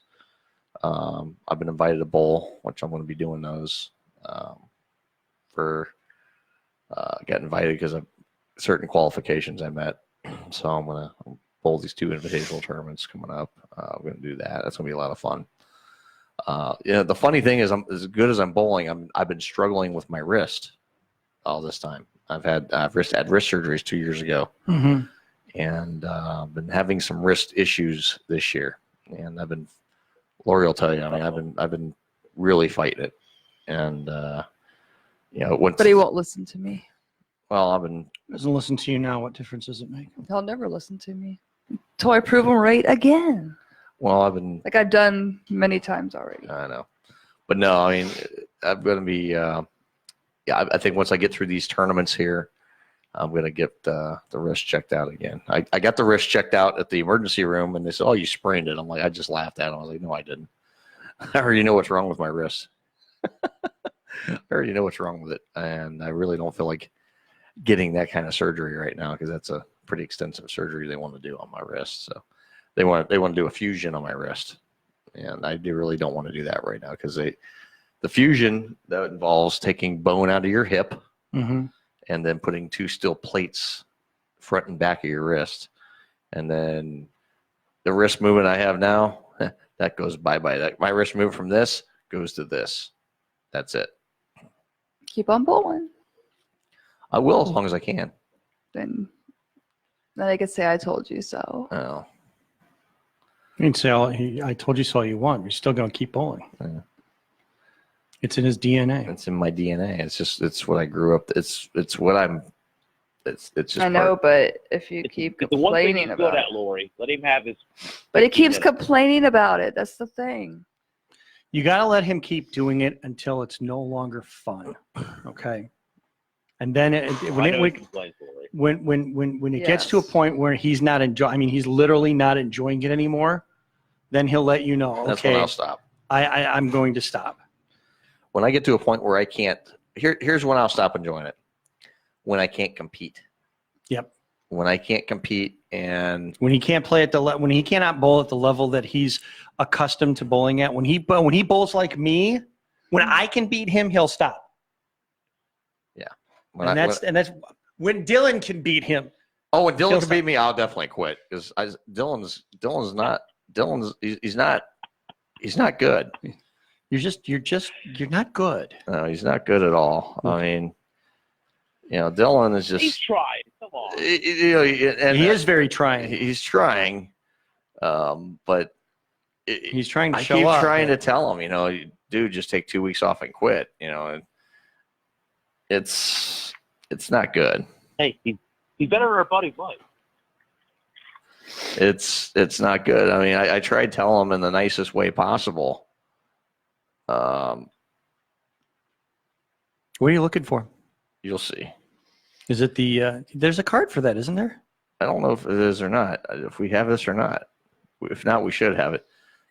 I've been invited to bowl, which I'm going to be doing those. Got invited because of certain qualifications I met. So I'm gonna bowl these 2 invitational tournaments coming up. I'm gonna do that. That's gonna be a lot of fun. The funny thing is, I'm as good as I'm bowling. I've been struggling with my wrist all this time. I've had wrist surgeries 2 years ago, and been having some wrist issues this year. And Lori will tell you. I mean, I've been really fighting it, and But he won't listen to me. Well, doesn't listen to you now. What difference does it make? He'll never listen to me until I prove him right again. Well, I've done many times already. I know, but no, I mean, I'm going to be. I think once I get through these tournaments here, I'm going to get the wrist checked out again. I got the wrist checked out at the emergency room, and they said, "Oh, you sprained it." I'm like, I just laughed at them. I was like, "No, I didn't. I already know what's wrong with my wrist. I already know what's wrong with it, and I really don't feel like getting that kind of surgery right now because that's a pretty extensive surgery they want to do on my wrist. So they want to do a fusion on my wrist, and I really don't want to do that right now because the fusion that involves taking bone out of your hip and then putting 2 steel plates front and back of your wrist, and then the wrist movement I have now that goes bye-bye. That my wrist move from this goes to this. That's it. Keep on bowling. I will as long as I can. Then I could say I told you so. Oh. You can say, I told you so you won. You're still going to keep bowling. Yeah. It's in his DNA. It's in my DNA. It's what I grew up. It's what I'm. It's just. I know, but if you keep The one thing complaining he's good about at, it. Lori, let him have his. But he keeps complaining about it. That's the thing. You got to let him keep doing it until it's no longer fun. Okay. And then when it gets to a point where he's not enjoying, I mean, he's literally not enjoying it anymore, then he'll let you know. That's okay, when I'll stop. I'm going to stop. When I get to a point where I can't, here's when I'll stop enjoying it. When I can't compete. Yep. When I can't compete and when he can't play at when he cannot bowl at the level that he's accustomed to bowling at. When he bowls like me, when I can beat him, he'll stop. Yeah. And that's when Dylan can beat him. Oh, when Dylan can beat me, I'll definitely quit because Dylan's not good. You're not good. No, he's not good at all. I mean, Dylan is just. He's tried. Come on. He is very trying. He's trying, but he's trying to I show keep up. trying to tell him, dude, just take 2 weeks off and quit. And it's not good. Hey, he's better than our buddy Mike. It's not good. I mean, I tried telling him in the nicest way possible. What are you looking for? You'll see. Is it there's a card for that, isn't there? I don't know if it is or not. If we have this or not. If not, we should have it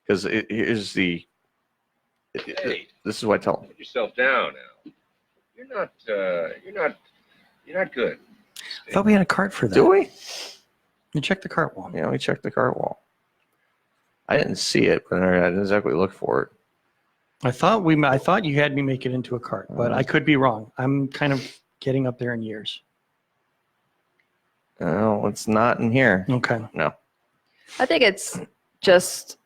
because here's the. This is what I tell him. Put yourself down now. You're not good. I thought we had a card for that. Do we? You check the cart wall. Yeah, we checked the cart wall. I didn't see it, but I didn't exactly look for it. I thought you had me make it into a cart, but I could be wrong. I'm kind of getting up there in years. No, it's not in here. Okay. No. I think it's just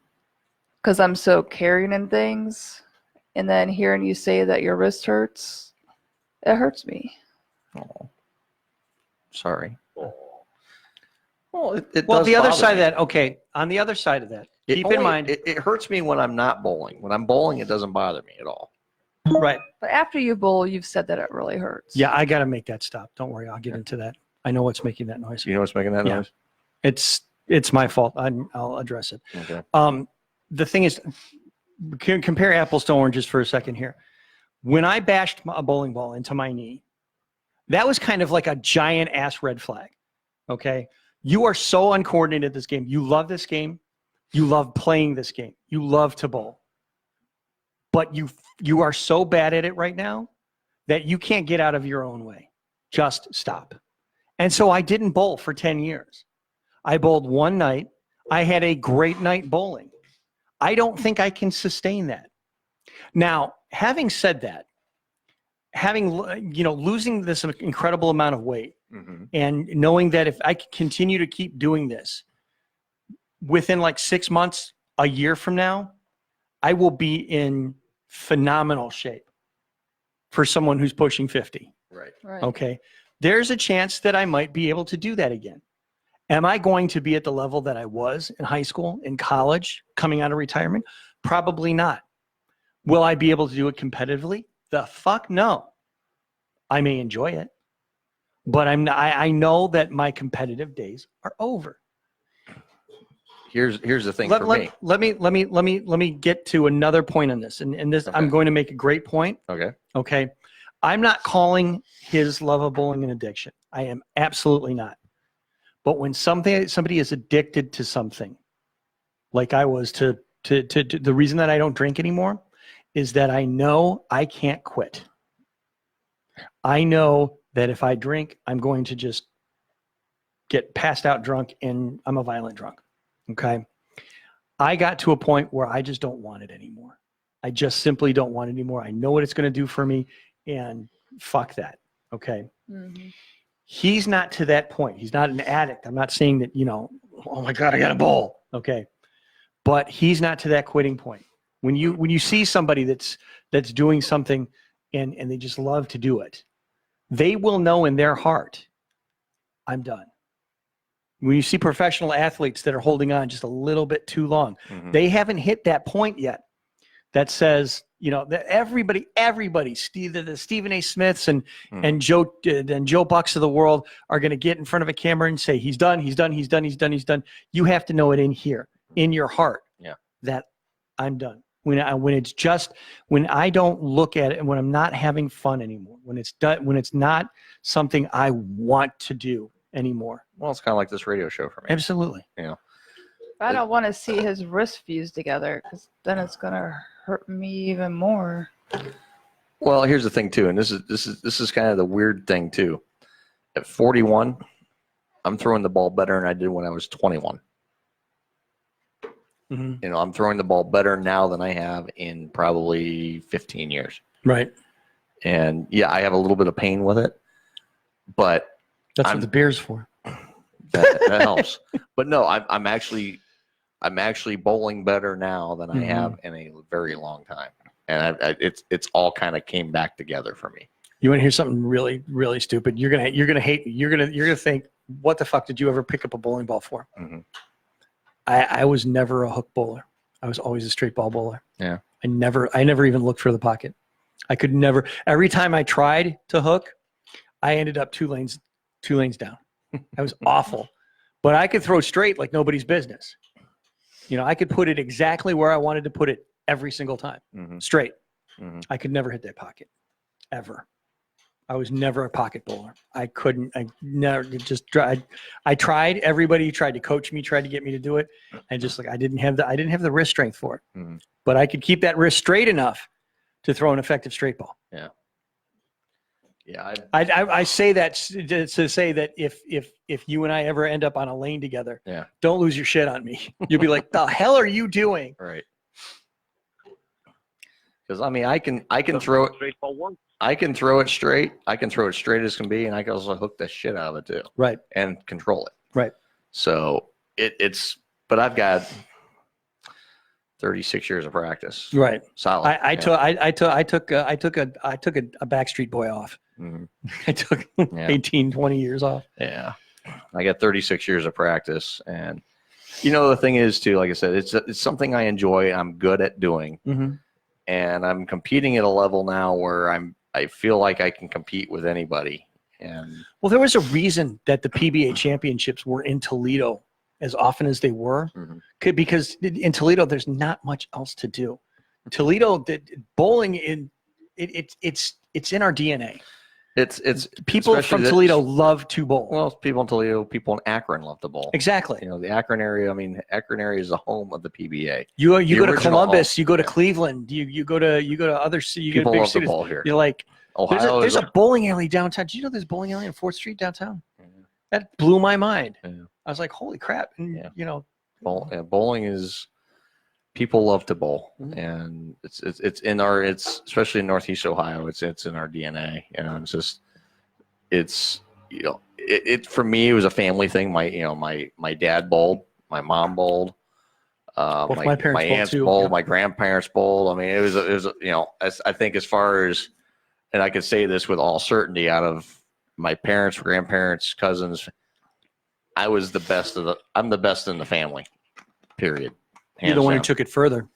because I'm so caring in things, and then hearing you say that your wrist hurts, it hurts me. Oh, sorry. Well, it Well, does the other bother side of me. that, okay, on the other side of that, keep in mind. It hurts me when I'm not bowling. When I'm bowling, it doesn't bother me at all. Right. But after you bowl, you've said that it really hurts. Yeah, I got to make that stop. Don't worry. I'll get into that. I know what's making that noise. You know what's making that Yeah. noise? It's my fault. I'll address it. Okay. The thing is, compare apples to oranges for a second here. When I bashed a bowling ball into my knee, that was kind of like a giant ass red flag. Okay. You are so uncoordinated at this game. You love this game. You love playing this game. You love to bowl. But you are so bad at it right now that you can't get out of your own way. Just stop. And so I didn't bowl for 10 years. I bowled one night. I had a great night bowling. I don't think I can sustain that. Now, having said that, losing this incredible amount of weight and knowing that if I continue to keep doing this, within like 6 months, a year from now, I will be in phenomenal shape for someone who's pushing 50. Right. Okay. There's a chance that I might be able to do that again. Am I going to be at the level that I was in high school, in college, coming out of retirement? Probably not. Will I be able to do it competitively? The fuck no. I may enjoy it, but I know that my competitive days are over. Here's the thing for me. Let me get to another point on this, and this I'm going to make a great point. Okay. I'm not calling his love of bowling an addiction. I am absolutely not. But when somebody is addicted to something, like I was to the reason that I don't drink anymore is that I know I can't quit. I know that if I drink, I'm going to just get passed out drunk, and I'm a violent drunk. Okay. I got to a point where I just don't want it anymore. I just simply don't want it anymore. I know what it's going to do for me, and fuck that. Okay. Mm-hmm. He's not to that point. He's not an addict. I'm not saying that, oh my God, I got a bowl. Okay. But he's not to that quitting point. When you see somebody that's doing something and they just love to do it, they will know in their heart, I'm done. When you see professional athletes that are holding on just a little bit too long, they haven't hit that point yet that says, that everybody, the Stephen A. Smiths and Joe Bucks of the world are going to get in front of a camera and say, he's done. You have to know it in here, in your heart, that I'm done. When I don't look at it and when I'm not having fun anymore, when it's done, when it's not something I want to do anymore. Well, it's kind of like this radio show for me. Absolutely. I don't want to see his wrist fused together because then it's going to hurt me even more. Well, here's the thing too, and this is kind of the weird thing too. At 41, I'm throwing the ball better than I did when I was 21. I'm throwing the ball better now than I have in probably 15 years. Right. And yeah, I have a little bit of pain with it, but that's what the beer's for. That helps. But no, I'm actually bowling better now than I have in a very long time, and it's all kind of came back together for me. You want to hear something really, really stupid? You're gonna hate me. You're gonna think, what the fuck did you ever pick up a bowling ball for? I was never a hook bowler. I was always a straight ball bowler. Yeah. I never even looked for the pocket. I could never. Every time I tried to hook, I ended up two lanes down. That was awful. But I could throw straight like nobody's business. I could put it exactly where I wanted to put it every single time. Straight. I could never hit that pocket. Ever. I was never a pocket bowler. I couldn't. I never just tried. I tried. Everybody tried to coach me, tried to get me to do it. And just I didn't have the wrist strength for it. But I could keep that wrist straight enough to throw an effective straight ball. Yeah. Yeah. I say that to say that if you and I ever end up on a lane together, don't lose your shit on me. You'll be like, the hell are you doing? Right. Because I can throw it. I can throw it straight. I can throw it straight as can be, and I can also hook the shit out of it too. Right. And control it. Right. So but I've got 36 years of practice. Right. Solid. I took a Backstreet Boy off. I took 18, 20 years off. Yeah. I got 36 years of practice, and the thing is too, like I said, it's something I enjoy. I'm good at doing, and I'm competing at a level now where I feel like I can compete with anybody. And well, there was a reason that the PBA championships were in Toledo as often as they were, because in Toledo there's not much else to do. Toledo, bowling it's in our DNA. It's people from Toledo love to bowl. Well, people in Toledo, people in Akron love to bowl. Exactly. The Akron area. I mean, Akron area is the home of the PBA. You go to Columbus, you go to Cleveland, you go to other cities. People big love cities. to bowl here. You're like, Ohio there's a bowling alley downtown. Do you know there's a bowling alley on 4th Street downtown? That blew my mind. I was like, holy crap! And, bowling is. People love to bowl, and it's in our especially in Northeast Ohio. It's in our DNA. It for me it was a family thing. My dad bowled, my mom bowled, my aunts bowled, my grandparents bowled. I mean, it was I think as far as, and I could say this with all certainty, out of my parents, grandparents, cousins, I'm the best in the family. Period. You're the one who took it further.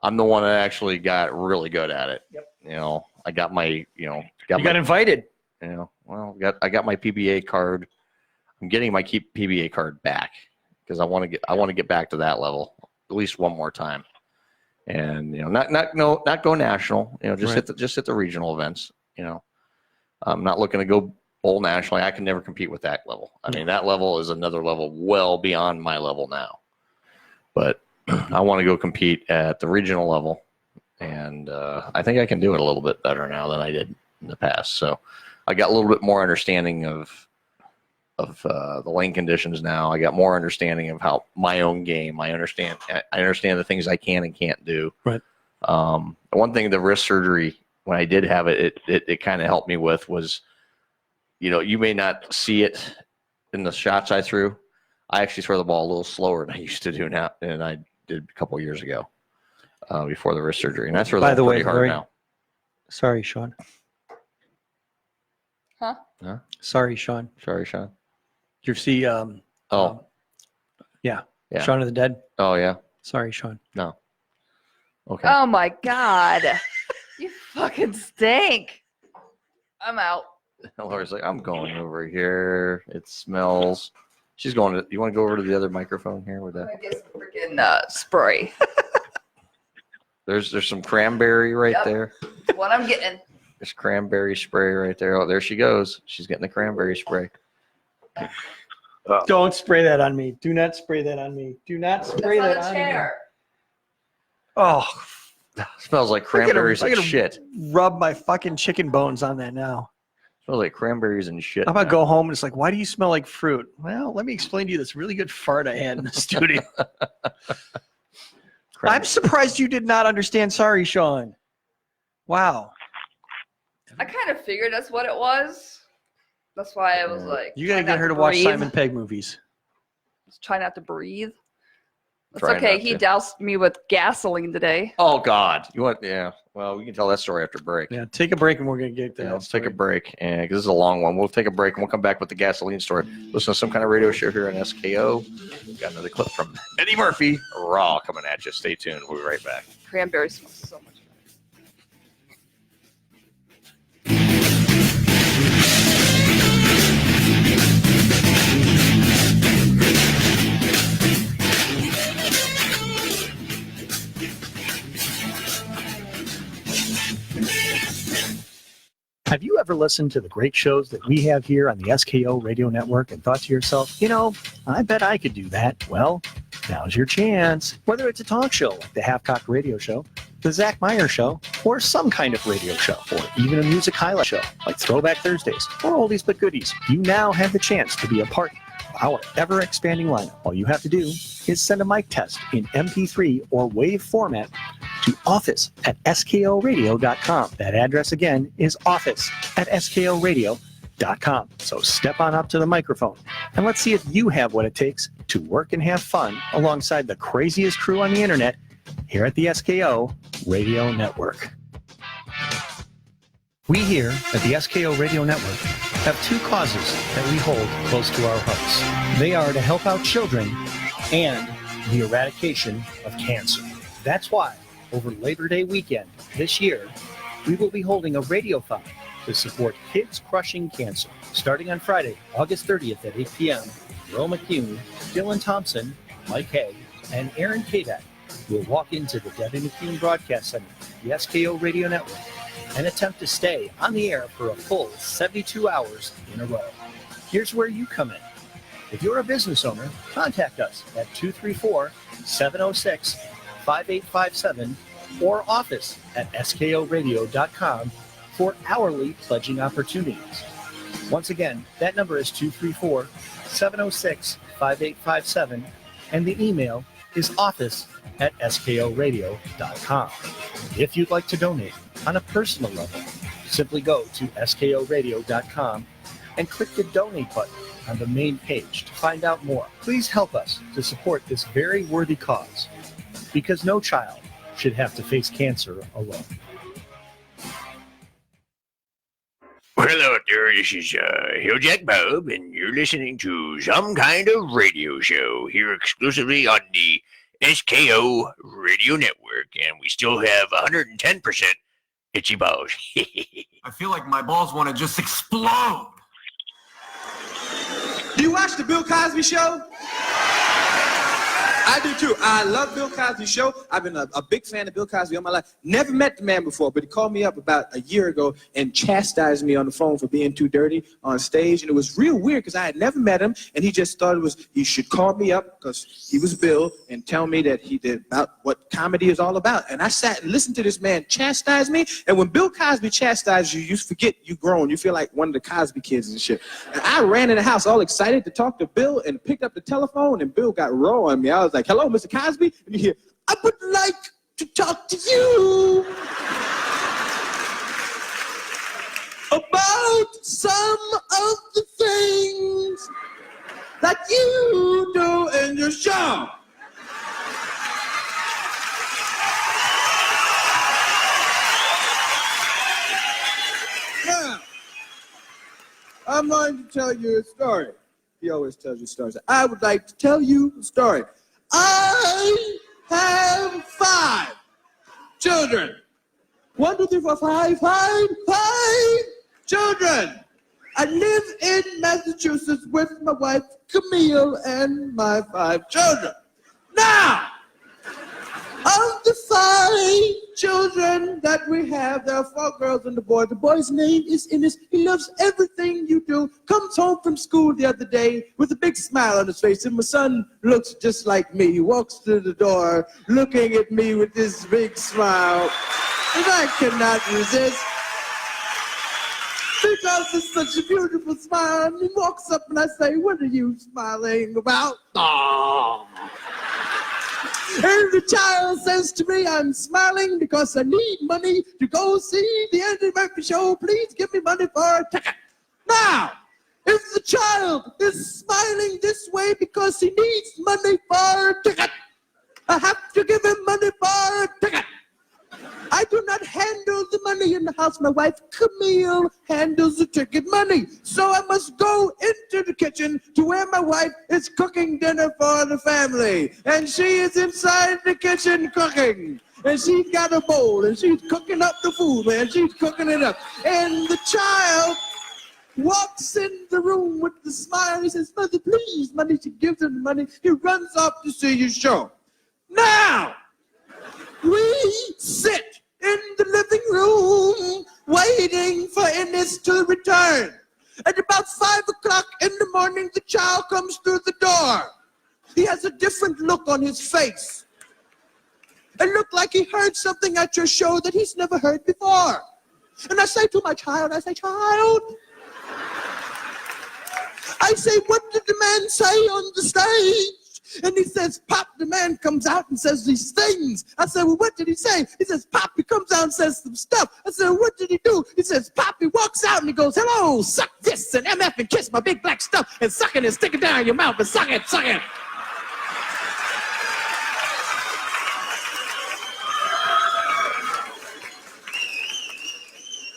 I'm the one that actually got really good at it. Yep. I got my, got invited. I got my PBA card. I'm getting my PBA card back because I want to get back to that level at least one more time. And not go national. Just hit the regional events. I'm not looking to go bowl nationally. I can never compete with that level. I mean, that level is another level well beyond my level now. But I want to go compete at the regional level, and I think I can do it a little bit better now than I did in the past. So I got a little bit more understanding of the lane conditions now. I got more understanding of how my own game. I understand the things I can and can't do. Right. One thing, the wrist surgery, when I did have it kind of helped me with was, you may not see it in the shots I threw. I actually throw the ball a little slower than I used to do now, and I did a couple years ago before the wrist surgery. And I throw the ball pretty hard now. Sorry, Sean. Huh? Sorry, Sean. Sorry, Sean. You see? Yeah. Shaun of the Dead. Oh yeah. Sorry, Sean. No. Okay. Oh my God, you fucking stink. I'm out. Laura's like, I'm going over here. It smells. She's going to. You want to go over to the other microphone here with that? I guess freaking spray. There's some cranberry right there. What I'm getting. There's cranberry spray right there. Oh, there she goes. She's getting the cranberry spray. Don't spray that on me. Do not spray that on me. Do not spray that on me. Oh, smells like cranberries and shit. Rub my fucking chicken bones on that now. Smells like cranberries and shit. How about go home and it's like, why do you smell like fruit? Well, let me explain to you this really good fart I had in the studio. I'm surprised you did not understand. Sorry, Sean. Wow. I kind of figured that's what it was. That's why I was like, you gotta get her to watch Simon Pegg movies. Just try not to breathe. It's Try okay. not He to. doused me with gasoline today. Oh God. You want? Yeah. Well, we can tell that story after break. Yeah. Take a break and we're gonna get there. Yeah, let's take a break, and because this is a long one, we'll take a break and we'll come back with the gasoline story. Listen to some kind of radio show here on SKO. We've got another clip from Eddie Murphy, Raw, coming at you. Stay tuned. We'll be right back. Cranberry smells so much. Have you ever listened to the great shows that we have here on the SKO Radio Network and thought to yourself, I bet I could do that? Well, now's your chance. Whether it's a talk show like the Half-Cocked Radio Show, the Zach Meyer Show, or some kind of radio show, or even a music highlight show like Throwback Thursdays or Oldies But Goodies, you now have the chance to be a part of our ever-expanding lineup. All you have to do is send a mic test in MP3 or WAV format to office@skoradio.com. That address again is office@skoradio.com. So step on up to the microphone and let's see if you have what it takes to work and have fun alongside the craziest crew on the internet here at the SKO Radio Network. We here at the SKO Radio Network have two causes that we hold close to our hearts. They are to help out children and the eradication of cancer. That's why, over Labor Day weekend this year, we will be holding a radiothon to support kids crushing cancer. Starting on Friday, August 30th at 8 p.m., Earl McCune, Dylan Thompson, Mike Hay, and Aaron Kaback will walk into the Debbie McCune Broadcast Center, the SKO Radio Network, and attempt to stay on the air for a full 72 hours in a row. Here's where you come in. If you're a business owner, contact us at 234-706-5857 or office at skoradio.com for hourly pledging opportunities. Once again, that number is 234-706-5857, and the email is office at skoradio.com. If you'd like to donate on a personal level, simply go to skoradio.com and click the donate button on the main page to find out more. Please help us to support this very worthy cause, because no child should have to face cancer alone. Well, hello there, this is Hilljack Bob, and you're listening to Some Kind of Radio Show here exclusively on the SKO Radio Network, and we still have 110% itchy balls. I feel like my balls want to just explode. Do you watch the Bill Cosby Show? I do too. I love Bill Cosby Show. I've been a big fan of Bill Cosby all my life. Never met the man before, but he called me up about a year ago and chastised me on the phone for being too dirty on stage. And it was real weird because I had never met him, and he just thought he should call me up because he was Bill and tell me that he did about what comedy is all about. And I sat and listened to this man chastise me. And when Bill Cosby chastises you, you forget you grown. You feel like one of the Cosby kids and shit. And I ran in the house all excited to talk to Bill and picked up the telephone, and Bill got raw on me. I was like, hello, Mr. Cosby? And you hear, I would like to talk to you about some of the things that you do in your show. Now, I'm going to tell you a story. He always tells you stories. I would like to tell you a story. I have 5 children. 1, 2, 3, 4, 5 children. I live in Massachusetts with my wife, Camille, and my 5 children. Now, of the 5 children that we have, there are 4 girls and a boy. The boy's name is Innes. He loves everything you do. Comes home from school the other day with a big smile on his face, and my son looks just like me. He walks through the door looking at me with this big smile, and I cannot resist. Because it's such a beautiful smile, and he walks up and I say, what are you smiling about? Aww. And the child says to me, I'm smiling because I need money to go see the Eddie Murphy show. Please give me money for a ticket. Now, if the child is smiling this way because he needs money for a ticket, I have to give him money for a ticket. I do not handle the money in the house. My wife, Camille, handles the ticket money. So I must go into the kitchen to where my wife is cooking dinner for the family. And she is inside the kitchen cooking. And she's got a bowl, and she's cooking up the food, man. She's cooking it up. And the child walks in the room with the smile. He says, Mother, please, money. She gives him the money. He runs off to see your show. Now, we sit in the living room waiting for Innes to return. At about 5 o'clock in the morning, the child comes through the door. He has a different look on his face. It looked like he heard something at your show that he's never heard before. And I say to my child, child, I say, what did the man say on the stage? And he says, Pop, the man comes out and says these things. I said, well, what did he say? He says, Pop, he comes out and says some stuff. I said, what did he do? He says, Pop, he walks out and he goes, hello, suck this and MF and kiss my big black stuff and suck it and stick it down your mouth and suck it, suck it.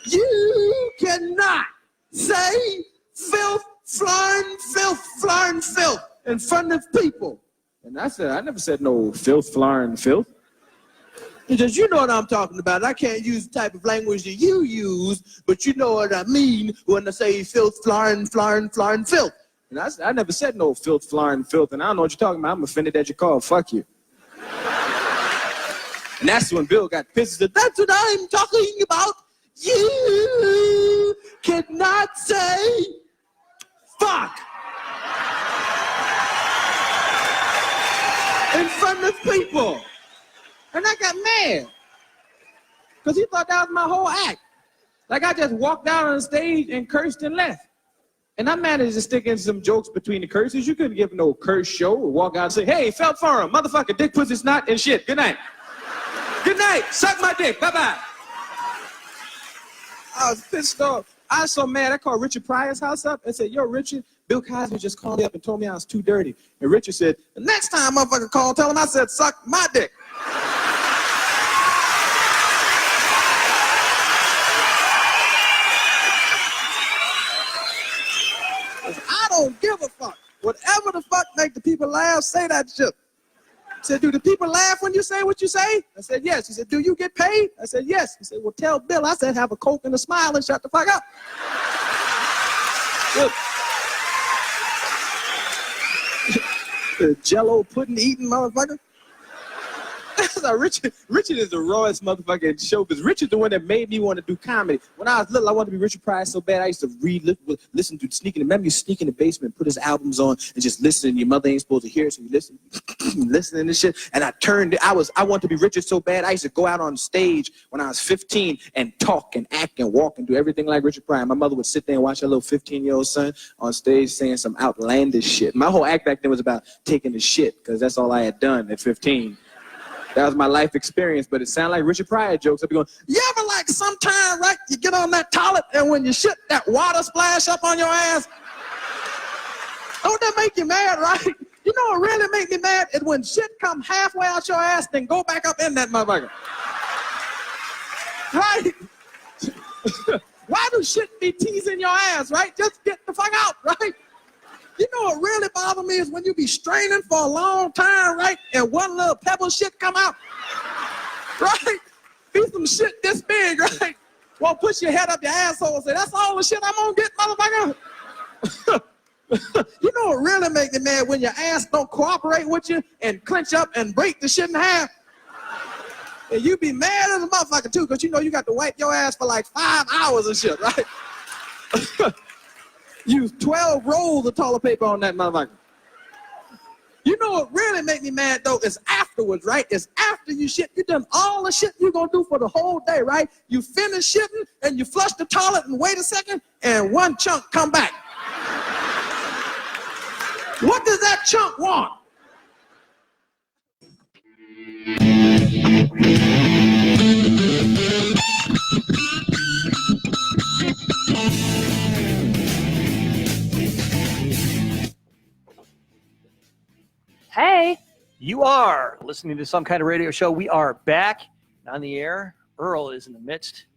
You cannot say filth, flarn filth in front of people. And I said, I never said no filth, flarn filth. He says, you know what I'm talking about. I can't use the type of language that you use, but you know what I mean when I say filth, flarn filth. And I said, I never said no filth, flarn filth, and I don't know what you're talking about. I'm offended that you called. Fuck you. And that's when Bill got pissed. He said, that's what I'm talking about. You cannot say fuck in front of people. And I got mad because he thought that was my whole act. Like I just walked out on the stage and cursed and left. And I managed to stick in some jokes between the curses. You couldn't give no curse show or walk out and say, hey, felt for him, motherfucker, dick, pussy, snot, and shit. Good night. Good night. Suck my dick. Bye-bye. I was pissed off. I was so mad. I called Richard Pryor's house up and said, yo, Richard, Bill Cosby just called me up and told me I was too dirty. And Richard said, the next time motherfucker call, tell him I said, suck my dick. I don't give a fuck. Whatever the fuck make the people laugh, say that shit. He said, do the people laugh when you say what you say? I said, yes. He said, do you get paid? I said, yes. He said, well, tell Bill. I said, have a Coke and a smile and shut the fuck up. The Jello pudding eating motherfucker. So Richard is the rawest motherfucker in the show because Richard's the one that made me want to do comedy. When I was little, I wanted to be Richard Pryor so bad. I used to listen to remember you sneak in the basement, put his albums on, and just listen. Your mother ain't supposed to hear it, so you listen, listening to shit. And I wanted to be Richard so bad. I used to go out on stage when I was 15 and talk and act and walk and do everything like Richard Pryor. My mother would sit there and watch her little 15-year-old son on stage saying some outlandish shit. My whole act back then was about taking the shit because that's all I had done at 15. That was my life experience, but it sounded like Richard Pryor jokes. I'd be going, you ever like sometime, right, you get on that toilet and when you shit, that water splash up on your ass? Don't that make you mad, right? You know what really make me mad is when shit come halfway out your ass, then go back up in that motherfucker. Right? Why do shit be teasing your ass, right? Just get the fuck out, right? You know what really bothers me is when you be straining for a long time, right? And one little pebble shit come out, right? Be some shit this big, right? Well, push your head up your asshole and say, that's all the shit I'm gonna get, motherfucker. You know what really make me mad? When your ass don't cooperate with you and clench up and break the shit in half. And you be mad as a motherfucker too, because you know you got to wipe your ass for like 5 hours and shit, right? Use 12 rolls of toilet paper on that motherfucker. You know what really make me mad though is afterwards, right? It's after you shit. You done all the shit you gonna do for the whole day, right? You finish shitting and you flush the toilet and wait a second and one chunk come back. What does that chunk want? Hey. You are listening to Some Kind of Radio Show. We are back on the air. Earl is in the midst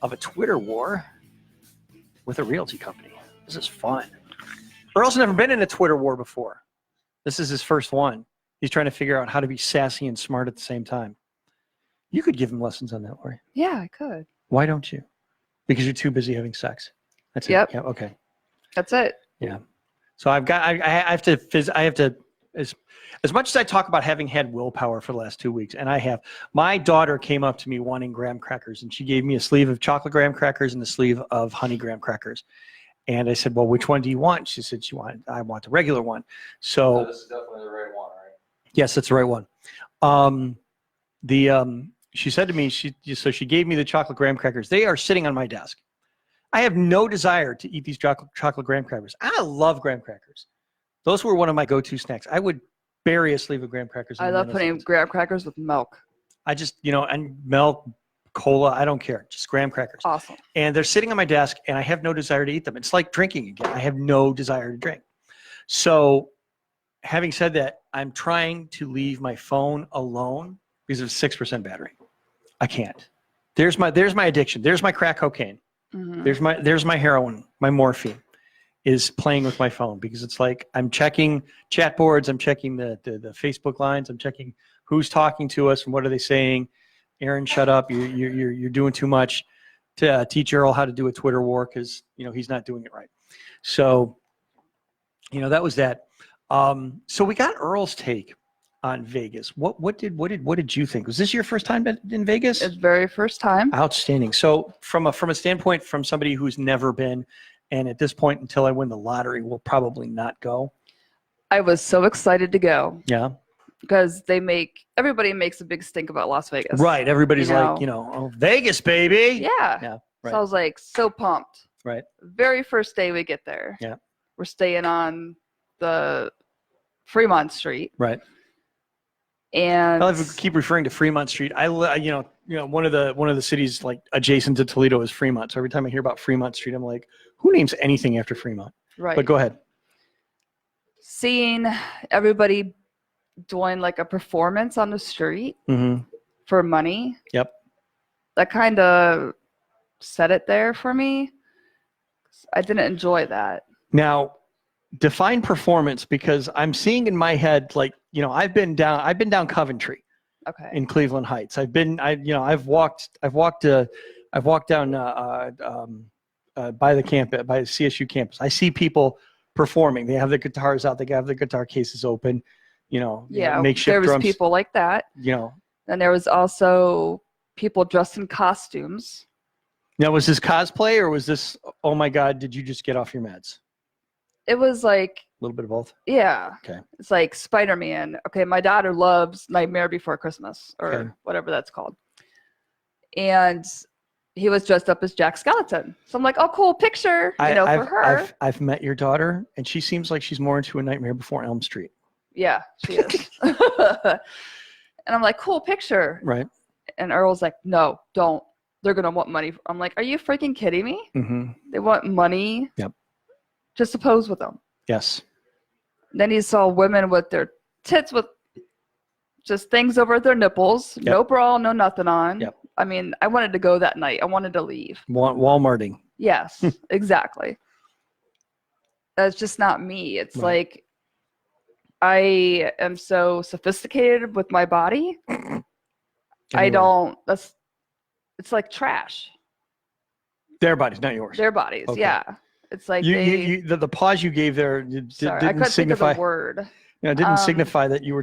of a Twitter war with a realty company. This is fun. Earl's never been in a Twitter war before. This is his first one. He's trying to figure out how to be sassy and smart at the same time. You could give him lessons on that, Lori. Yeah, I could. Why don't you? Because you're too busy having sex. That's it. Yep. Yeah, okay. That's it. Yeah. So I have to, as much as I talk about having had willpower for the last 2 weeks, and I have, my daughter came up to me wanting graham crackers, and she gave me a sleeve of chocolate graham crackers and a sleeve of honey graham crackers. And I said, well, which one do you want? She said, I want the regular one. So this is definitely the right one, right? yes, that's the right one. She said to me, she gave me the chocolate graham crackers. They are sitting on my desk. I have no desire to eat these chocolate graham crackers. I love graham crackers. Those were one of my go-to snacks. I would bury a sleeve of graham crackers. I love putting graham crackers with milk. I just, and milk, cola, I don't care. Just graham crackers. Awesome. And they're sitting on my desk, and I have no desire to eat them. It's like drinking again. I have no desire to drink. So having said that, I'm trying to leave my phone alone because of 6% battery. I can't. There's my addiction. There's my crack cocaine. Mm-hmm. There's my heroin, my morphine. is playing with my phone, because it's like I'm checking chat boards, I'm checking the Facebook lines, I'm checking who's talking to us and what are they saying. Aaron, shut up! You're doing too much. To teach Earl how to do a Twitter war, because he's not doing it right. So that was that. So we got Earl's take on Vegas. What did you think? Was this your first time in Vegas? It's very first time. Outstanding. So from a standpoint, from somebody who's never been, and at this point, until I win the lottery, will probably not go. I was so excited to go. Yeah. Because everybody makes a big stink about Las Vegas. Right. Everybody's like, oh, Vegas, baby. Yeah. Yeah. Right. So I was like so pumped. Right. Very first day we get there. Yeah. We're staying on the Fremont Street. Right. And I keep referring to Fremont Street. One of the cities like adjacent to Toledo is Fremont. So every time I hear about Fremont Street, I'm like, who names anything after Fremont? Right. But go ahead. Seeing everybody doing like a performance on the street Mm-hmm. for money. Yep. That kind of set it there for me. I didn't enjoy that. Now, define performance, because I'm seeing in my head, like, I've been down Coventry. Okay. In Cleveland Heights. I've walked down by the campus, by the CSU campus. I see people performing. They have their guitars out. They have their guitar cases open. Makeshift there was drums. people like that. And there was also people dressed in costumes. Now, was this cosplay, or was this, oh my God, did you just get off your meds? It was like a little bit of both. Yeah. Okay. It's like Spider-Man. Okay, my daughter loves Nightmare Before Christmas, or whatever that's called. And he was dressed up as Jack Skellington. So I'm like, oh, cool picture, for her. I've met your daughter, and she seems like she's more into A Nightmare Before Elm Street. Yeah, she is. And I'm like, cool picture. Right. And Earl's like, no, don't. They're going to want money. I'm like, are you freaking kidding me? Mm-hmm. They want money. Yep. Just to pose with them. Yes. Then he saw women with their tits with just things over their nipples. Yep. No bra, no nothing on. Yep. I mean, I wanted to go that night. I wanted to leave. Walmarting. Yes, exactly. That's just not me. It's like, I am so sophisticated with my body. It's like trash. Their bodies, not yours. Their bodies, Okay. yeah. It's like the pause you gave there sorry, didn't I couldn't signify. think of the word. It didn't signify that you were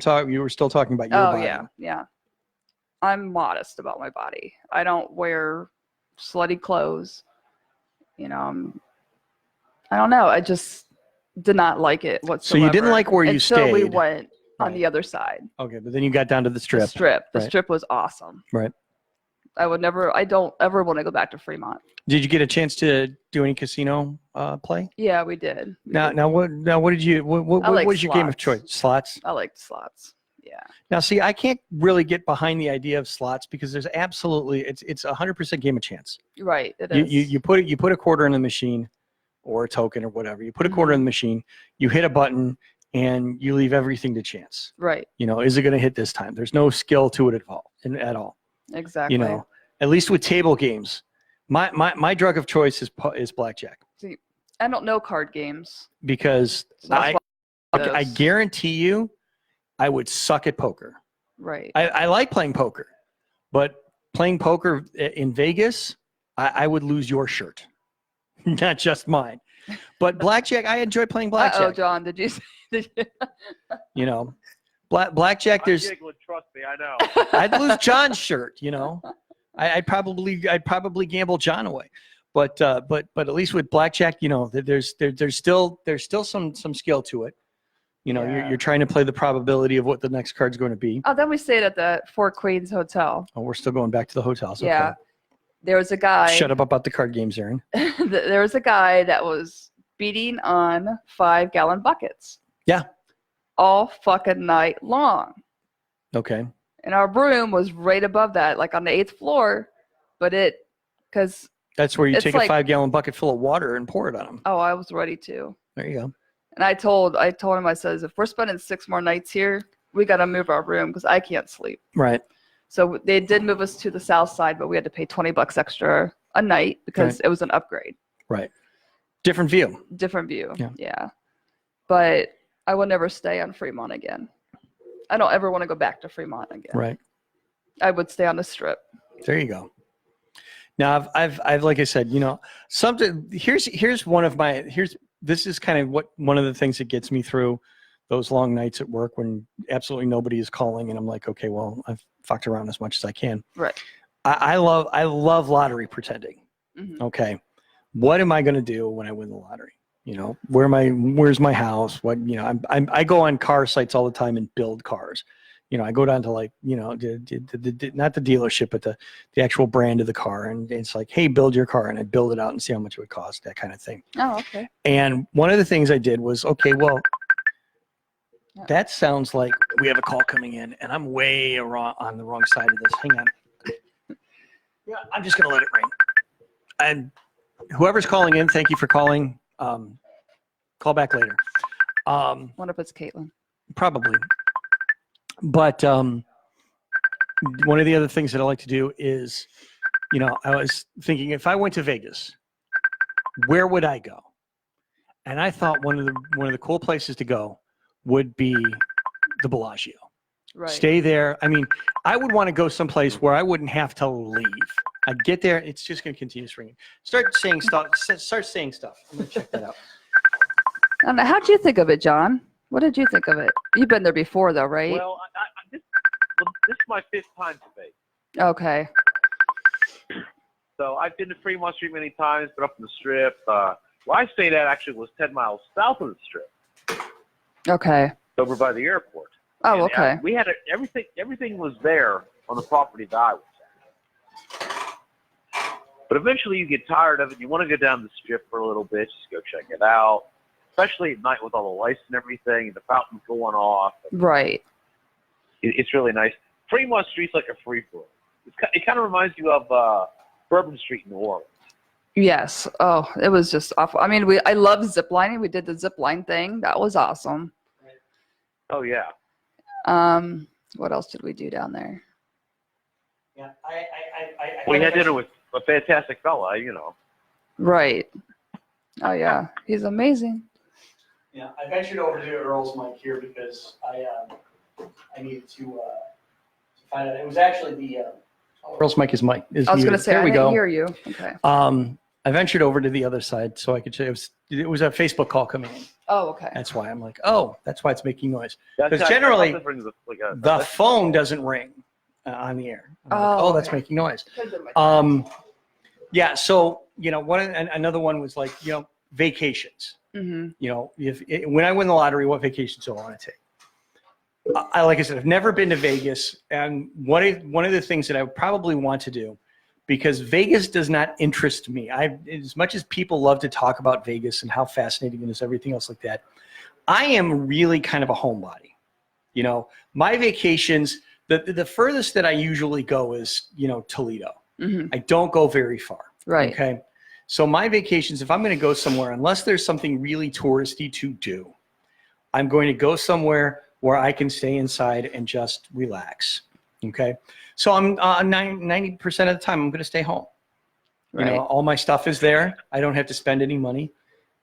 still talking about your body. Yeah. I'm modest about my body. I don't wear slutty clothes. I don't know. I just did not like it whatsoever. So you didn't like where you until we stayed. went on the other side. Okay, but then you got down to the strip. The strip was awesome. Right. I don't ever want to go back to Fremont. Did you get a chance to do any casino play? Yeah, we did. What did you what was your game of choice? Slots? I liked slots. Yeah. Now see, I can't really get behind the idea of slots, because there's absolutely it's 100% game of chance. Right. It is. You put a quarter in the machine, or a token, or whatever. You put a quarter in the machine, you hit a button, and you leave everything to chance. Right. Is it going to hit this time? There's no skill to it at all. Exactly. At least with table games, my drug of choice is blackjack. See, I don't know card games. Because I guarantee you, I would suck at poker. Right. I like playing poker, but playing poker in Vegas, I would lose your shirt, not just mine. But blackjack, I enjoy playing blackjack. Oh, John, did you? Blackjack. I'm giggling, trust me, I know. I'd lose John's shirt. I'd probably gamble John away. But at least with blackjack, there's still some skill to it. You're trying to play the probability of what the next card's going to be. Oh, then we stayed at the Four Queens Hotel. Oh, we're still going back to the hotels. Yeah. Okay. There was a guy. Shut up about the card games, Aaron. There was a guy that was beating on 5-gallon buckets. Yeah. All fucking night long. Okay. And our room was right above that, like on the 8th floor. But because that's where you take a 5-gallon bucket full of water and pour it on them. Oh, I was ready to. There you go. And I told him, I says, if we're spending 6 more nights here, we got to move our room because I can't sleep. Right. So they did move us to the south side, but we had to pay $20 extra a night because it was an upgrade. Right. Different view. Different view. Yeah. Yeah. But I will never stay on Fremont again. I don't ever want to go back to Fremont again. Right. I would stay on the Strip. There you go. Now I've like I said, you know, something here's one of my this is kind of what one of the things that gets me through those long nights at work when absolutely nobody is calling and I'm like, okay, well, I've fucked around as much as I can. Right. I love lottery pretending. Mm-hmm. Okay. What am I going to do when I win the lottery? You know, where's my house? What, you know, I go on car sites all the time and build cars. You know, I go down to like, you know, not the dealership, but the actual brand of the car. And it's like, hey, build your car. And I build it out and see how much it would cost, that kind of thing. Oh, okay. And one of the things I did was, okay, well, that sounds like we have a call coming in and I'm way on the wrong side of this. Hang on. Yeah, I'm just going to let it ring. And whoever's calling in, thank you for calling. Call back later. Wonder if it's Caitlin. Probably. But one of the other things that I like to do is, you know, I was thinking if I went to Vegas, where would I go? And I thought one of the cool places to go would be the Bellagio. Right. Stay there. I mean, I would want to go someplace where I wouldn't have to leave. I'd get there. It's just going to continue ringing. Start saying stuff. I'm going to check that out. How'd you think of it, John? What did you think of it? You've been there before, though, right? Well, this is my 5th time to Vegas. Okay. So I've been to Fremont Street many times, but up in the Strip. Where I stayed at actually was 10 miles south of the Strip. Okay. Over by the airport. Oh, And, okay. we had everything was there on the property that I was at. But eventually you get tired of it. You want to go down the Strip for a little bit, just go check it out. Especially at night with all the lights and everything, and the fountains going off. Right. It's really nice. Fremont Street's like a free for all. It kind of reminds you of Bourbon Street in New Orleans. Yes. Oh, it was just awful. I mean, I love zip lining. We did the zip line thing. That was awesome. Oh yeah. What else did we do down there? Yeah, We had dinner with a fantastic fella, you know. Right. Oh yeah, he's amazing. Yeah, I ventured over to Earl's mic here because I needed to find out. It was actually the Earl's mic is Mike. I was going to say I didn't hear you. Okay. I ventured over to the other side so I could. It was a Facebook call coming in. Oh, okay. That's why I'm like, oh, that's why it's making noise. That's Because generally the phone doesn't ring on the air. I'm like, oh, that's making noise. Yeah. So you know, another one was like, you know, vacations. Mm-hmm. You know, when I win the lottery, what vacations do I want to take? Like I said, I've never been to Vegas, and one of the things that I would probably want to do, because Vegas does not interest me. As much as people love to talk about Vegas and how fascinating it is, everything else like that, I am really kind of a homebody. You know, my vacations, the furthest that I usually go is, you know, Toledo. Mm-hmm. I don't go very far. Right. Okay. So my vacations, if I'm going to go somewhere, unless there's something really touristy to do, I'm going to go somewhere where I can stay inside and just relax. Okay. So I'm 90% of the time, I'm going to stay home. Right. You know, all my stuff is there. I don't have to spend any money.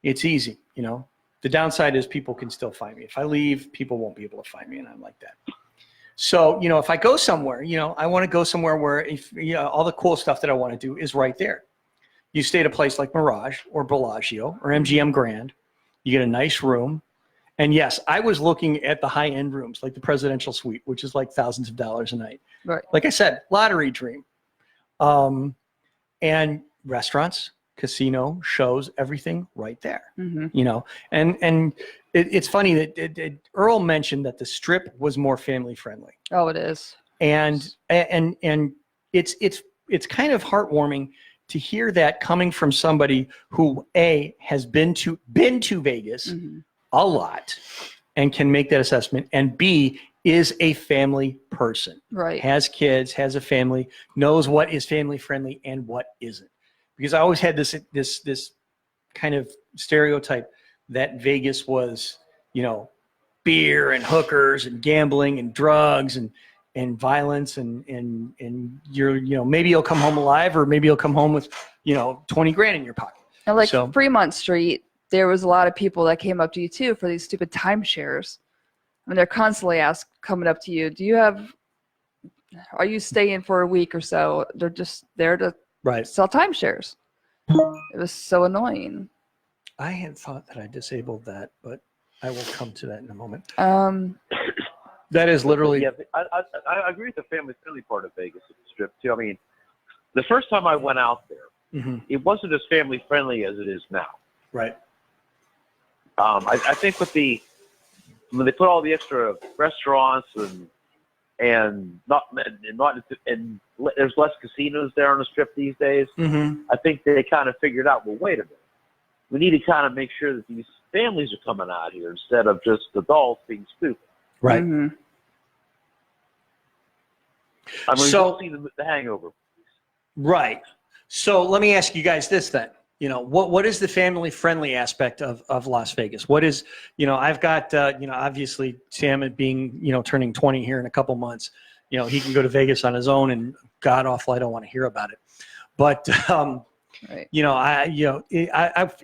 It's easy. You know, the downside is people can still find me. If I leave, people won't be able to find me. And I'm like that. So, you know, if I go somewhere, you know, I want to go somewhere where all the cool stuff that I want to do is right there. You stay at a place like Mirage or Bellagio or MGM Grand. You get a nice room. And yes, I was looking at the high-end rooms, like the presidential suite, which is like thousands of dollars a night. Right. Like I said, lottery dream. And restaurants, casino, shows, everything right there. Mm-hmm. You know, and it's funny that Earl mentioned that the Strip was more family friendly. Oh, it is. And it's kind of heartwarming to hear that coming from somebody who has been to Vegas. Mm-hmm. a lot and can make that assessment, and B, is a family person. Right. Has kids, has a family, knows what is family friendly and what isn't. Because I always had this kind of stereotype that Vegas was, you know, beer and hookers and gambling and drugs and violence and you're, you know, maybe you'll come home alive or maybe you'll come home with, you know, 20 grand in your pocket. And like So- Fremont Street, there was a lot of people that came up to you too for these stupid timeshares. And they're constantly coming up to you, are you staying for a week or so? They're just there to sell timeshares. It was so annoying. I had thought that I disabled that, but I will come to that in a moment. That is literally. Yeah, I agree with the family-friendly part of Vegas at the Strip, too. I mean, the first time I went out there, it wasn't as family-friendly as it is now. Right. I think when they put all the extra restaurants and there's less casinos there on the Strip these days, I think they kind of figured out, well, wait a minute. We need to kind of make sure that these families are coming out here instead of just adults being stupid. Right. I mean, So- we've seen the Hangover. Right. So let me ask you guys this then. What is the family-friendly aspect of Las Vegas? What is, I've got, obviously Sam being, turning 20 here in a couple months, he can go to Vegas on his own and god awful, I don't want to hear about it. But, right.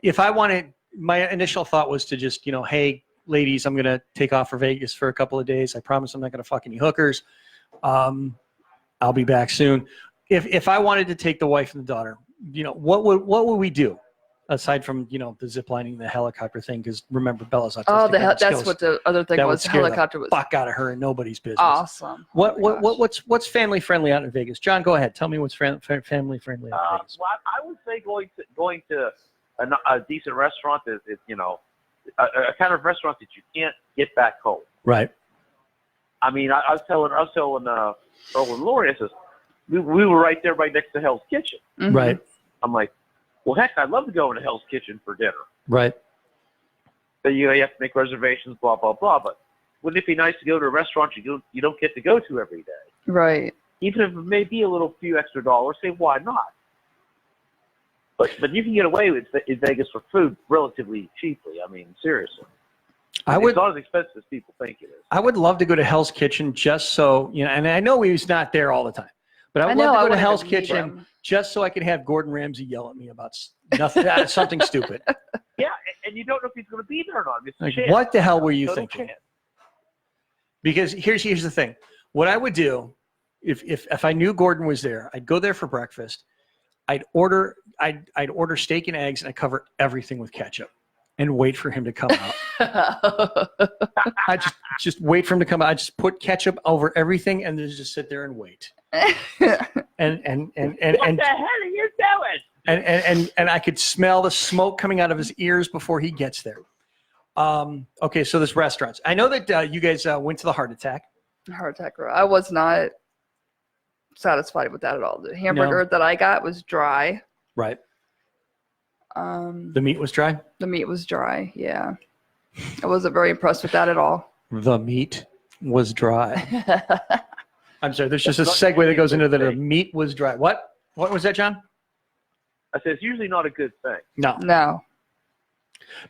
If I wanted, my initial thought was to just, hey, ladies, I'm going to take off for Vegas for a couple of days. I promise I'm not going to fuck any hookers. I'll be back soon. If I wanted to take the wife and the daughter, what would we do aside from the zip lining, the helicopter thing? Because remember, Bella's autistic. That's what the other thing that was. would scare Helicopter the was fuck out of her and nobody's business. awesome. What's family friendly out in Vegas? John, go ahead. Tell me what's family friendly out in Vegas. Well, I would say going to a decent restaurant is a kind of restaurant that you can't get back home. Right. I mean, I was telling Earl and Lori, I says, we were right there right next to Hell's Kitchen. Right. I'm like, well, heck, I'd love to go into Hell's Kitchen for dinner. Right. But you have to make reservations, blah, blah, blah. But wouldn't it be nice to go to a restaurant you don't get to go to every day? Right. Even if it may be a few extra dollars, say, why not? But you can get away with in Vegas for food relatively cheaply. I mean, seriously. It's not as expensive as people think it is. I would love to go to Hell's Kitchen just so, and I know he's not there all the time, but I would love to go to Hell's Kitchen just so I could have Gordon Ramsay yell at me about nothing, something stupid. Yeah, and you don't know if he's going to be there or not. It's a Like, chance. what the hell were you Total thinking? chance. Because here's the thing. What I would do if I knew Gordon was there, I'd go there for breakfast. I'd order steak and eggs, and I'd cover everything with ketchup and wait for him to come out. I just wait for him to come out. I just put ketchup over everything and then just sit there and wait. and What the hell are you doing? And I could smell the smoke coming out of his ears before he gets there. Okay, so there's restaurants. I know that you guys went to the Heart Attack. Heart Attack. I was not satisfied with that at all. The hamburger that I got was dry. Right. The meat was dry? The meat was dry, yeah. I wasn't very impressed with that at all. The meat was dry. I'm sorry, there's just a segue that goes into that. The meat was dry. What was that, John? I said it's usually not a good thing. No,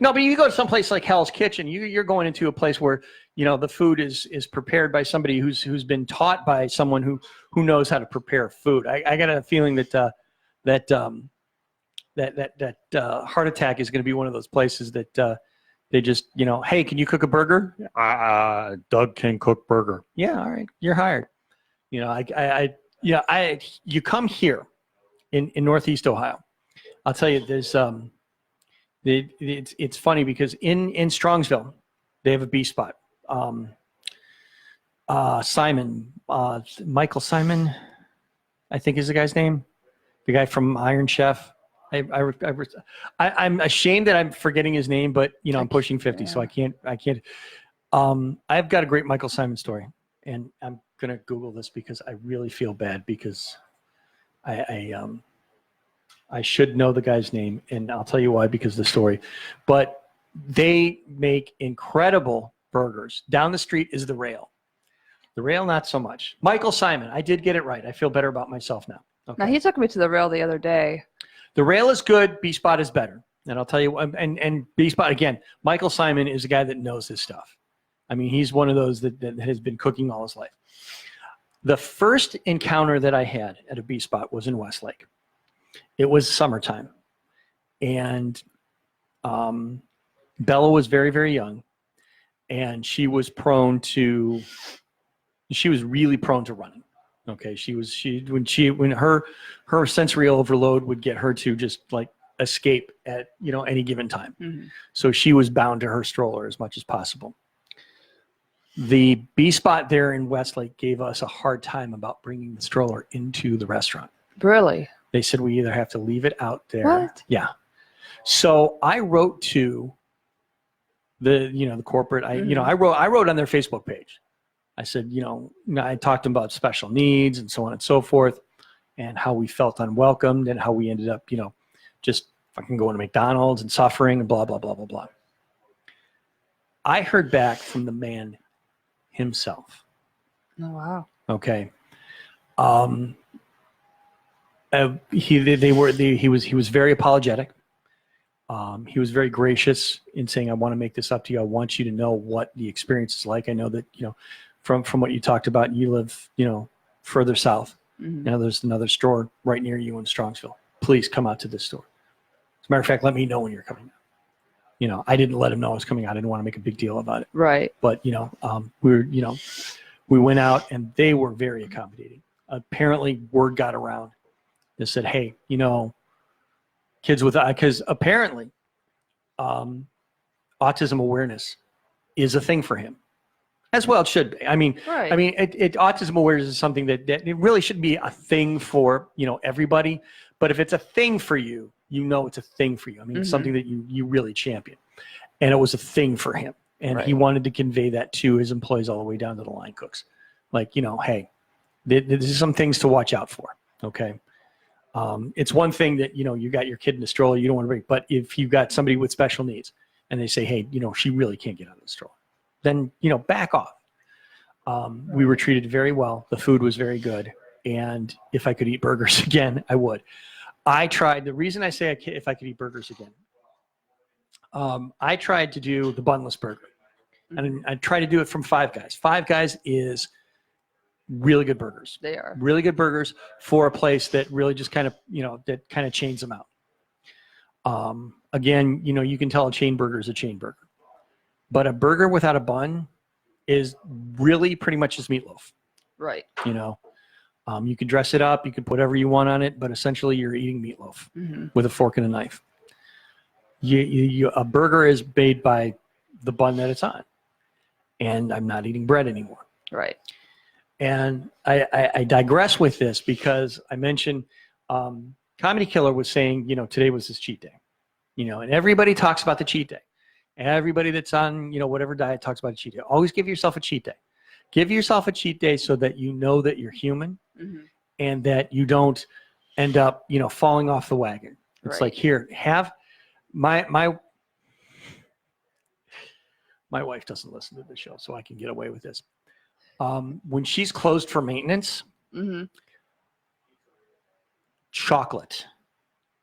but you go to some place like Hell's Kitchen, you're going into a place where the food is prepared by somebody who's been taught by someone who knows how to prepare food. I got a feeling that Heart Attack is going to be one of those places that they just hey, can you cook a burger? Doug can cook burger. Yeah, all right, you're hired. You come here in Northeast Ohio. I'll tell you, there's it's funny because in Strongsville they have a B spot. Michael Simon, I think is the guy's name, the guy from Iron Chef. I'm ashamed that I'm forgetting his name, but I'm pushing 50, so I can't. I've got a great Michael Simon story, and I'm gonna Google this because I really feel bad because I should know the guy's name, and I'll tell you why because of the story. But they make incredible burgers. Down the street is the Rail. The Rail, not so much. Michael Simon, I did get it right. I feel better about myself now. Okay. Now, he took me to the Rail the other day. The Rail is good. B Spot is better. And I'll tell you, and B Spot, again, Michael Simon is a guy that knows his stuff. I mean, he's one of those that has been cooking all his life. The first encounter that I had at a B Spot was in Westlake. It was summertime. And Bella was very, very young, and she was really prone to running. Okay, when her sensory overload would get her to just like escape at any given time. Mm-hmm. So she was bound to her stroller as much as possible. The B spot there in Westlake gave us a hard time about bringing the stroller into the restaurant. Really? They said we either have to leave it out there. What? Yeah. So I wrote to the corporate. I wrote on their Facebook page. I said, I talked to them about special needs and so on and so forth, and how we felt unwelcomed and how we ended up, just fucking going to McDonald's and suffering and blah, blah, blah, blah, blah. I heard back from the man himself. Oh, wow. Okay. He was very apologetic. He was very gracious in saying, I want to make this up to you. I want you to know what the experience is like. I know that, from what you talked about, you live, further south. Mm-hmm. Now there's another store right near you in Strongsville. Please come out to this store. As a matter of fact, let me know when you're coming out. I didn't let him know I was coming out. I didn't want to make a big deal about it. Right. But, we went out and they were very accommodating. Apparently word got around. They said, hey, kids with, because apparently autism awareness is a thing for him. As well it should be. Right. Autism awareness is something that it really should be a thing for, everybody. But if it's a thing for you, it's a thing for you. It's something that you really champion. And it was a thing for him. And he wanted to convey that to his employees all the way down to the line cooks. Like, hey, there's some things to watch out for. Okay. It's one thing that, you got your kid in the stroller, you don't want to break. But if you got somebody with special needs and they say, hey, she really can't get out of the stroller, then, back off. We were treated very well. The food was very good. And if I could eat burgers again, I would. The reason I say if I could eat burgers again, I tried to do the bunless burger. And I tried to do it from Five Guys. Five Guys is really good burgers. They are. Really good burgers for a place that really just kind of, that kind of chains them out. Again, you can tell a chain burger is a chain burger. But a burger without a bun is really pretty much just meatloaf. Right. You can dress it up, you can put whatever you want on it, but essentially you're eating meatloaf with a fork and a knife. A burger is made by the bun that it's on. And I'm not eating bread anymore. Right. And I digress with this because I mentioned Comedy Killer was saying, today was his cheat day. And everybody talks about the cheat day. Everybody that's on, whatever diet talks about a cheat day. Always give yourself a cheat day. Give yourself a cheat day so that you know that you're human and that you don't end up, falling off the wagon. It's like, here, have my wife doesn't listen to the show, so I can get away with this. When she's closed for maintenance, chocolate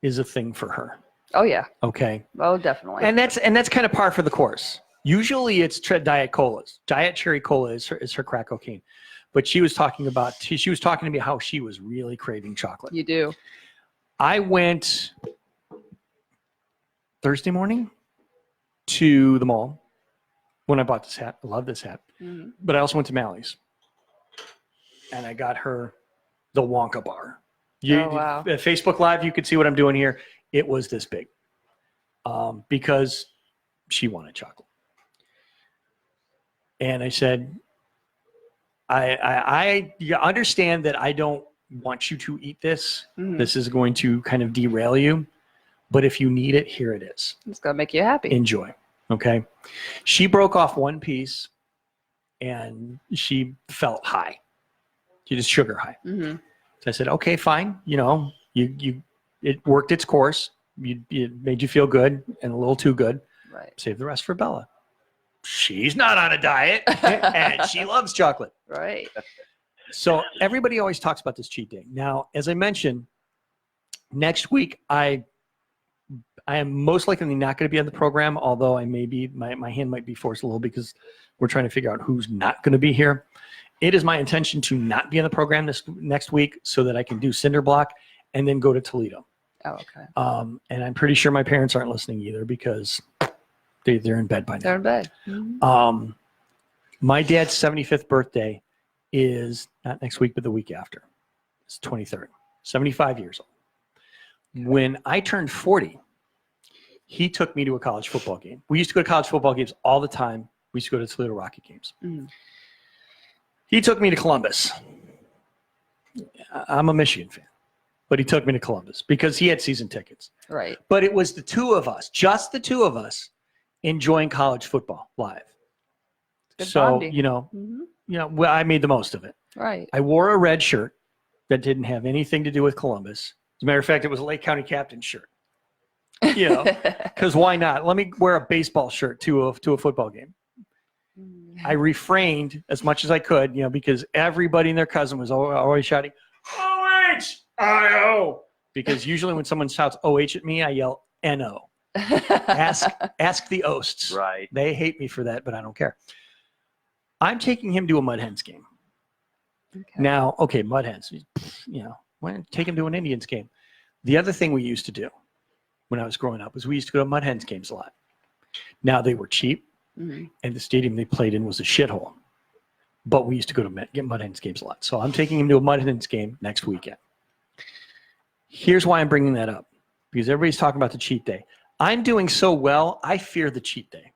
is a thing for her. Oh yeah. Okay. Oh, definitely. And that's kind of par for the course. Usually it's diet colas. Diet cherry cola is her crack cocaine. But she was talking to me how she was really craving chocolate. You do. I went Thursday morning to the mall when I bought this hat. I love this hat. But I also went to Mally's. And I got her the Wonka bar. Wow. At Facebook Live, you could see what I'm doing here. It was this big because she wanted chocolate. And I said, I understand that I don't want you to eat this. This is going to kind of derail you. But if you need it, here it is. It's going to make you happy. Enjoy. Okay. She broke off one piece and she felt high. She just sugar high. So I said, okay, fine. It worked its course. It made you feel good and a little too good. Right. Save the rest for Bella. She's not on a diet and she loves chocolate. Right. So everybody always talks about this cheat day. Now, as I mentioned, next week I am most likely not going to be on the program, although I may be, my hand might be forced a little because we're trying to figure out who's not going to be here. It is my intention to not be on the program this next week so that I can do Cinder Block and then go to Toledo. Oh, okay. And I'm pretty sure my parents aren't listening either because they're in bed by now. They're in bed. Mm-hmm. My dad's 75th birthday is not next week, but the week after. It's 23rd. 75 years old. When I turned 40, he took me to a college football game. We used to go to college football games all the time. We used to go to Toledo Rocket games. Mm-hmm. He took me to Columbus. I'm a Michigan fan, but he took me to Columbus because he had season tickets. Right. But it was the two of us, just the two of us, enjoying college football live. Good So, bonding. Well, I made the most of it. Right. I wore a red shirt that didn't have anything to do with Columbus. As a matter of fact, it was a Lake County captain shirt. Because why not? Let me wear a baseball shirt to a football game. I refrained as much as I could, because everybody and their cousin was always shouting, O-H-I-O. Because usually when someone shouts O-H at me, I yell N-O. Ask the Oasts. Right. They hate me for that, but I don't care. I'm taking him to a Mud Hens game. Okay. Now, okay, Mud Hens, take him to an Indians game. The other thing we used to do when I was growing up was we used to go to Mud Hens games a lot. Now, they were cheap, and the stadium they played in was a shithole. But we used to go to Mud Hens games a lot. So I'm taking him to a Mud Hens game next weekend. Here's why I'm bringing that up. Because everybody's talking about the cheat day. I'm doing so well, I fear the cheat day.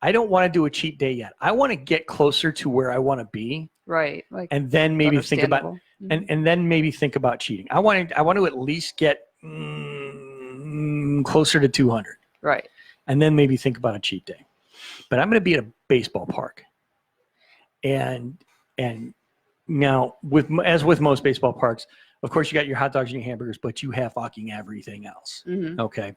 I don't want to do a cheat day yet. I want to get closer to where I want to be. Right. And then maybe think about and then maybe think about cheating. I want to at least get closer to 200. Right. And then maybe think about a cheat day. But I'm going to be at a baseball park. And now as with most baseball parks, of course you got your hot dogs and your hamburgers, but you have fucking everything else. Mm-hmm. Okay.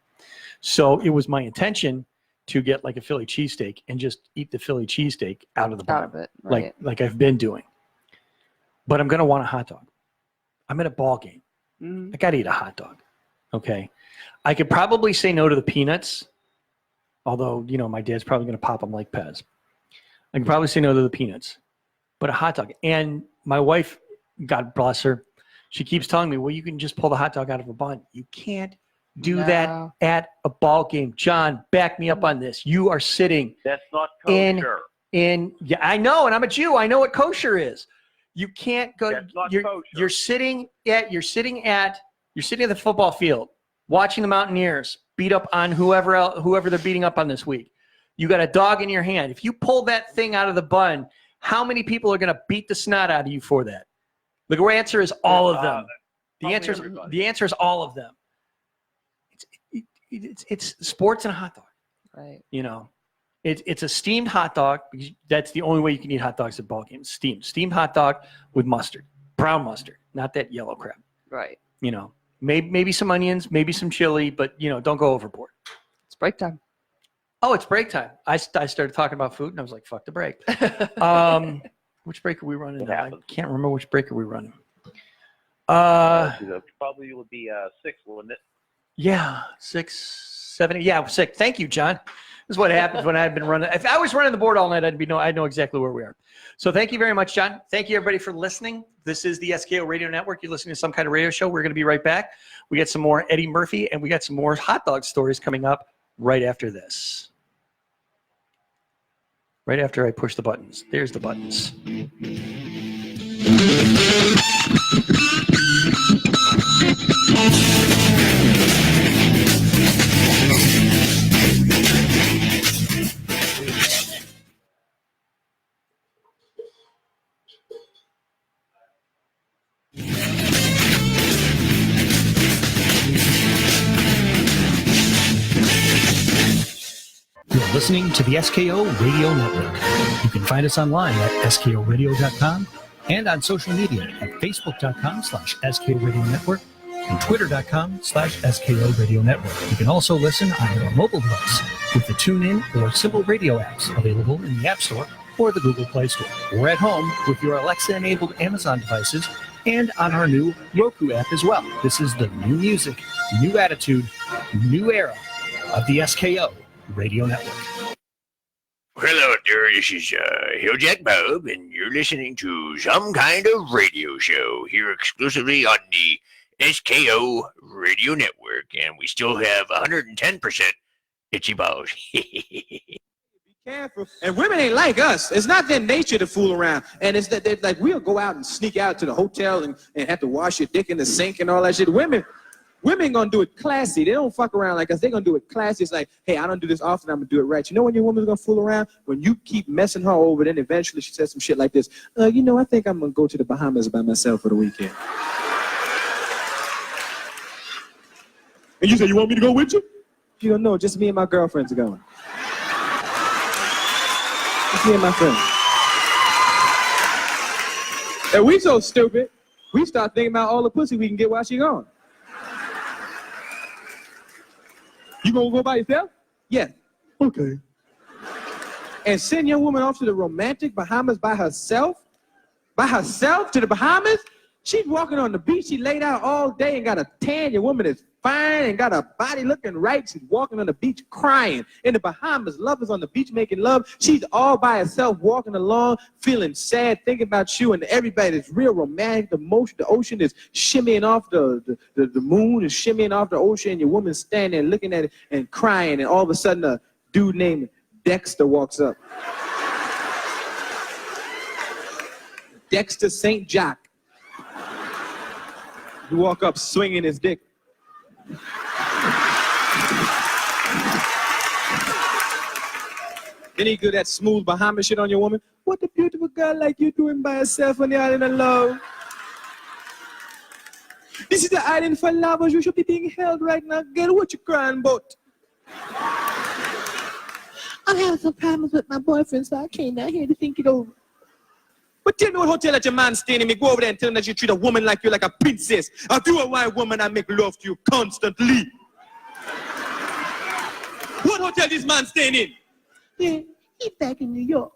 So it was my intention to get like a Philly cheesesteak and just eat the Philly cheesesteak out of the bun, right. like I've been doing. But I'm going to want a hot dog. I'm at a ball game. Mm-hmm. I got to eat a hot dog. Okay. I could probably say no to the peanuts, although, my dad's probably going to pop them like Pez. I can probably say no to the peanuts, but a hot dog. And my wife, God bless her, she keeps telling me, well, you can just pull the hot dog out of a bun. You can't do that at a ball game. John, back me up on this. You are sitting That's not kosher. Yeah, I know, and I'm a Jew. I know what kosher is. You can't go. That's not kosher. You're sitting at the football field watching the Mountaineers beat up on whoever they're beating up on this week. You got a dog in your hand. If you pull that thing out of the bun, how many people are going to beat the snot out of you for that? The answer is all of them. The answer is all of them. It's sports and a hot dog. Right. It's a steamed hot dog because that's the only way you can eat hot dogs at ball games. Steamed hot dog with mustard, brown mustard, not that yellow crap. Right. Maybe some onions, maybe some chili, but don't go overboard. It's break time. Oh, it's break time. I started talking about food and I was like, fuck the break. Which break are we running now? I can't remember which break are we running. Probably would be 6, wouldn't it? Yeah, 6, 7, 8. Yeah, 6. Thank you, John. This is what happens when I've been running. If I was running the board all night, I'd know exactly where we are. So thank you very much, John. Thank you, everybody, for listening. This is the SKO Radio Network. You're listening to Some Kind of Radio Show. We're going to be right back. We got some more Eddie Murphy, and we got some more hot dog stories coming up right after this. Right after I push the buttons. There's the buttons. You're listening to the SKO Radio Network. You can find us online at skoradio.com and on social media at facebook.com/SKO Radio Network and twitter.com/SKO Radio Network. You can also listen on your mobile device with the TuneIn or Sinsel radio apps available in the App Store or the Google Play Store, or at home with your Alexa-enabled Amazon devices and on our new Roku app as well. This is the new music, new attitude, new era of the SKO Radio Network. Hello there, this is Jack Bob, and you're listening to Some Kind of Radio Show here exclusively on the SKO Radio Network. and we still have 110% itchy balls. Careful. And women ain't like us. It's not their nature to fool around. And it's that like we'll go out and sneak out to the hotel and have to wash your dick in the sink and all that shit. Women gonna do it classy. They don't fuck around like us. They're gonna do it classy. It's like, hey, I don't do this often. I'm gonna do it right. You know when your woman's gonna fool around? When you keep messing her over, then eventually she says some shit like this. I think I'm gonna go to the Bahamas by myself for the weekend. And you say, you want me to go with you? You don't know, just me and my girlfriends are going. Just me and my friends. And we so stupid, we start thinking about all the pussy we can get while she gone. You gonna go by yourself? Yeah. Okay. And send your woman off to the romantic Bahamas by herself? By herself to the Bahamas? She's walking on the beach. She laid out all day and got a tan. Your woman is fine and got her body looking right. She's walking on the beach crying. In the Bahamas, lovers on the beach making love. She's all by herself walking along, feeling sad, thinking about you, and everybody is real romantic. The ocean is shimmying off the moon is shimmying off the ocean. Your woman's standing there looking at it and crying, and all of a sudden a dude named Dexter walks up. Dexter St. Jack. He walk up swinging his dick. Then he do that smooth Bahama shit on your woman. What a beautiful girl like you doing by herself on the island alone. This is the island for lovers. You should be being held right now. Girl, what you crying about? I'm having some problems with my boyfriend, so I came down here to think it over. But tell me what hotel that your man staying in. Me go over there and tell him that you treat a woman like you like a princess. If you a white woman, I make love to you constantly. What hotel this man staying in? Yeah, he's back in New York.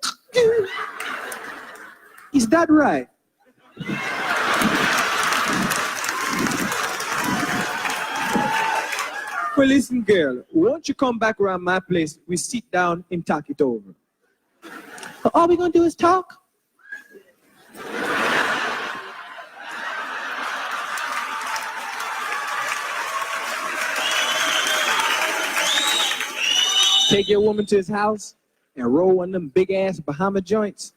Is that right? Well, listen, girl, won't you come back around my place? We sit down and talk it over. All we're going to do is talk. Take your woman to his house and roll one of them big-ass Bahama joints.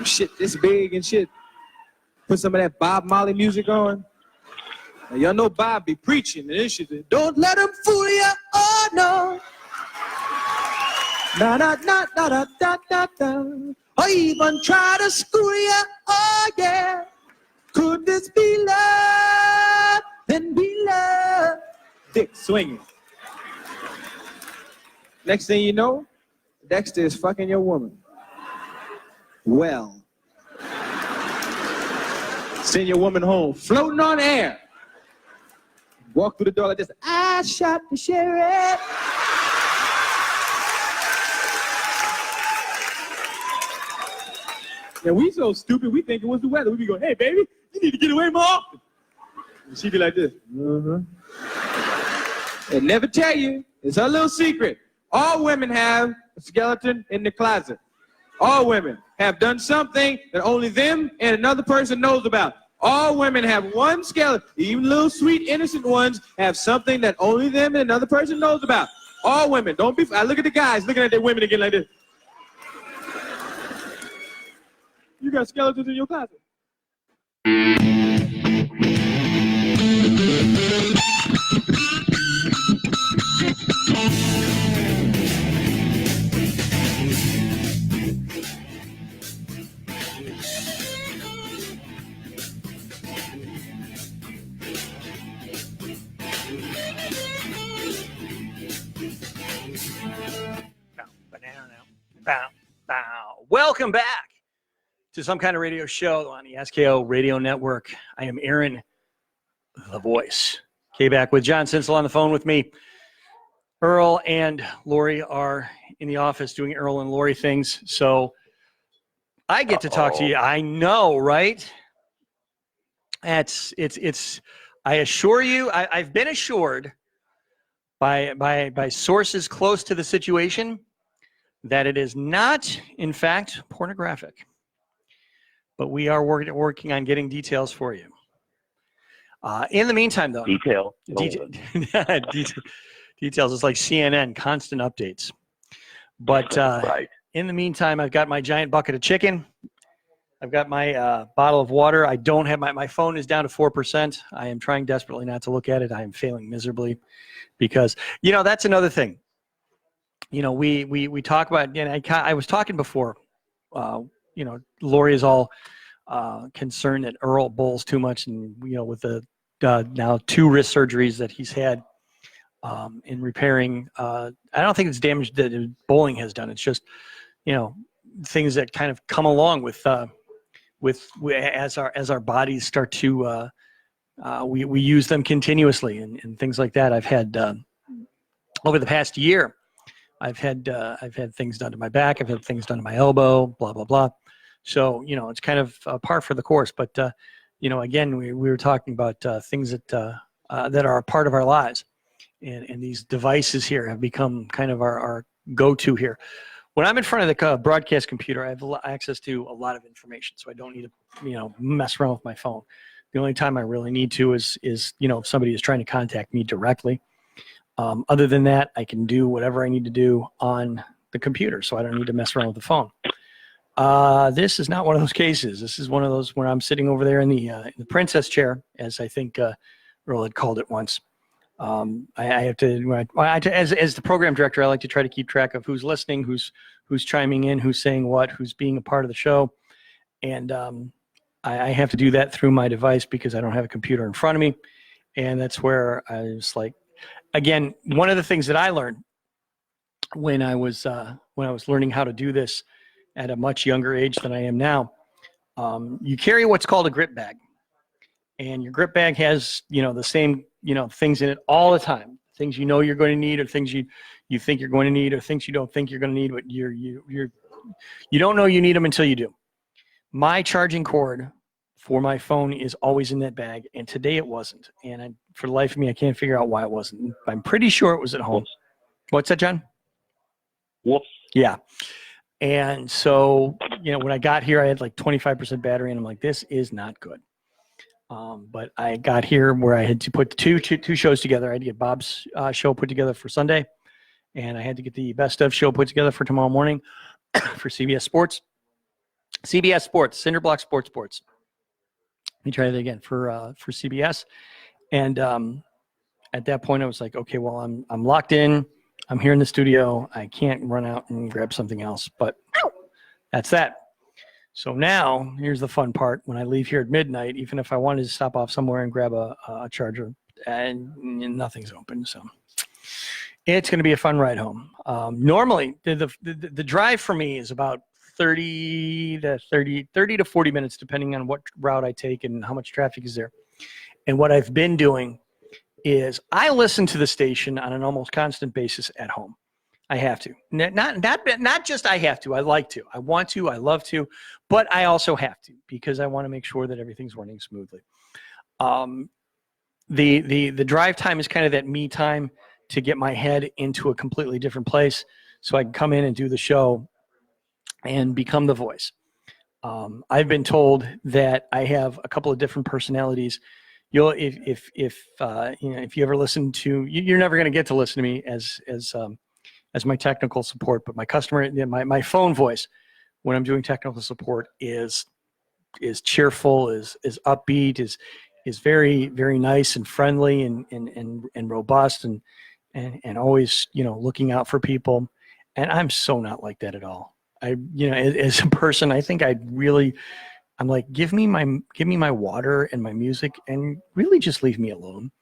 Shit this big and shit. Put some of that Bob Marley music on. Now, y'all know Bob be preaching and this shit. Don't let him fool you, oh no. Da-da-da-da-da-da-da. Or even try to school you, oh yeah. Could this be love? Then be love. Dick swinging. Next thing you know, Dexter is fucking your woman. Well. Send your woman home, floating on air. Walk through the door like this. I shot the sheriff. And we so stupid, we think it was the weather. We be going, hey, baby, you need to get away more often. And she be like this. And never tell you, it's her little secret. All women have a skeleton in the closet. All women have done something that only them and another person knows about. All women have one skeleton. Even little sweet innocent ones have something that only them and another person knows about. All women. Don't be. I look at the guys looking at their women again like this. You got skeletons in your closet. Welcome back to Some Kind of Radio Show on the SKO Radio Network. I am Aaron, the voice. Kaback with John Sinsel on the phone with me. Earl and Lori are in the office doing Earl and Lori things, so I get to talk to you. I know, right? It's. I assure you, I've been assured by sources close to the situation that it is not, in fact, pornographic. But we are working on getting details for you. In the meantime, though, Details. details is like CNN, constant updates. But in the meantime, I've got my giant bucket of chicken. I've got my bottle of water. I don't have my phone is down to 4%. I am trying desperately not to look at it. I am failing miserably because, that's another thing. We talk about, I was talking before, Lori is all concerned that Earl bowls too much, and, with the now 2 wrist surgeries that he's had in repairing, I don't think it's damage that bowling has done. It's just, things that kind of come along with as our bodies start to we use them continuously and things like that. I've had over the past year, I've had things done to my back. I've had things done to my elbow. Blah blah blah. So it's kind of par for the course. But again, we were talking about things that are a part of our lives, and these devices here have become kind of our go-to here. When I'm in front of the broadcast computer, I have access to a lot of information, so I don't need to, mess around with my phone. The only time I really need to is if somebody is trying to contact me directly. Other than that, I can do whatever I need to do on the computer, so I don't need to mess around with the phone. This is not one of those cases. This is one of those where I'm sitting over there in the princess chair, as I think Earl had called it once. I have to, as the program director, I like to try to keep track of who's listening, who's chiming in, who's saying what, who's being a part of the show. And I have to do that through my device because I don't have a computer in front of me. And that's where I was like, again, one of the things that I learned when I was learning how to do this at a much younger age than I am now, you carry what's called a grip bag. And your grip bag has, the same, things in it all the time. Things you're going to need, or things you think you're going to need, or things you don't think you're going to need, but you don't know you need them until you do. My charging cord for my phone is always in that bag, and today it wasn't. And for the life of me, I can't figure out why it wasn't. I'm pretty sure it was at home. What's that, John? Whoops. Yeah. And so, when I got here, I had like 25% battery, and I'm like, this is not good. But I got here where I had to put two shows together. I had to get Bob's show put together for Sunday, and I had to get the best of show put together for tomorrow morning for CBS Sports. CBS Sports, Cinderblock Sports. Let me try that again for CBS. And at that point, I was like, okay, well, I'm locked in. I'm here in the studio. I can't run out and grab something else. But that's that. So now, here's the fun part. When I leave here at midnight, even if I wanted to stop off somewhere and grab a charger, and nothing's open. So it's going to be a fun ride home. Normally, the drive for me is about 30 to 40 minutes, depending on what route I take and how much traffic is there. And what I've been doing is I listen to the station on an almost constant basis at home. I have to. Not just I have to. I like to. I want to. I love to. But I also have to because I want to make sure that everything's running smoothly. The drive time is kind of that me time to get my head into a completely different place so I can come in and do the show and become the voice. I've been told that I have a couple of different personalities. If you ever listen to, you're never going to get to listen to me as my technical support, but my customer, my phone voice when I'm doing technical support is cheerful, is upbeat, is very, very nice and friendly and robust and always, looking out for people. And I'm so not like that at all. As a person, I think I'm like, give me my water and my music and really just leave me alone.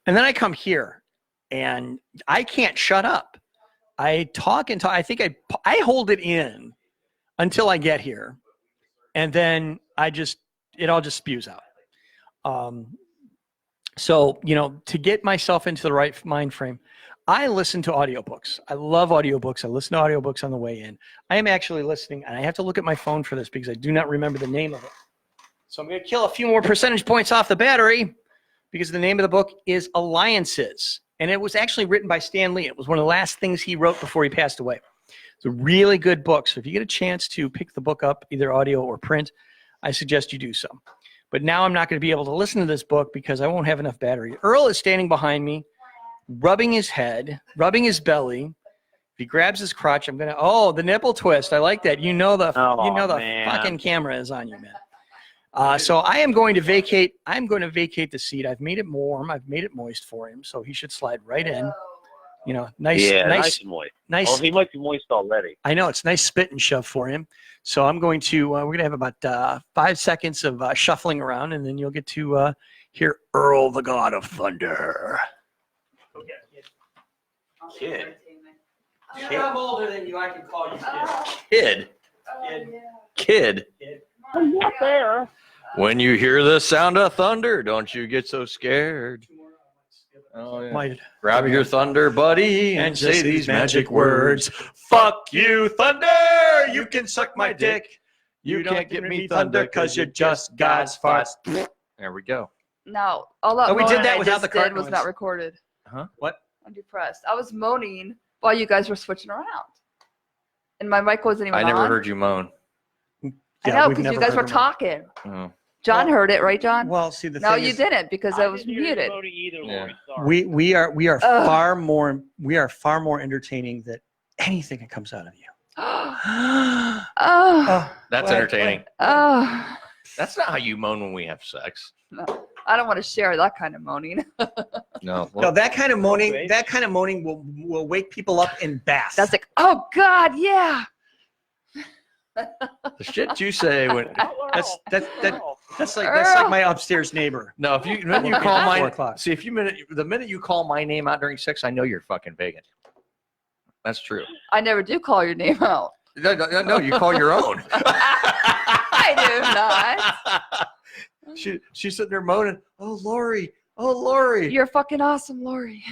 And then I come here and I can't shut up. I talk and talk. I think I hold it in until I get here, and then it all just spews out. So to get myself into the right mind frame, I listen to audiobooks. I love audiobooks. I listen to audiobooks on the way in. I am actually listening, and I have to look at my phone for this because I do not remember the name of it. So I'm going to kill a few more percentage points off the battery because the name of the book is Alliances. And it was actually written by Stan Lee. It was one of the last things he wrote before he passed away. It's a really good book. So if you get a chance to pick the book up, either audio or print, I suggest you do so. But now I'm not going to be able to listen to this book because I won't have enough battery. Earl is standing behind me, rubbing his head, rubbing his belly. If he grabs his crotch, I'm gonna. Oh, the nipple twist. I like that. You know the man. fucking camera is on you, man. So I am going to vacate. I'm going to vacate the seat. I've made it warm. I've made it moist for him, so he should slide right in. You know, nice and moist. Nice. Oh, he might be moist already. I know it's nice spit and shove for him. So I'm going to. We're going to have about 5 seconds of shuffling around, and then you'll get to hear Earl, the God of Thunder. Kid. I'm older than you. I can call you Kid. Kid. I'm not there. When you hear the sound of thunder, don't you get so scared. Oh, yeah. Grab your thunder, buddy, and say these magic words. Fuck you, thunder! You can suck my dick. You can't get me thunder because you're just God's farts. There we go. No, all that we did that I without just the cart did was noise. not recorded. Huh? What? I'm depressed. I was moaning while you guys were switching around, and my mic wasn't even I on. never heard you moan. I know, because you guys were talking. Oh. John heard it, right, John? Well, see, the no, thing you is, didn't because I was muted. we are far more entertaining than anything that comes out of you. That's entertaining. Oh, That's not how you moan when we have sex. no, I don't want to share that kind of moaning. No. No, that kind of moaning. That kind of moaning will wake people up in bath. That's like, oh God, yeah. The shit you say when that's like my upstairs neighbor. No, if you the minute you call the minute you call my name out during sex, I know you're fucking vegan. That's true. I never do call your name out. No, you call your own. I do not. She's sitting there moaning. Oh, Lori. Oh, Lori. You're fucking awesome, Lori.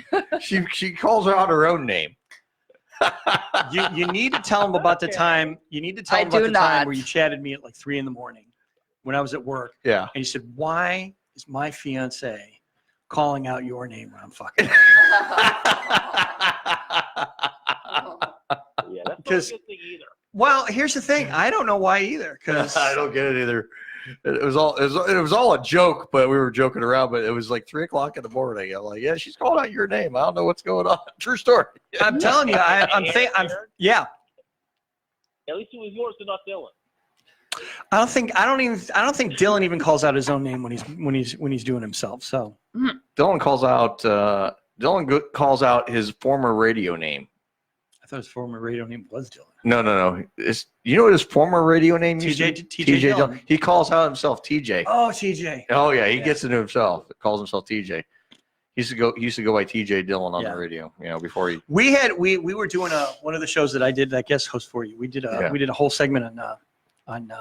She calls out her own name. You need to tell them about the time. You need to tell them about the time where you chatted me at like 3 a.m. when I was at work. Yeah. And you said, "Why is my fiance calling out your name when I'm fucking?" Yeah, that's not a good thing either. Well, here's the thing. I don't know why either. Because I don't get it either. It was all a joke, but we were joking around. But it was like 3 o'clock in the morning. I'm like, yeah, she's calling out your name. I don't know what's going on. True story. I'm telling you, yeah. At least it was yours and not Dylan. I don't think Dylan even calls out his own name when he's doing himself. So Dylan calls out his former radio name. I thought his former radio name was Dylan. No. You know what his former radio name used to be? TJ Dillon. He calls out himself TJ. Oh, TJ. Oh yeah, he gets into himself. Calls himself TJ. He used to go by TJ Dillon on the radio. You know, before he. We were doing one of the shows that I did that guest host for you. We did a whole segment on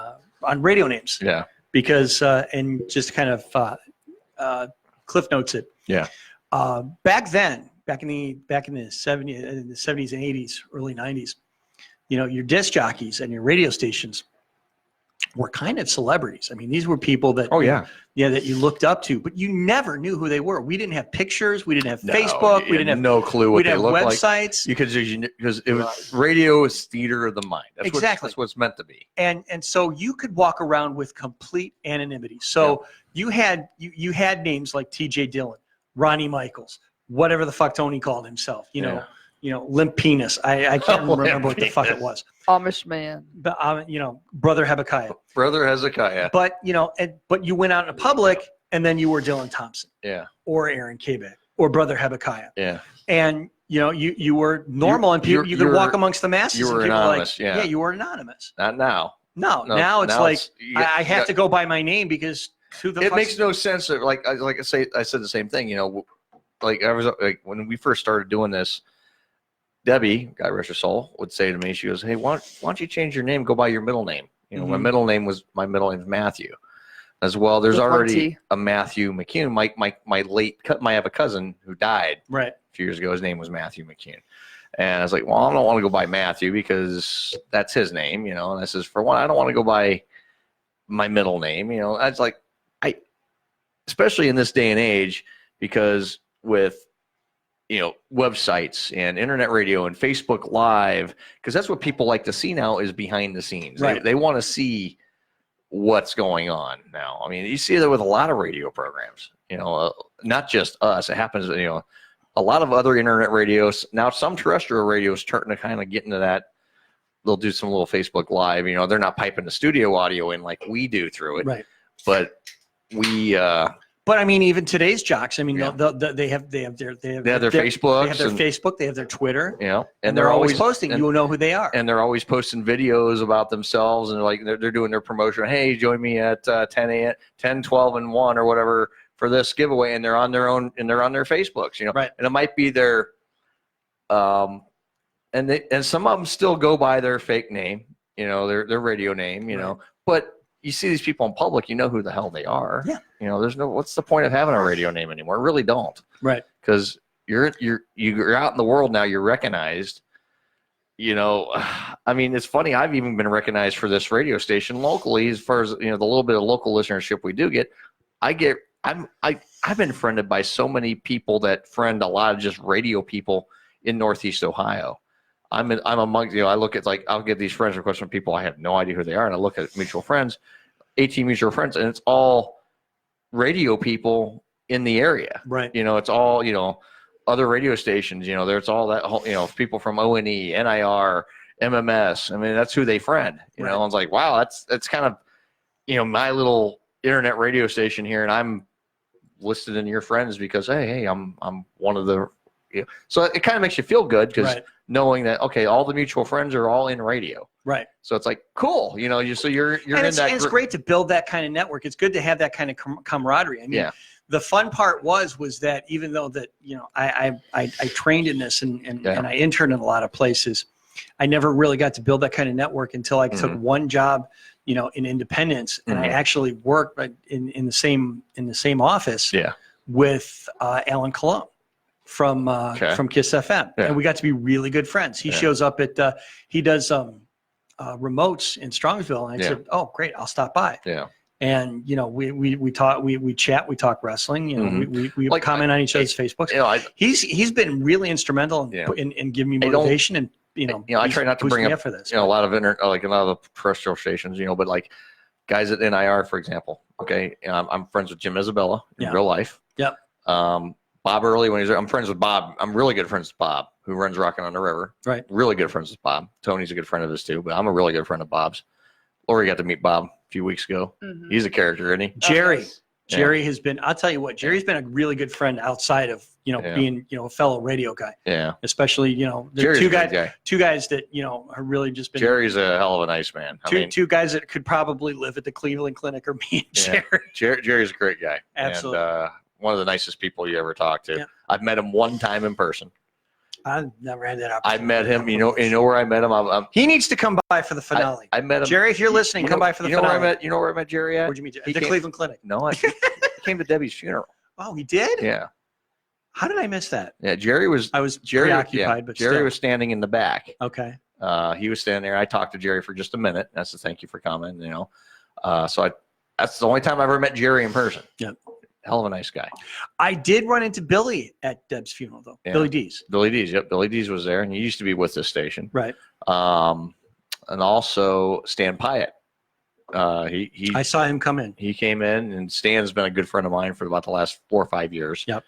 radio names. Yeah. Because and just kind of cliff notes it. Yeah. Back then, back in the 70s and 80s, early 90s, you know, your disc jockeys and your radio stations were kind of celebrities. I mean, these were people that that you looked up to, but you never knew who they were. We didn't have pictures, we didn't have Facebook, we didn't have no clue what they looked websites. Like. Because it was radio is theater of the mind. That's that's what it's meant to be. And so you could walk around with complete anonymity. So you had names like T.J. Dillon, Ronnie Michaels, whatever the fuck Tony called himself. You know, Limp Penis. I can't remember what the fuck it was. Amish man. But Brother Hezekiah. Brother Hezekiah. But but you went out in public, and then you were Dylan Thompson. Yeah. Or Aaron Kaback, or Brother Hezekiah. Yeah. And you were normal, and you could walk amongst the masses. You were and anonymous. Like, yeah, you were anonymous. Not now. No, now it's I have to go by my name because it makes no sense. Like I said the same thing. You know, like I was like when we first started doing this. Debbie, God rest her soul, would say to me, she goes, "Hey, why don't you change your name? Go by your middle name. You know, my middle name is Matthew, as well. There's already a Matthew McCune. I have a cousin who died right a few years ago. His name was Matthew McCune, and I was like, well, I don't want to go by Matthew because that's his name. You know, and this is for one. I don't want to go by my middle name. You know, that's like especially in this day and age, because with websites and internet radio and Facebook Live, because that's what people like to see now is behind the scenes. Right. They want to see what's going on now. I mean, you see that with a lot of radio programs, not just us. It happens, a lot of other internet radios. Now, some terrestrial radios starting to kind of get into that. They'll do some little Facebook Live. They're not piping the studio audio in like we do through it. Right. But we. But I mean, even today's jocks. I mean, Yeah. they have their Facebook. They have their Facebook. They have their Twitter. And they're always posting. You will know who they are. And they're always posting videos about themselves, and they're doing their promotion. Hey, join me at 10 a.m., 10, 12, and 1 or whatever for this giveaway, and they're on their own and they're on their Facebooks. Right. And it might be their, and some of them still go by their fake name, their radio name, Right. But you see these people in public, you know who the hell they are. Yeah. There's what's the point of having a radio name anymore? Really don't. Right. Because you're out in the world now. You're recognized. I mean, it's funny. I've even been recognized for this radio station locally, as far as the little bit of local listenership we do get. I've been friended by so many people that friend a lot of just radio people in Northeast Ohio. I'm among, I look at I'll get these friends requests from people I have no idea who they are, and I look at mutual friends, 18 mutual friends, and it's all radio people in the area. Right. It's all, other radio stations, there's all that whole, people from ONE, NIR, MMS. I mean, that's who they friend, Right. I was like, wow, that's kind of, my little internet radio station here, and I'm listed in your friends because, hey, I'm one of the, so it kind of makes you feel good because Right. knowing that, okay, all the mutual friends are all in radio. Right. So it's like, cool, you're and in it's, that and it's group. great to build that kind of network. It's good to have that kind of camaraderie. I mean, Yeah. the fun part was that even though that, I trained in this and I interned in a lot of places, I never really got to build that kind of network until I took one job, in Independence, and I actually worked in the same office with Alan Colon from Kiss FM. Yeah. And we got to be really good friends. He shows up at, he does remotes in Strongsville. And I said, oh, great, I'll stop by. Yeah. And, we talk, we chat, we talk wrestling, we comment on each other's Facebooks. He's been really instrumental in giving me motivation and, I try not to bring up for this. a lot of a lot of the terrestrial stations, but like guys at NIR, for example. Okay, I'm friends with Jim Isabella in real life. Yep. Bob Early, I'm friends with Bob. I'm really good friends with Bob, who runs Rockin' on the River. Right. Really good friends with Bob. Tony's a good friend of his too, but I'm a really good friend of Bob's. Lori got to meet Bob a few weeks ago. Mm-hmm. He's a character, isn't he? Jerry has been, I'll tell you what, Jerry's been a really good friend outside of, being, a fellow radio guy. Yeah. Especially, the Jerry's two a good guy. two guys that, have really just been. Jerry's a hell of a nice man. Two guys that could probably live at the Cleveland Clinic or me and Jerry. Jerry's a great guy. Absolutely. And, one of the nicest people you ever talk to. Yeah. I've met him one time in person. I've never had that I opportunity. met him. You know where I met him. He needs to come by for the finale. I met him. Jerry, if you're listening, come by for the finale. Where I met Jerry at? Where'd you meet Jerry? At the Cleveland Clinic. No, he came to Debbie's funeral. Oh, he did? Yeah. How did I miss that? Yeah, I was preoccupied, but Jerry still. was standing in the back. Okay. He was standing there. I talked to Jerry for just a minute. That's a thank you for coming. That's the only time I ever met Jerry in person. Yep. Hell of a nice guy. I did run into Billy at Deb's funeral, though. Yeah. Billy D's. Yep. Billy D's was there, and he used to be with this station. Right. And also Stan Pyatt. I saw him come in. He came in, and Stan's been a good friend of mine for about the last 4 or 5 years. Yep.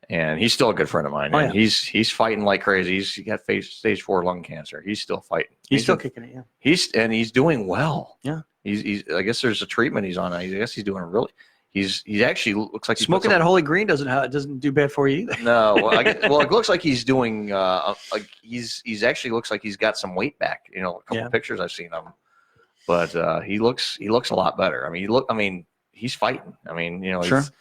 And he's still a good friend of mine. Oh, and yeah. he's fighting like crazy. He got stage 4 lung cancer. He's still fighting. He's still kicking it. Yeah. He's doing well. Yeah. He's I guess there's a treatment he's on. I guess he's doing really. He actually looks like Smoking that Holy Green doesn't do bad for you either. No, well, it looks like he's doing. He's actually looks like he's got some weight back. A couple of pictures I've seen of him, but he looks a lot better. I mean, he's fighting. Sure. He's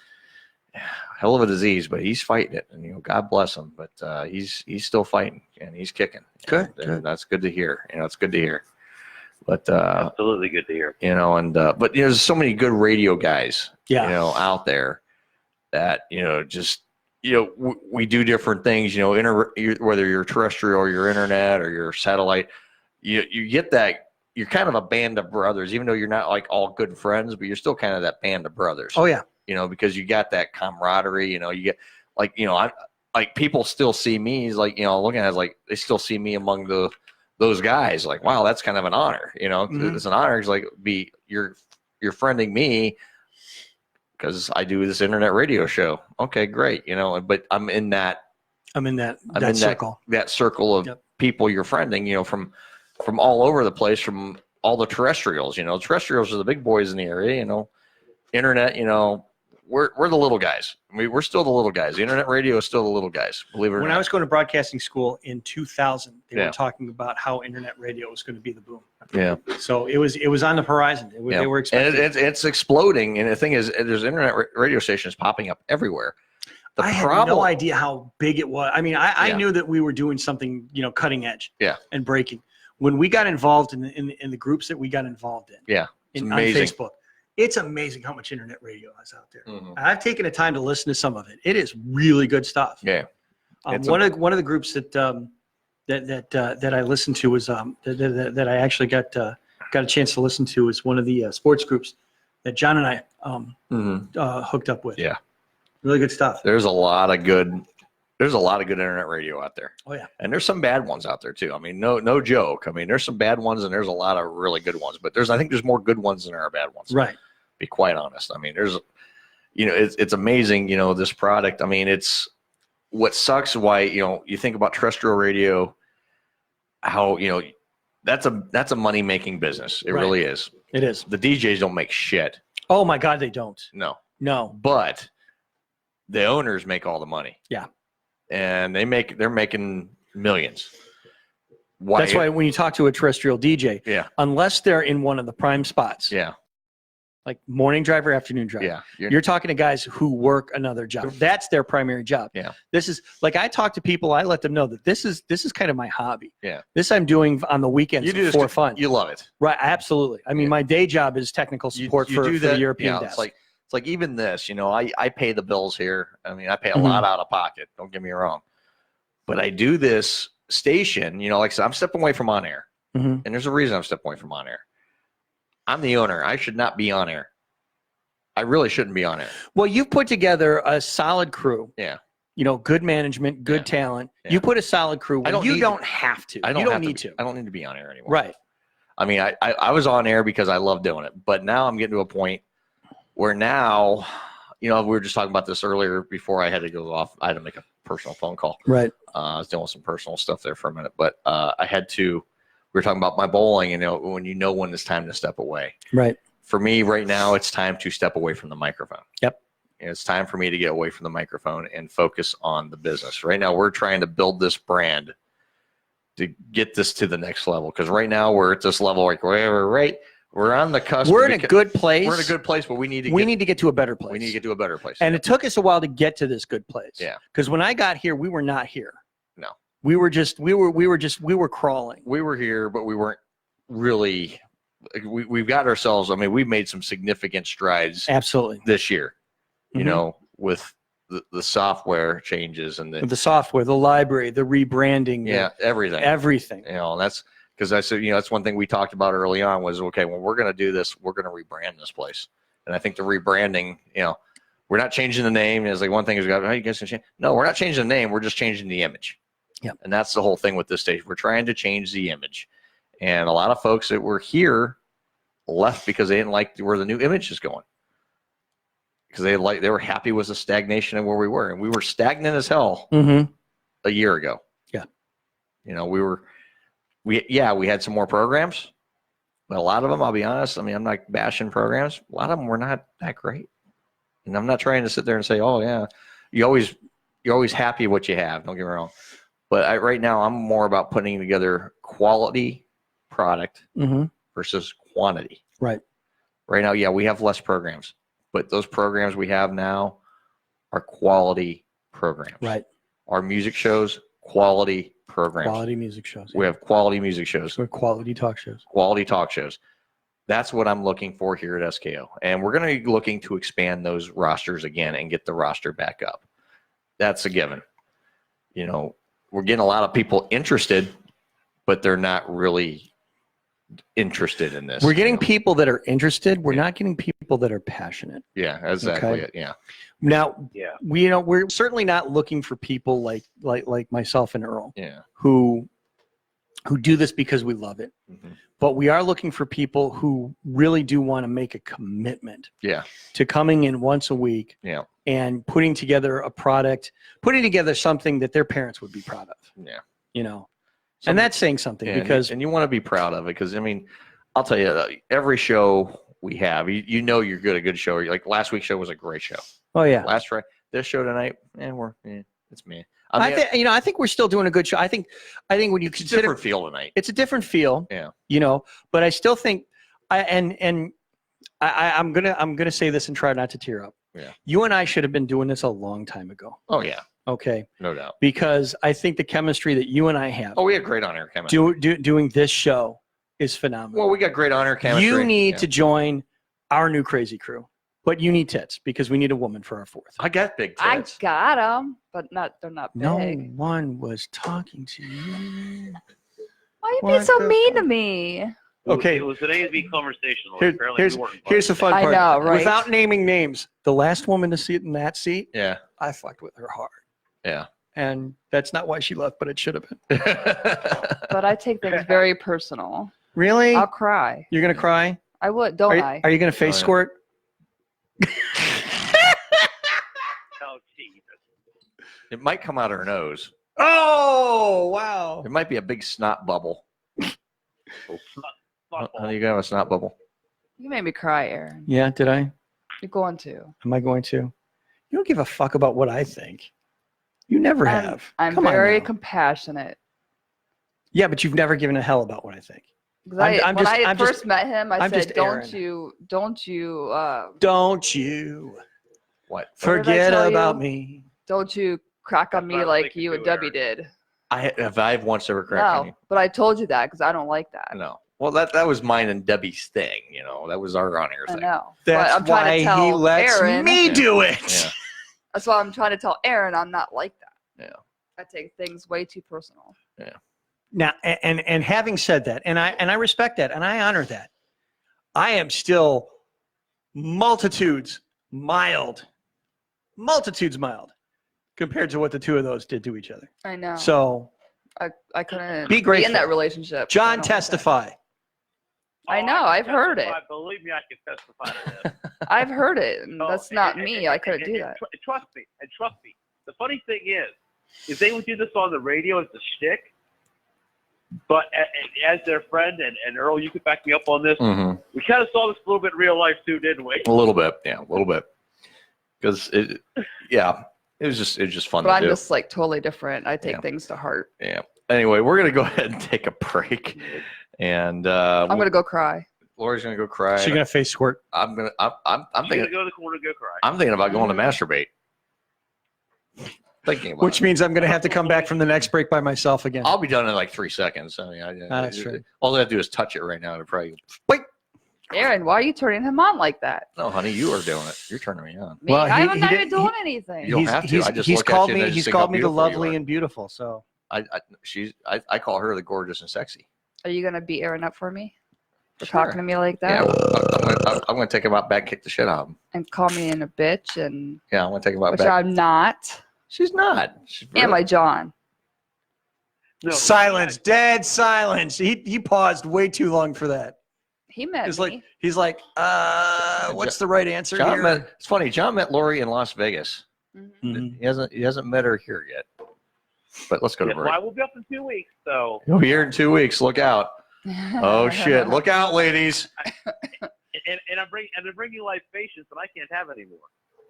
hell of a disease, but he's fighting it, and God bless him. But he's still fighting and he's kicking. Good. And that's good to hear. It's good to hear. But absolutely good to hear. But there's so many good radio guys. Yeah. Out there that, we do different things, whether you're terrestrial or your internet or your satellite, you get that you're kind of a band of brothers, even though you're not like all good friends, but you're still kind of that band of brothers. Oh yeah. Because you got that camaraderie, you get like, people still see me as looking at it like they still see me among those guys. Like, wow, that's kind of an honor, Mm-hmm. It's an honor. It's like you're you're friending me because I do this internet radio show. Okay, great. But I'm in that circle. That circle of people you're friending, from all over the place, from all the terrestrials. Terrestrials are the big boys in the area. Internet. We're the little guys. We're still the little guys. The internet radio is still the little guys. Believe it or not. When I was going to broadcasting school in 2000, they were talking about how internet radio was going to be the boom. Yeah. So it was on the horizon. They were expecting. And it's exploding. And the thing is, there's internet radio stations popping up everywhere. I had no idea how big it was. I mean, I knew that we were doing something, cutting edge. Yeah. And breaking. When we got involved in the groups that we got involved in. Yeah. It's on amazing. Facebook. It's amazing how much internet radio is out there. Mm-hmm. I've taken the time to listen to some of it. It is really good stuff. Yeah. One of the groups that I listened to was that I actually got a chance to listen to is one of the sports groups that John and I hooked up with. Yeah. Really good stuff. There's a lot of good internet radio out there. Oh yeah. And there's some bad ones out there too. I mean, no joke. I mean, there's some bad ones and there's a lot of really good ones, but I think there's more good ones than there are bad ones. Right. Be quite honest. I mean, there's, it's amazing, this product. I mean, it's what sucks why, you think about terrestrial radio, how, that's a money-making business. It really is. It is. The DJs don't make shit. Oh my God, they don't. No. But the owners make all the money. Yeah. And they're making millions. Why? That's why when you talk to a terrestrial DJ, unless they're in one of the prime spots, like morning drive or afternoon drive, you're talking to guys who work another job. That's their primary job. Yeah. This is like, I talk to people, I let them know that this is kind of my hobby. Yeah. This I'm doing on the weekends for fun. You love it. Right. Absolutely. I mean, my day job is technical support for the European desk. It's like even this, I pay the bills here. I mean, I pay a lot out of pocket. Don't get me wrong. But I do this station, like I said, I'm stepping away from on air. And there's a reason I'm stepping away from on air. I'm the owner. I should not be on air. I really shouldn't be on air. Well, you've put together a solid crew. Yeah. Good management, good talent. Yeah. You put a solid crew. You don't have to. I don't you don't need to. I don't need to be on air anymore. Right. I mean, I was on air because I love doing it. But now I'm getting to a point where now, we were just talking about this earlier before I had to go off. I had to make a personal phone call. Right. I was doing some personal stuff there for a minute. But we were talking about my bowling, when it's time to step away. Right. For me right now, it's time to step away from the microphone. Yep. It's time for me to get away from the microphone and focus on the business. Right now, we're trying to build this brand to get this to the next level. Because right now, we're at this level, like we're on the cusp. We're in a good place. We're in a good place, but we need to get to a better place. We need to get to a better place. And it took us a while to get to this good place. Yeah. Because when I got here, we were not here. No. We were crawling. We were here, but we weren't really. We've got ourselves. I mean, we've made some significant strides. Absolutely. This year, with the software changes and the software, the library, the rebranding. Everything. Everything. And that's because I said, that's one thing we talked about early on was, okay, when we're going to do this, we're going to rebrand this place. And I think the rebranding, we're not changing the name. It's like one thing is, oh, you guys can change. No, we're not changing the name. We're just changing the image. Yeah. And that's the whole thing with this station. We're trying to change the image. And a lot of folks that were here left because they didn't like where the new image is going. Because they were happy with the stagnation of where we were. And we were stagnant as hell a year ago. Yeah. We had some more programs. But a lot of them, I'll be honest, I mean, I'm not bashing programs. A lot of them were not that great. And I'm not trying to sit there and say, oh yeah, you're always happy with what you have. Don't get me wrong. But right now I'm more about putting together quality product versus quantity. Right. Right now, we have less programs, but those programs we have now are quality programs. Right. Our music shows, quality programs. Quality music shows. We have quality music shows. We're quality talk shows. Quality talk shows. That's what I'm looking for here at SKO. And we're going to be looking to expand those rosters again and get the roster back up. That's a given. We're getting a lot of people interested, but they're not really interesed in this. We're getting people that are interested. We're not getting people that are passionate. Yeah, exactly. Okay? Yeah. Now, we're certainly not looking for people like myself and Earl. Yeah. Who who do this because we love it. Mm-hmm. But we are looking for people who really do want to make a commitment Yeah. to coming in once a week Yeah. and putting together a product, putting together something that their parents would be proud of. Yeah. You know, and that's saying something because and you want to be proud of it because I mean, I'll tell you, every show we have, you know, you're good. A good show. Like last week's show was a great show. Oh yeah. Last Friday, this show tonight, it's me. I think we're still doing a good show. I think when you consider different feel tonight, it's a different feel. Yeah. You know, but I still think I'm gonna say this and try not to tear up. Yeah. You and I should have been doing this a long time ago. Oh yeah. Okay. No doubt. Because I think the chemistry that you and I have. Oh, we have great on-air chemistry. Doing this show is phenomenal. Well, we got great on-air chemistry. You need to join our new crazy crew, but you need tits because we need a woman for our fourth. I got big tits. I got them, but they're not big. No one was talking to you. Why are you being so mean to me? Okay. It was an A&B conversational. Here's the fun part. I know, right? Without naming names, the last woman to sit in that seat, yeah, I fucked with her hard. Yeah. And that's not why she left, but it should have been. But I take things very personal. Really? I'll cry. You're going to cry? I would, don't I? Are you going to face squirt? Oh, Jesus. It might come out her nose. Oh, wow. It might be a big snot bubble. Honey, you got a snot bubble? You made me cry, Aaron. Yeah, did I? You're going to. Am I going to? You don't give a fuck about what I think. You never have. I'm Come on very now. compassionate. Yeah, but you've never given a hell about what I think. When I first met him, I said, "Don't you what? Forget about me. Don't you crack on me like you and Debbie did." I've once ever cracked on you. But I told you that because I don't like that. No. Well, that was mine and Debbie's thing. You know, that was our on-air I thing. know. That's but I'm trying why to tell he lets Aaron, me do it. Yeah. That's why I'm trying to tell Aaron I'm not like that. Yeah. I take things way too personal. Yeah. Now, and having said that, and I respect that, and I honor that, I am still multitudes mild compared to what the two of those did to each other. I know. So I couldn't be grateful. in that relationship. John, testify. I know. I've heard it. Believe me, I can testify to this. I've heard it. And that's not me. I couldn't do that. Trust me. The funny thing is they would do this on the radio as a shtick, but as their friend, and Earl, you could back me up on this, Mm-hmm. we kind of saw this a little bit in real life too, didn't we? A little bit. Yeah, a little bit. Because it was just fun But to I'm do. just like totally different. I take things to heart. Yeah. Anyway, we're gonna go ahead and take a break, and I'm gonna go cry. Lori's gonna go cry. She's gonna face squirt. I'm You're thinking. gonna go to the corner and go cry. I'm thinking about going to masturbate. Thinking about Which means I'm going to have to come back from the next break by myself again. I'll be done in like 3 seconds. I mean, That's true. All I have to do is touch it right now to probably. Aaron, why are you turning him on like that? No, honey, you are doing it. You're turning me on. Me? I'm not even doing anything. You don't have to. I just he's look called at you me. and I just He's think how called me the beautiful you lovely are. and beautiful. So I call her the gorgeous and sexy. Are you gonna beat Aaron up for me for Sure. talking to me like Yeah, that? I'm gonna take him out back, kick the shit out of him. And call me in a bitch and Yeah, I'm gonna take him out which back. I'm not. She's not. She's Am I, John? No, silence, dead silence. He paused way too long for that. He met He's me. like, what's the right answer John here? it's funny. John met Lori in Las Vegas. Mm-hmm. He hasn't met her here yet. But let's go to Yeah, break. well, I will be up in 2 weeks, so. You'll be here in 2 weeks. Look out. Oh shit! Look out, ladies. And I'm bringing libations that I can't have anymore.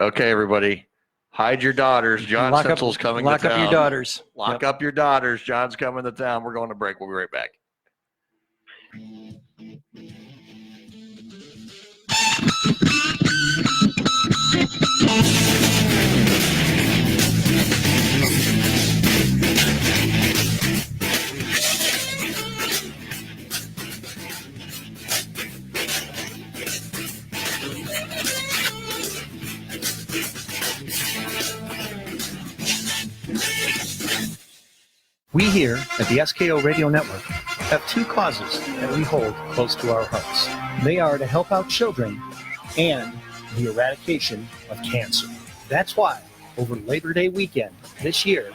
Okay, everybody, hide your daughters. John Sinsel's coming to town. Lock up your daughters. Lock up your daughters. John's coming to town. We're going to break. We'll be right back. We here at the SKO Radio Network have two causes that we hold close to our hearts. They are to help out children and the eradication of cancer. That's why over Labor Day weekend this year,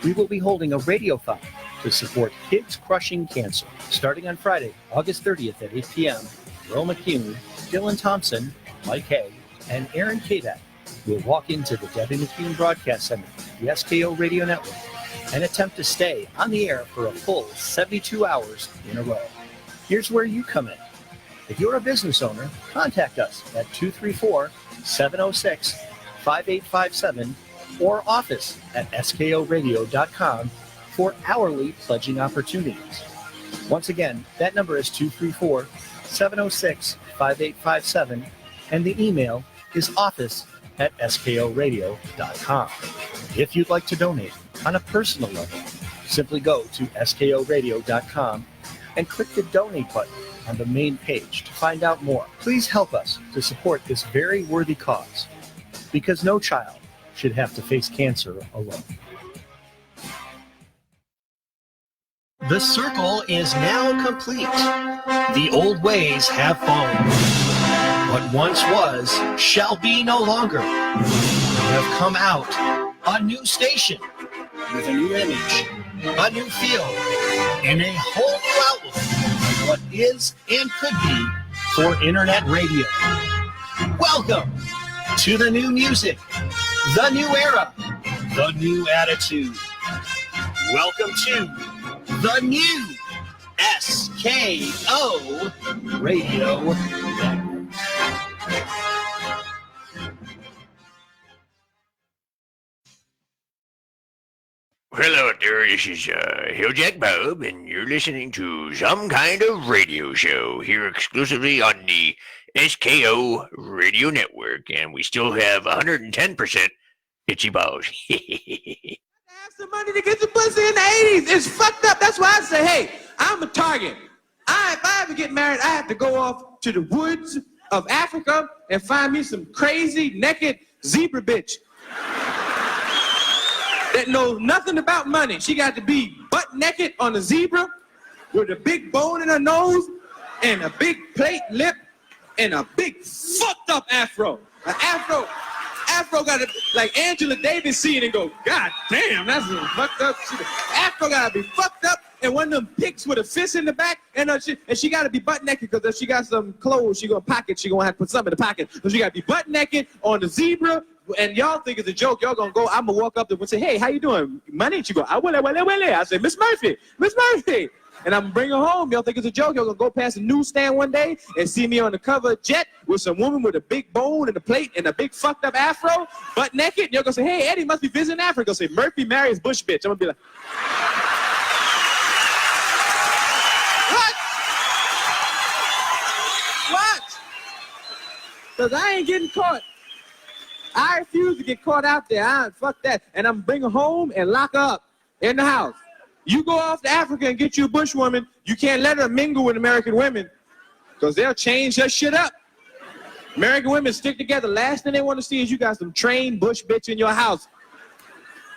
we will be holding a radiothon to support Kids Crushing Cancer. Starting on Friday, August 30th at 8 p.m., Earl McCune, Dylan Thompson, Mike Hay, and Aaron Kaback will walk into the Debbie McCune Broadcast Center, the SKO Radio Network, and attempt to stay on the air for a full 72 hours in a row. Here's where you come in. If you're a business owner, contact us at 234-706-5857 or office at skoradio.com for hourly pledging opportunities. Once again, that number is 234-706-5857 and the email is office at skoradio.com. If you'd like to donate on a personal level, simply go to skoradio.com and click the donate button on the main page to find out more. Please help us to support this very worthy cause, because no child should have to face cancer alone. The circle is now complete. The old ways have fallen. What once was shall be no longer. We have come out a new station with a new image, a new feel, and a whole new outlook of what is and could be for internet radio. Welcome to the new music, the new era, the new attitude. Welcome to the new SKO Radio Network. Hello out there, this is Hilljack Bob, and you're listening to Some Kind of Radio Show here exclusively on the SKO Radio Network, and we still have 110% itchy balls. Have some money to get the pussy in the 80s. It's fucked up. That's why I say, hey, I'm a target. If I ever get married, I have to go off to the woods of Africa and find me some crazy, naked zebra bitch that knows nothing about money. She got to be butt naked on a zebra with a big bone in her nose and a big plate lip and a big fucked up afro. An afro got to, like Angela Davis see it and go, God damn, that's a fucked up shit. Afro got to be fucked up and one of them picks with a fist in the back and she got to be butt naked because if she got some clothes she gonna pocket, she gonna have to put something in the pocket. So she got to be butt naked on the zebra. And y'all think it's a joke. Y'all gonna go, I'm gonna walk up to her and say, hey, how you doing? Money? And she go, I say, Miss Murphy. And I'm gonna bring her home. Y'all think it's a joke. Y'all gonna go past a newsstand one day and see me on the cover of Jet with some woman with a big bone and a plate and a big fucked up afro, butt naked. And y'all gonna say, hey, Eddie must be visiting Africa. I'll say, Murphy marries Bush bitch. I'm gonna be like, what? Because I ain't getting caught. I refuse to get caught out there. Fuck that. And I'm bring her home and lock her up in the house. You go off to Africa and get you a bush woman, you can't let her mingle with American women because they'll change her shit up. American women stick together. Last thing they want to see is you got some trained bush bitch in your house.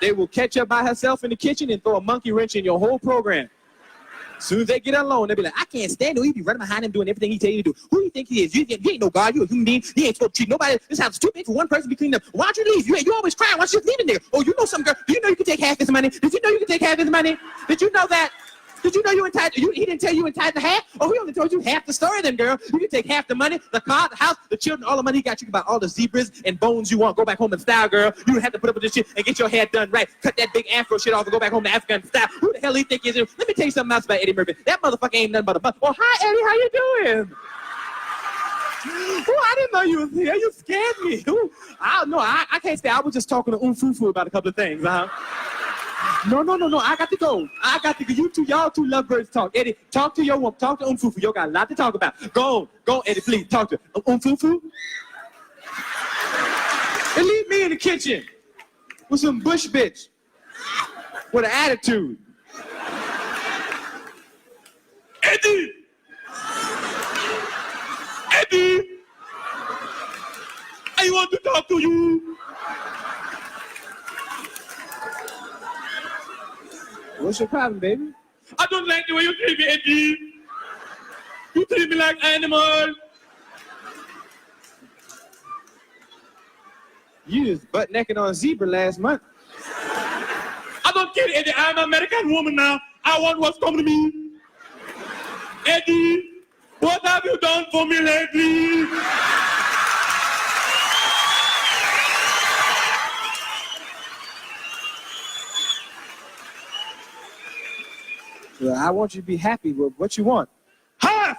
They will catch her by herself in the kitchen and throw a monkey wrench in your whole program. As soon as they get alone, they'll be like, I can't stand him. He be running behind him doing everything he tell you to do. Who do you think he is? He ain't no God. You a human being. He ain't supposed to treat nobody. This house is too big for one person to be cleaned up. Why don't you leave? You always crying. Why don't you just leave in there? Oh, you know some girl. Do you know you can take half his money? Did you know you can take half his money? Did you know that? Did you know you entitled? He didn't tell you entitled to half? Oh, he only told you half the story then, girl. You can take half the money, the car, the house, the children, all the money he got. You can buy all the zebras and bones you want. Go back home in style, girl. You don't have to put up with this shit and get your hair done right. Cut that big afro shit off and go back home to Africa in style. Who the hell he think he is? Let me tell you something else about Eddie Murphy. That motherfucker ain't nothing but a bum. Oh, hi, Eddie. How you doing? Oh, I didn't know you was here. You scared me. Ooh, I can't stay. I was just talking to Fufu about a couple of things, No. I got to go. Y'all two lovebirds talk. Eddie, talk to your woman. Talk to Fufu. You got a lot to talk about. Go on, Eddie, please. Talk to Fufu. And leave me in the kitchen with some bush bitch with an attitude. Eddie! I want to talk to you. What's your problem, baby? I don't like the way you treat me, Eddie. You treat me like animal. You was butt naked on a zebra last month. I don't care, Eddie. I'm an American woman now. I want what's coming to me. Eddie, what have you done for me lately? Well, I want you to be happy with what you want. Half!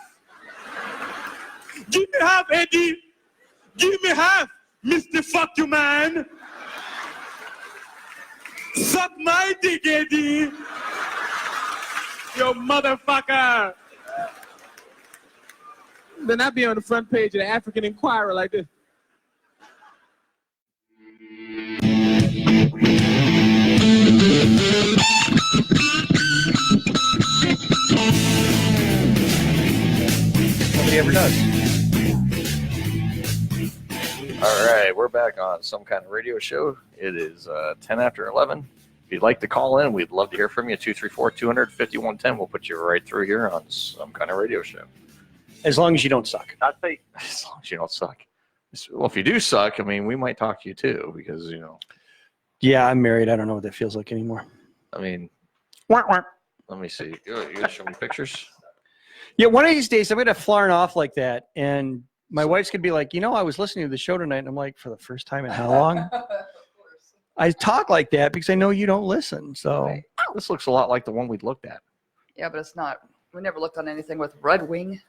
Give me half, Eddie! Give me half, Mr. Fuck You Man! Suck my dick, Eddie! Yo, motherfucker! Then I'd be on the front page of the African Inquirer like this. Nobody ever does. All right, we're back on Some Kind of Radio Show. It is 10 after 11. If you'd like to call in, we'd love to hear from you. 234-200-5110. We'll put you right through here on Some Kind of Radio Show. As long as you don't suck. I'll say. As long as you don't suck. Well, if you do suck, I mean, we might talk to you too because, you know. Yeah, I'm married. I don't know what that feels like anymore. I mean, let me see. You gonna show me pictures? Yeah, one of these days I'm going to flarn off like that, and my wife's going to be like, you know, I was listening to the show tonight, and I'm like, for the first time in how long? I talk like that because I know you don't listen. So this looks a lot like the one we looked at. Yeah, but it's not. We never looked on anything with Red Wing.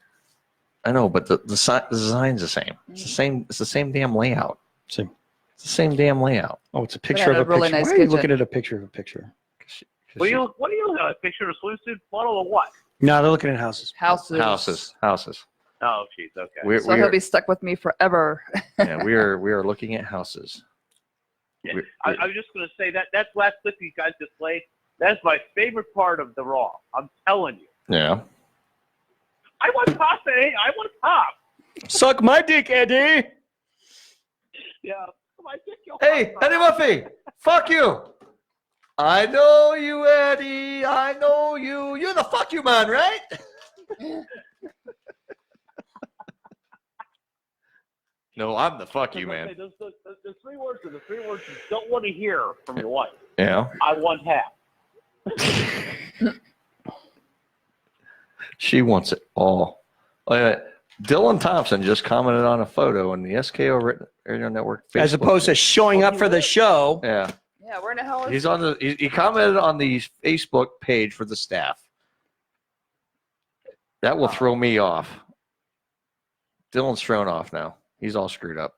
I know, but the design's the same. It's the same. It's the same damn layout. Same. It's the same damn layout. Oh, it's a picture of a really picture. nice Why are you kitchen. looking at a picture of a picture? What do you a picture of a swimsuit model or what? No, they're looking at houses. Houses. Houses. Oh, jeez, okay. So he'll be stuck with me forever. Yeah, we are looking at houses. Yeah. I was just going to say that last clip you guys just played, that's my favorite part of the Raw. I'm telling you. Yeah. I want pasta, eh? I want pop. Suck my dick, Eddie. Yeah. My dick, Hey, Eddie Murphy, fuck you. I know you, Eddie. I know you. You're the fuck you man, right? No, I'm the fuck you man. The three words are the three words you don't want to hear from your wife. Yeah. I want half. She wants it all. Dylan Thompson just commented on a photo on the SKO Radio Network Facebook As opposed to showing up for the show. Yeah. Yeah, where the hell is He's on the. He commented on the Facebook page for the staff. That will throw me off. Dylan's thrown off now. He's all screwed up.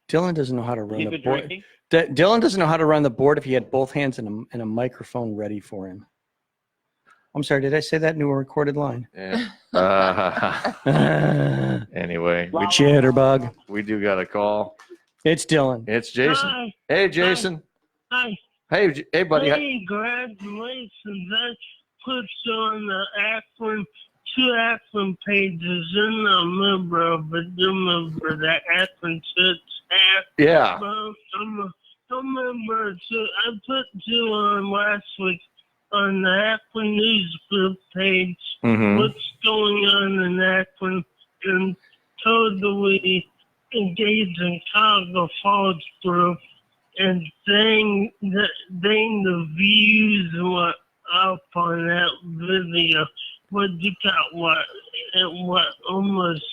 Dylan doesn't know how to run He's the been board. drinking? Dylan doesn't know how to run the board if he had both hands and a microphone ready for him. I'm sorry, did I say that into a recorded line? Yeah. Anyway, Jitterbug. We do got a call. It's Dylan. It's Jason. Hi. Hey, Jason. Hi. Hey, buddy. Hey, congratulations. That puts you on the two Akron pages in the member of it. Remember that Akron staff? Yeah. Remember, I put you on last week on the Akron News Group page. Mhm. What's going on in Akron and totally engaged in Chicago Falls Group and saying that the views were up on that video. What you got? What almost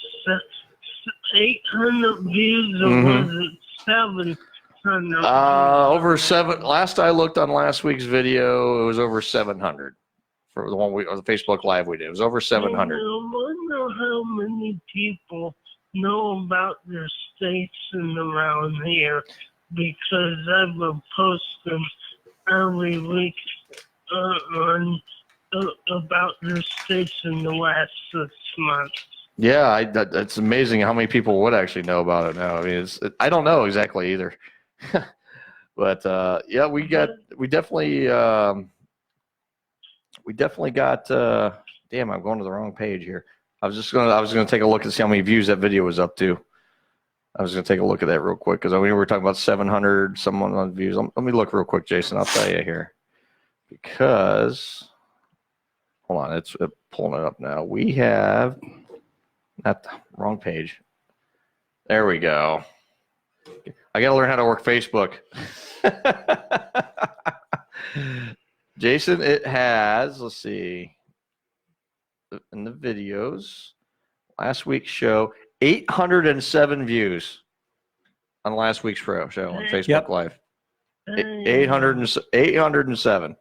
800 views or was it 700? Over 7. Last I looked on last week's video, it was over 700 for the one or the Facebook Live we did. It was over 700. I wonder how many people know about their station around here because I've been posting every week about their station the last 6 months. Yeah, it's amazing how many people would actually know about it now. I mean, I don't know exactly either. But yeah, we definitely got. Damn, I'm going to the wrong page here. I was gonna take a look and see how many views that video was up to. I was gonna take a look at that real quick because we were talking about 700 someone on views. Let me look real quick, Jason. I'll tell you here because hold on, it's pulling it up now. We have not the wrong page. There we go. I got to learn how to work Facebook. Jason, it has, let's see, in the videos, last week's show, 807 views on last week's show on Facebook Live. 807.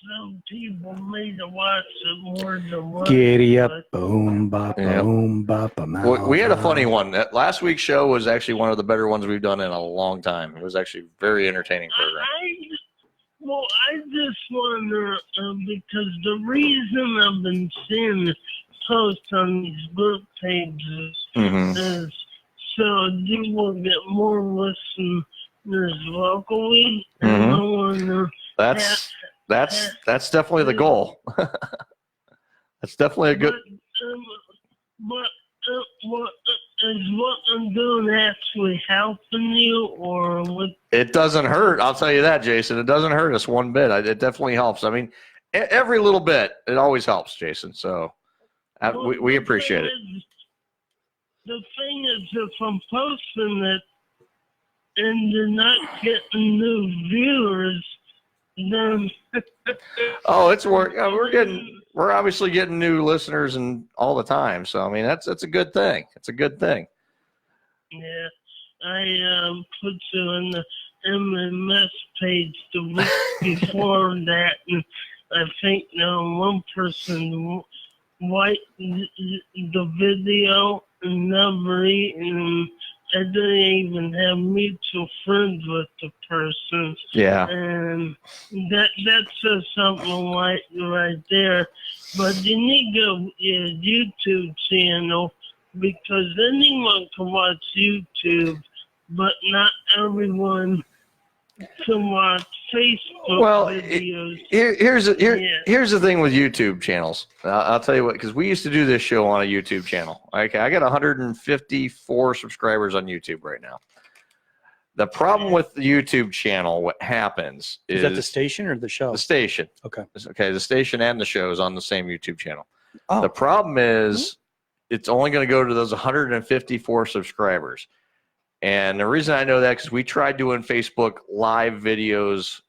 Some people may have watched it more than once. Giddy up, boom, bop, boom, bop, We had a funny one. That last week's show was actually one of the better ones we've done in a long time. It was actually a very entertaining program. I just wonder, because the reason I've been seeing posts on these group pages is so you will get more listeners locally. And I wonder, that's definitely the goal. That's definitely a good. But is what I'm doing actually helping you, or what? It doesn't hurt. I'll tell you that, Jason. It doesn't hurt us one bit. It definitely helps. I mean, every little bit, it always helps, Jason. So we appreciate it. The thing is, if I'm posting it and you're not getting new viewers, then it's we're obviously getting new listeners and all the time. So I mean, that's a good thing. It's a good thing. Yeah, I put you on the MMS page the week before that, and I think one person liked the video and never even. I didn't even have mutual friends with the person. Yeah. And that says something right there. But you need to go to your YouTube channel, because anyone can watch YouTube, but not everyone can watch Facebook videos. Here's the thing with YouTube channels. I'll tell you what, because we used to do this show on a YouTube channel. Okay, I got 154 subscribers on YouTube right now. The problem with the YouTube channel, what happens is that the station or the show? The station. Okay. Okay, the station and the show is on the same YouTube channel. Oh. The problem is it's only going to go to those 154 subscribers. And the reason I know that because we tried doing Facebook live videos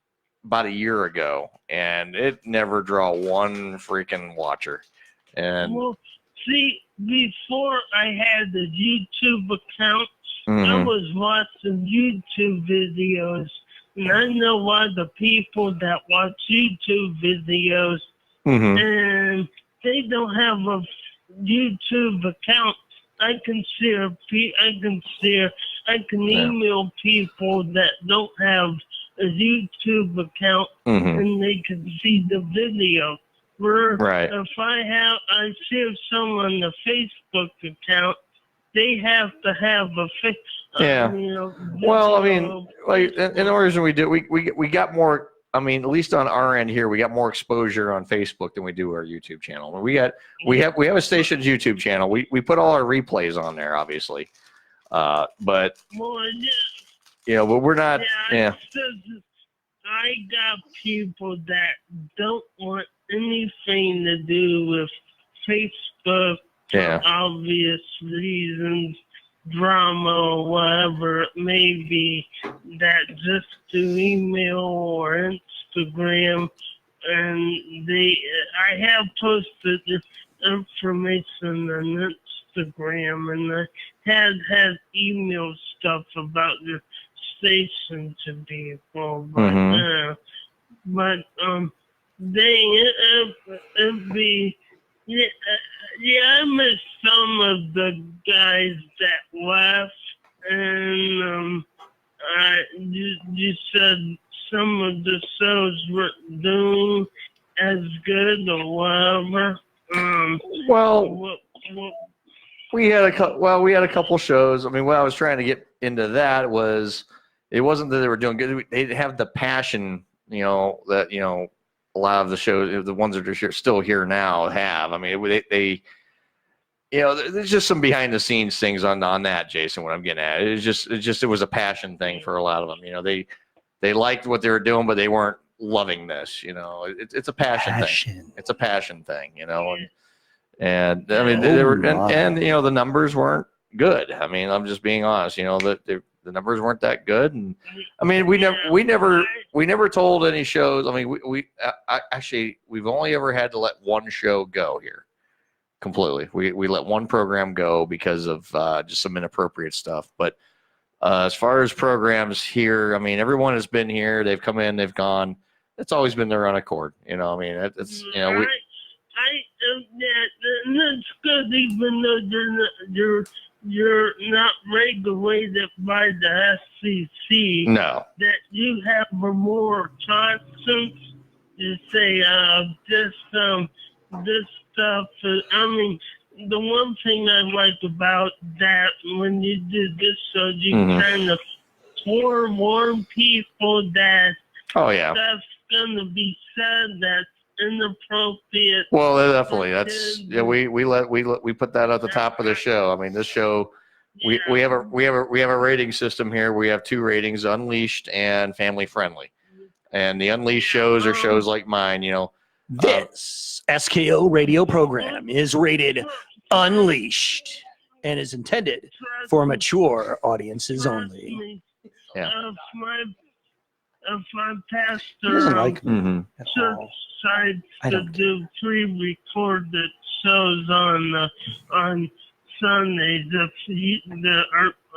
about a year ago, and it never draw one freaking watcher. And see, before I had the YouTube account, I was watching YouTube videos, and I know why the people that watch YouTube videos and they don't have a YouTube account. I can email people that don't have a YouTube account, and they can see the video. Right. If I see someone on the Facebook account, they have to have a Well, I mean, like, in the reason we did, we got more. I mean, at least on our end here, we got more exposure on Facebook than we do our YouTube channel. We have a station's YouTube channel. We put all our replays on there, obviously, but but we're not. I got people that don't want anything to do with Facebook for obvious reasons, drama or whatever it may be, that just do email or Instagram, and I have posted this information on Instagram, and I had email stuff about the station to people, but it'd be. I miss some of the guys that left, and you said some of the shows weren't doing as good or whatever. We had a couple shows. I mean, what I was trying to get into that was it wasn't that they were doing good. They have the passion, that a lot of the shows, the ones that are still here now, have. I mean, they there's just some behind the scenes things on that, Jason. What I'm getting at, it was a passion thing for a lot of them. They liked what they were doing, but they weren't loving this. It's a passion thing. It's a passion thing. And I mean, the numbers weren't good. I mean, I'm just being honest. That the numbers weren't that good. And I mean, we never told any shows. I mean, we've only ever had to let one show go here completely. We let one program go because of just some inappropriate stuff. But as far as programs here, I mean, everyone has been here. They've come in, they've gone. It's always been their own accord. You know, I mean, it's that's good, even though you're not regulated by the FCC. No. That you have a more conscience to say this stuff. I mean, the one thing I like about that when you do this, so you kind of forewarn people that stuff's gonna be said that's inappropriate. Well, definitely. That's we put that at the top of the show. I mean, this show we have a rating system here. We have 2 ratings: Unleashed and Family Friendly. And the Unleashed shows are shows like mine. You know, this SKO radio program is rated Unleashed and is intended for mature audiences only. Yeah. If my pastor decides to do pre-recorded shows on Sundays, if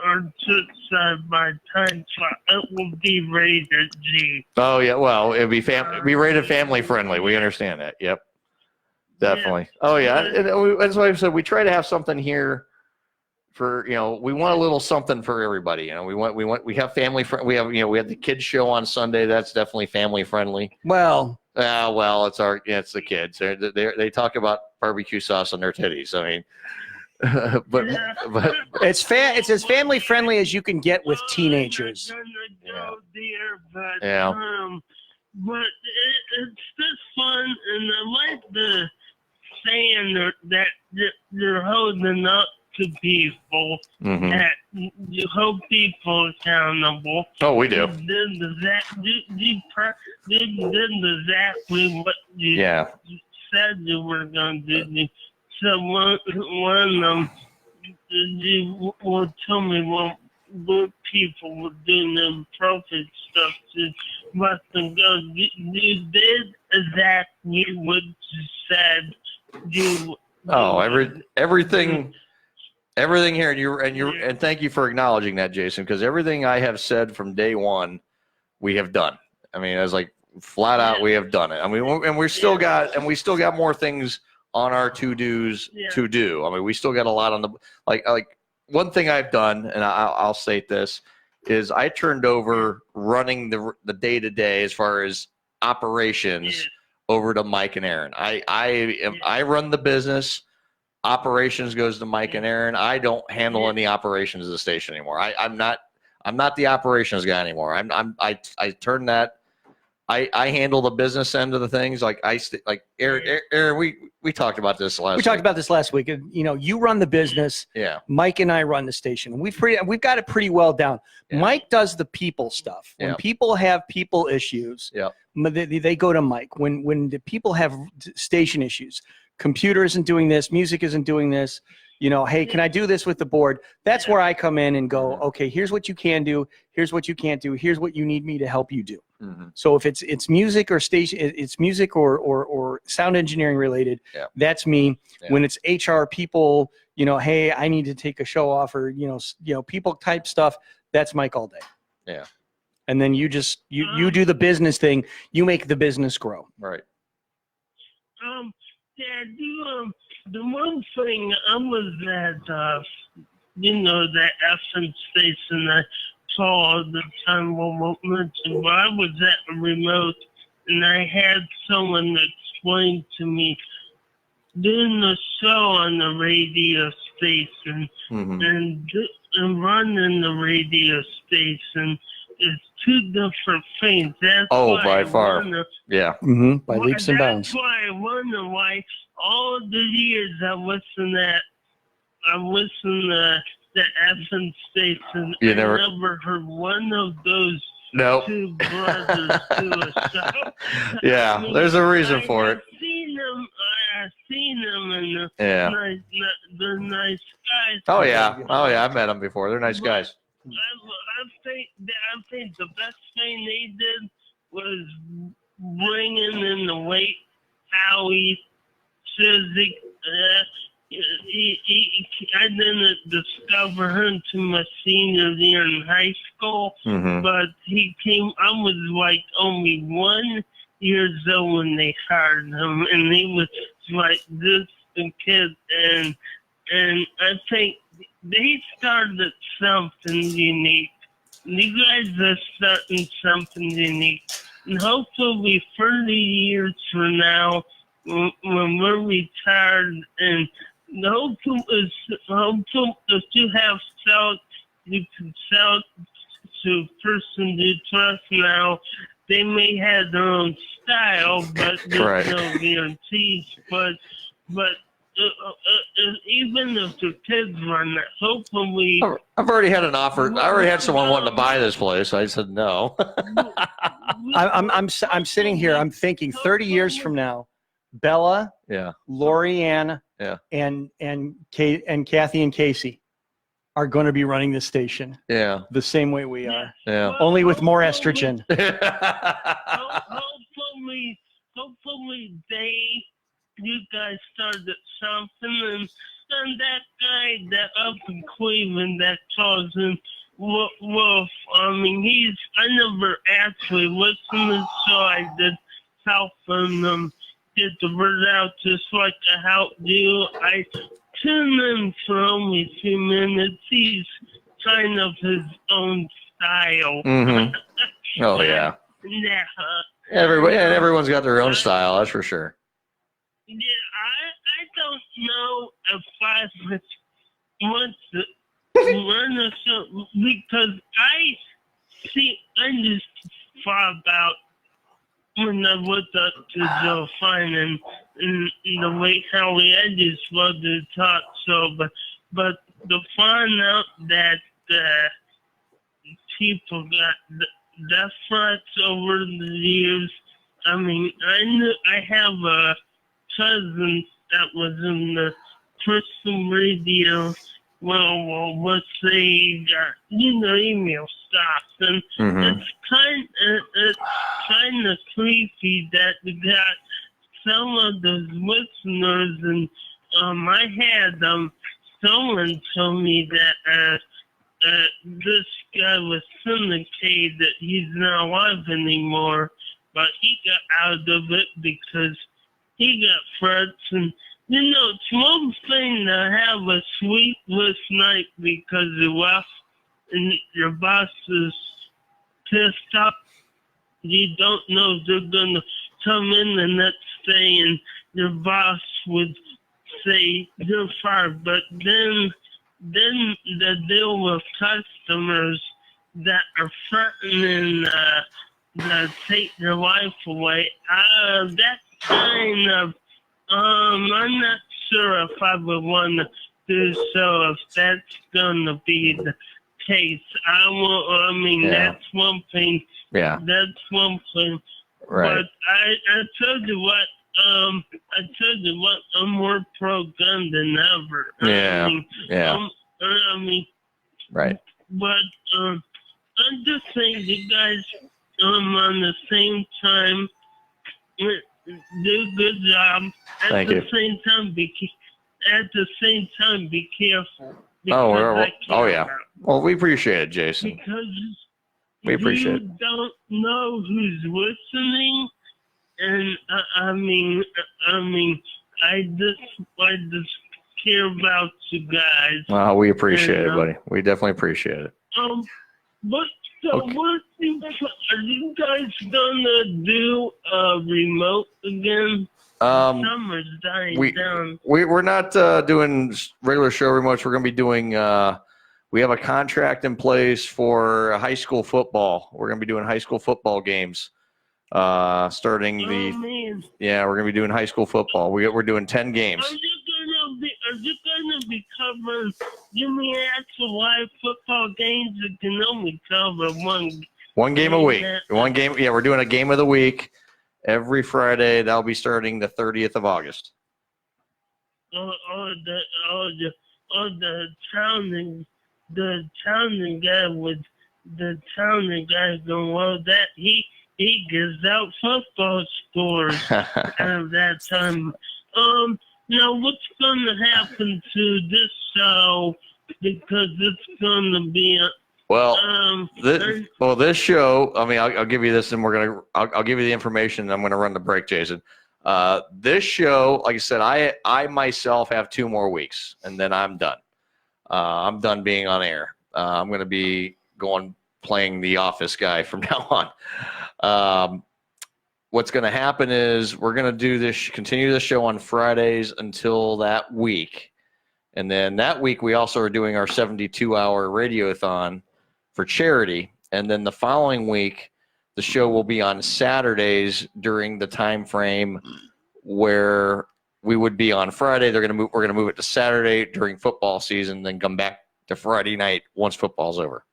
our church side by time slot, it will be rated G. Oh yeah, well, it'd be rated family friendly. We understand that. Yep, definitely. Yeah. Oh yeah, and that's why I said we try to have something here for, you know, we want a little something for everybody. You know, we have family we have the kids show on Sunday. That's definitely family friendly. Well, it's it's the kids. They talk about barbecue sauce on their titties. I mean. but it's as family friendly as you can get with teenagers. Yeah. But it's just fun, and I like the saying that you're holding up to people, that you hold people accountable. Oh, we do. You did exactly what you said you were going to do. So one of them, you will tell me what people were doing inappropriate stuff to let them go. You did exactly what you said. Everything here, and thank you for acknowledging that, Jason, because everything I have said from day one, we have done. I mean, I was like flat out, we have done it. I mean, and we still got more things on our to-dos to do. I mean, we still got a lot on the like one thing I've done, and I'll state this, is I turned over running the day-to-day as far as operations over to Mike and Aaron. I run the business. Operations goes to Mike and Aaron. I don't handle any operations of the station anymore. I'm not the operations guy anymore. I turn that. I handle the business end of the things. Like Aaron, we talked about this last week. We talked about this last week. You know, you run the business. Yeah. Mike and I run the station. We've got it pretty well down. Yeah. Mike does the people stuff. When people have people issues, they go to Mike. When the people have station issues, computer isn't doing this, music isn't doing this. You know, hey, can I do this with the board? That's where I come in and go, okay, here's what you can do. Here's what you can't do. Here's what you need me to help you do. So if it's music or station, it's music or sound engineering related, that's me. When it's HR people, you know, hey, I need to take a show off, or you know, people type stuff, that's Mike all day. Yeah. And then you just you do the business thing. You make the business grow. Right. The one thing I was at, that FM station I saw all the time, won't mention, but I was at a remote, and I had someone explain to me doing a show on the radio station and running the radio station is 2 different things. That's by far. By leaps and bounds. That's why I wonder why all the years I listened to the FM station, I never heard one of those two brothers do a show. Yeah, I mean, there's a reason for it. I've seen them, and they're nice guys. Oh yeah, I've met them before. They're nice guys. I think the best thing they did was bringing in the late Howie Physic. I didn't discover him to my senior year in high school, but he came. I was like only 1 year old when they hired him, and he was like this kid, and I think they started something unique. You guys are starting something unique, and hopefully 30 years from now, when we're retired, and the hope is if you have you can sell to a person you trust now. They may have their own style, but there's no guarantees. But even if the kids run that, hopefully. I've already had an offer. I already had someone wanting to buy this place. I said no. I'm sitting here. I'm thinking 30 years from now, Bella, Lori Ann, and Kathy and Casey are going to be running this station. Yeah. The same way we are. Yeah. Only with more estrogen. Hopefully you guys started something, and that guy that up in Cleveland that calls him Wolf. I mean, I never actually listened to the show. I did help him get the word out just like I helped you. I tuned in for only 2 minutes. He's kind of his own style. Oh yeah. Yeah. Everyone's got their own style. That's for sure. Yeah, I don't know if I want to run a show because I just thought about when I looked up to Joe Fine and the late Howie. I just loved the talk show, but to find out that people got death threats over the years. I mean, I have a cousin that was in the Christian radio. Well, let's say, email stuff, and it's kind of creepy that we got some of those listeners, and I had someone tell me that this guy was syndicated, that he's not alive anymore, but he got out of it because he got threats. And it's one thing to have a sleepless night because you left and your boss is pissed off. You don't know if they're going to come in the next day and your boss would say you're fired. But then the deal with customers that are threatening to take their life away, that kind of, I'm not sure if I would want to do so if that's going to be the case. That's one thing. Yeah. That's one thing. Right. But I told you what, I'm more pro-gun than ever. Right. But I'm just saying, you guys, on the same time, do a good job. At the same time, be careful. Oh yeah. Well, we appreciate it, Jason. Because we appreciate it. You don't know who's listening, and I just care about you guys. Well, we appreciate it, buddy. We definitely appreciate it. Are you guys gonna do a remote again? Summer's dying down. We're not doing regular show remotes. We're going to be doing. We have a contract in place for high school football. We're going to be doing high school football games. Starting we're going to be doing high school football. We're doing 10 games. Are you gonna be covering? You mean actual live football games? You can only cover one game a week. One game. Yeah, we're doing a game of the week every Friday. That'll be starting the 30th of August. The town guy would the town the guy going, well, that he gives out football scores at that time. Now what's going to happen to this show? Because it's going to be this show. I mean, I'll give you this, and I'll give you the information. And I'm gonna run the break, Jason. This show, like I said, I myself have 2 more weeks, and then I'm done. I'm done being on air. I'm gonna be playing the office guy from now on. What's going to happen is we're going to continue the show on Fridays until that week. And then that week, we also are doing our 72-hour radiothon for charity. And then the following week, the show will be on Saturdays during the time frame where we would be on Friday. We're going to move it to Saturday during football season, then come back to Friday night once football's over.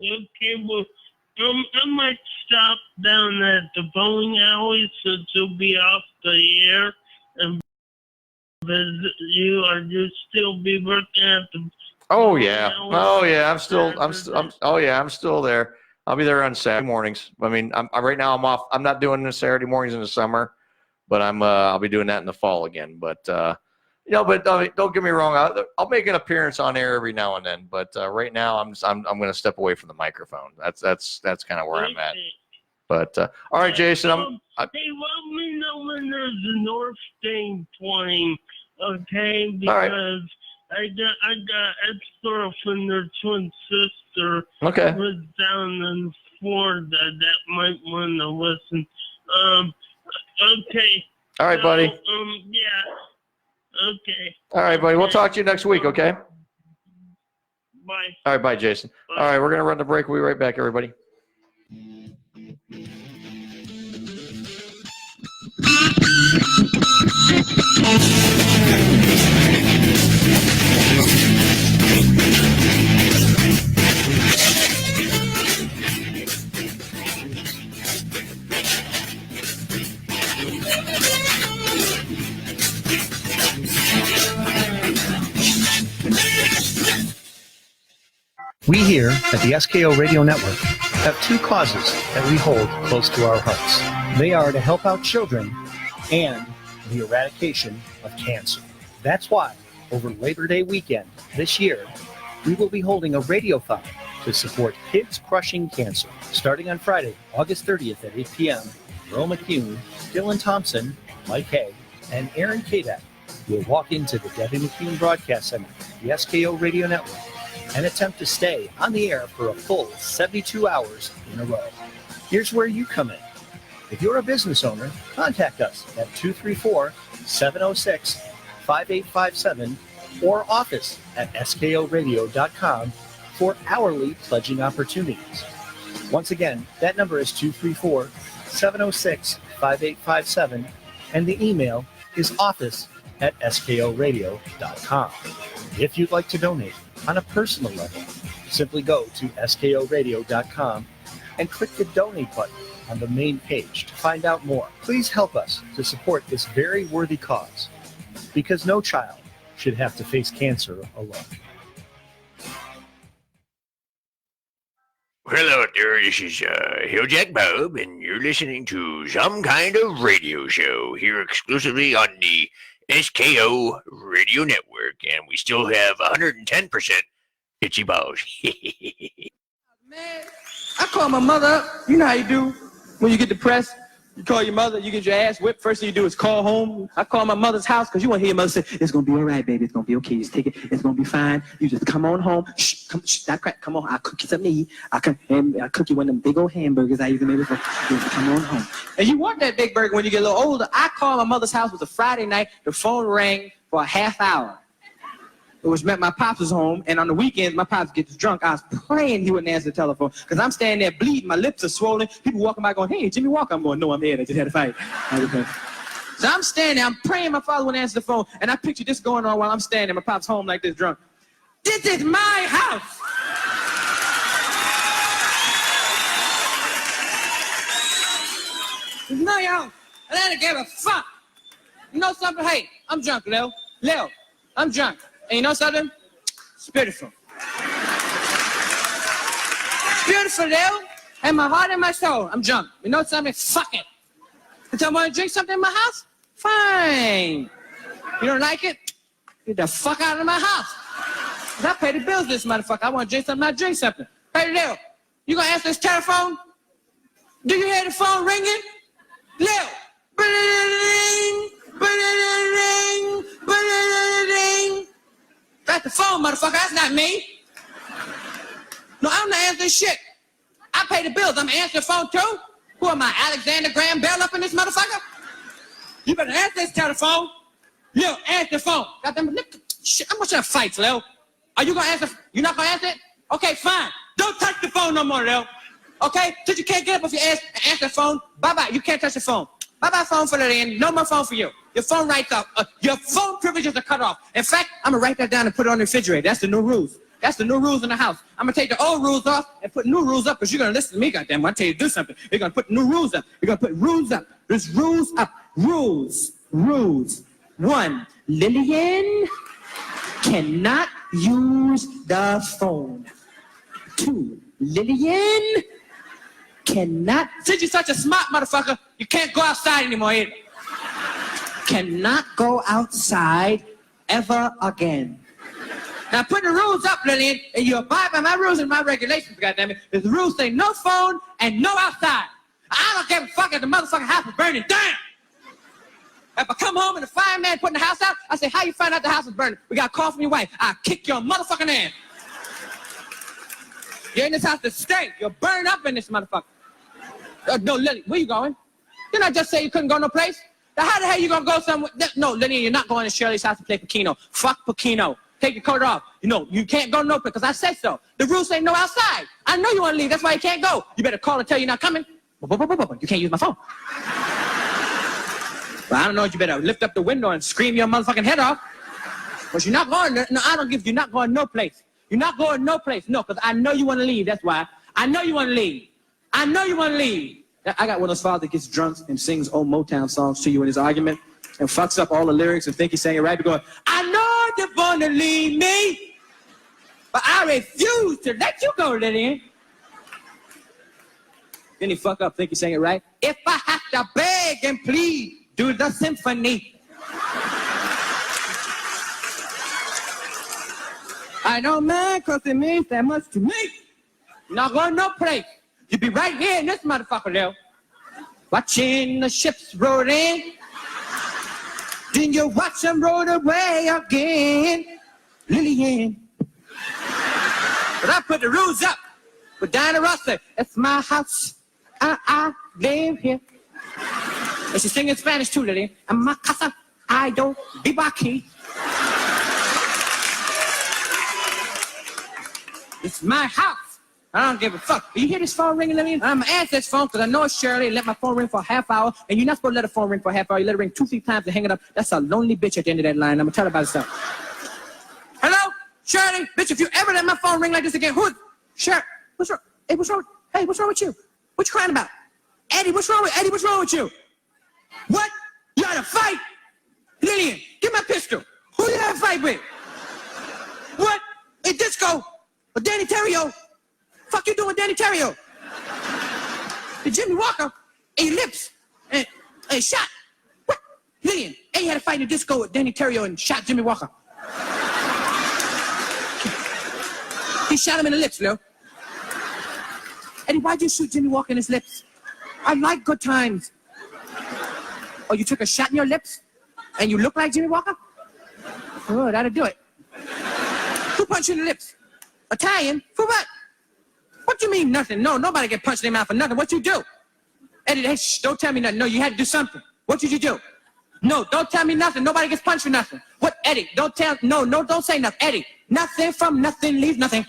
Okay, well, I might stop down at the bowling alley since you'll be off the air and visit you, or you'll still be working at the I'm still there. I'll be there on Saturday mornings. I mean, right now I'm off. I'm not doing the Saturday mornings in the summer, but I'll be doing that in the fall again. But don't get me wrong. I'll make an appearance on air every now and then. But right now I'm going to step away from the microphone. That's kind of where I'm at. But all right, Jason. Hey, let me know when there's a North State playing, okay? Because I got ex-girlfriend, their twin sister. Okay. Was down in Florida that might want to listen. Okay. All right, buddy. Yeah. Okay. All right, buddy. We'll talk to you next week, okay? Bye. All right, bye, Jason. All right, we're going to run the break. We'll be right back, everybody. We here at the SKO Radio Network have 2 causes that we hold close to our hearts. They are to help out children and the eradication of cancer. That's why, over Labor Day weekend this year, we will be holding a radiothon to support kids crushing cancer. Starting on Friday, August 30th at 8 p.m., Earl McCune, Dylan Thompson, Mike Hay, and Aaron Kaback will walk into the Debbie McCune Broadcast Center, the SKO Radio Network, and attempt to stay on the air for a full 72 hours in a row. Here's where you come in. If you're a business owner, contact us at 234-706-5857 or office at skoradio.com for hourly pledging opportunities. Once again, that number is 234-706-5857 and the email is office at skoradio.com. If you'd like to donate on a personal level, simply go to skoradio.com and click the donate button on the main page to find out more. Please help us to support this very worthy cause, because no child should have to face cancer alone. Hello there, this is Hilljack Bob, and you're listening to Some Kind of Radio Show here exclusively on the SKO Radio Network, and we still have 110% itchy balls. Man, I call my mother up. You know how you do when you get depressed. You call your mother, you get your ass whipped. First thing you do is call home. I call my mother's house because you want to hear your mother say, it's going to be all right, baby. It's going to be okay. Just take it. It's going to be fine. You just come on home. Shh, stop crying. Come on. I'll cook you something to eat. I'll cook you one of them big old hamburgers I used to make before. Come on home. And you want that big burger when you get a little older. I called my mother's house. It was a Friday night. The phone rang for a half hour. It was my pops was home, and on the weekends, my pops gets drunk. I was praying he wouldn't answer the telephone, because I'm standing there bleeding. My lips are swollen. People walking by going, hey, Jimmy Walker. I'm going, no, I'm here. I just had a fight. So I'm standing there. I'm praying my father wouldn't answer the phone, and I picture this going on while I'm standing. My pop's home like this drunk. This is my house. It's not your house. And I don't give a fuck. You know something? Hey, I'm drunk, Lil. I'm drunk. And you know something? It's beautiful. Beautiful, Lil. And my heart and my soul. I'm drunk. You know something? Fuck it. If I want to drink something in my house, fine. You don't like it? Get the fuck out of my house. I pay the bills, this motherfucker. I want to drink something, I drink something. Hey, Lil, you gonna answer this telephone? Do you hear the phone ringing? Lil, ba-da-da-da-ding, ba-da-da-da-ding, ba-da-da-da-ding. That's the phone, motherfucker. That's not me. No, I'm not answering shit. I pay the bills. I'm answering the phone too. Who am I, Alexander Graham Bell up in this motherfucker? You better answer this telephone. Lil, answer the phone. Goddamn, shit, I'm gonna fight, Lil. Are you gonna answer? You not gonna answer it? Okay, fine. Don't touch the phone no more, Lil. Okay? Since you can't get up if you answer the phone, bye-bye. You can't touch the phone. Bye-bye phone for Lillian. No more phone for you. Your phone writes up. Your phone privileges are cut off. In fact, I'm gonna write that down and put it on the refrigerator. That's the new rules. That's the new rules in the house. I'm gonna take the old rules off and put new rules up because you're gonna listen to me, goddamn. I tell you to do something. You're gonna put new rules up. You're gonna put rules up. There's rules up. Rules. 1. Lillian cannot use the phone. 2. Lillian cannot. Since you're such a smart motherfucker, you can't go outside anymore either. Cannot go outside ever again. Now put the rules up, Lillian, and you abide by my rules and my regulations, goddammit. The rules say no phone and no outside. I don't give a fuck if the motherfucking house is burning down. If I come home and the fireman putting the house out, I say, how you find out the house is burning? We got a call from your wife. I'll kick your motherfucking ass. You're in this house to stay. You're burned up in this motherfucker. No, Lily, where you going? Didn't I just say you couldn't go no place? Now how the hell you gonna go somewhere? No, Lillian, you're not going to Shirley's house to play Pacino. Fuck Pacino. Take your coat off. You know, you can't go no place because I said so. The rules say no outside. I know you want to leave. That's why you can't go. You better call and tell you're not coming. You can't use my phone. Well, I don't know. You better lift up the window and scream your motherfucking head off. But you're not going. No, I don't give. You're not going no place. You're not going no place. No, because I know you want to leave. That's why. I know you want to leave. I know you want to leave. I got one of those fathers that gets drunk and sings old Motown songs to you in his argument and fucks up all the lyrics and think he's saying it right. But going, I know you want to leave me, but I refuse to let you go, Lillian. Then he fuck up, think he's saying it right. If I have to beg and plead, do the symphony. I don't mind because it means that much to me. You're not going no place. You be right here in this motherfucker, Lil. Watching the ships roll in. Then you watch them roll away again. Lillian. But I put the rules up. But Diana Ross said, it's my house. I live here. And she's singing Spanish too, Lillian. And my casa, I don't be aquí. It's my house. I don't give a fuck. Do you hear this phone ringing, Lillian? I'm gonna answer this phone because I know it's Shirley and let my phone ring for a half hour. And you're not supposed to let a phone ring for a half hour. You let it ring 2-3 times and hang it up. That's a lonely bitch at the end of that line. I'm gonna tell her about herself. Hello? Shirley? Bitch, if you ever let my phone ring like this again, who? Shirley? What's wrong? Hey, what's wrong? Hey, what's wrong with you? What you crying about? Eddie, what's wrong with Eddie? What's wrong with you? What? You had a fight? Lillian, give my pistol. Who you had a fight with? What? A disco? Or Danny Terrio? Fuck you doing, Danny Terrio? And Jimmy Walker ate lips and shot. What? Lillian, A had a fight in the disco with Danny Terrio and shot Jimmy Walker. He shot him in the lips, Lil. Eddie, why'd you shoot Jimmy Walker in his lips? I like good times. Oh, you took a shot in your lips? And you look like Jimmy Walker? Oh, that'll do it. Who punched you in the lips? Italian? For what? What you mean nothing? No, nobody get punched in the mouth for nothing. What you do? Eddie, hey, shh, don't tell me nothing. No, you had to do something. What did you do? No, don't tell me nothing. Nobody gets punched for nothing. What, Eddie? Don't tell, no, don't say nothing. Eddie, nothing from nothing leaves nothing.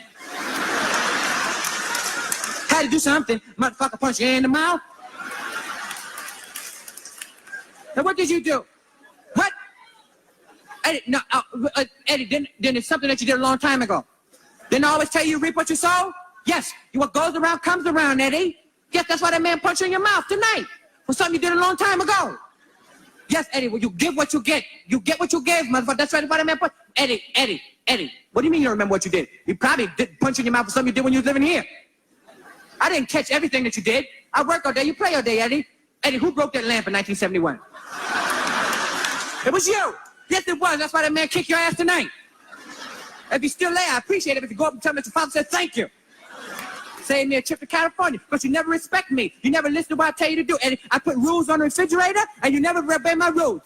Had to do something. Motherfucker punch you in the mouth. Now what did you do? What? Eddie, no, Eddie, then it's something that you did a long time ago. Didn't I always tell you reap what you sow? Yes, what goes around comes around, Eddie. Yes, that's why that man punched you in your mouth tonight. For something you did a long time ago. Yes, Eddie, well, you give what you get. You get what you gave, motherfucker. That's right, why that man punched. Eddie, what do you mean you don't remember what you did? You probably did punch in your mouth for something you did when you was living here. I didn't catch everything that you did. I work all day, you play all day, Eddie. Eddie, who broke that lamp in 1971? It was you. Yes, it was. That's why that man kicked your ass tonight. If he's still there, I appreciate it. If you go up and tell me that your father said thank you. Save me a trip to California, but you never respect me. You never listen to what I tell you to do. Eddie, I put rules on the refrigerator, and you never obey my rules.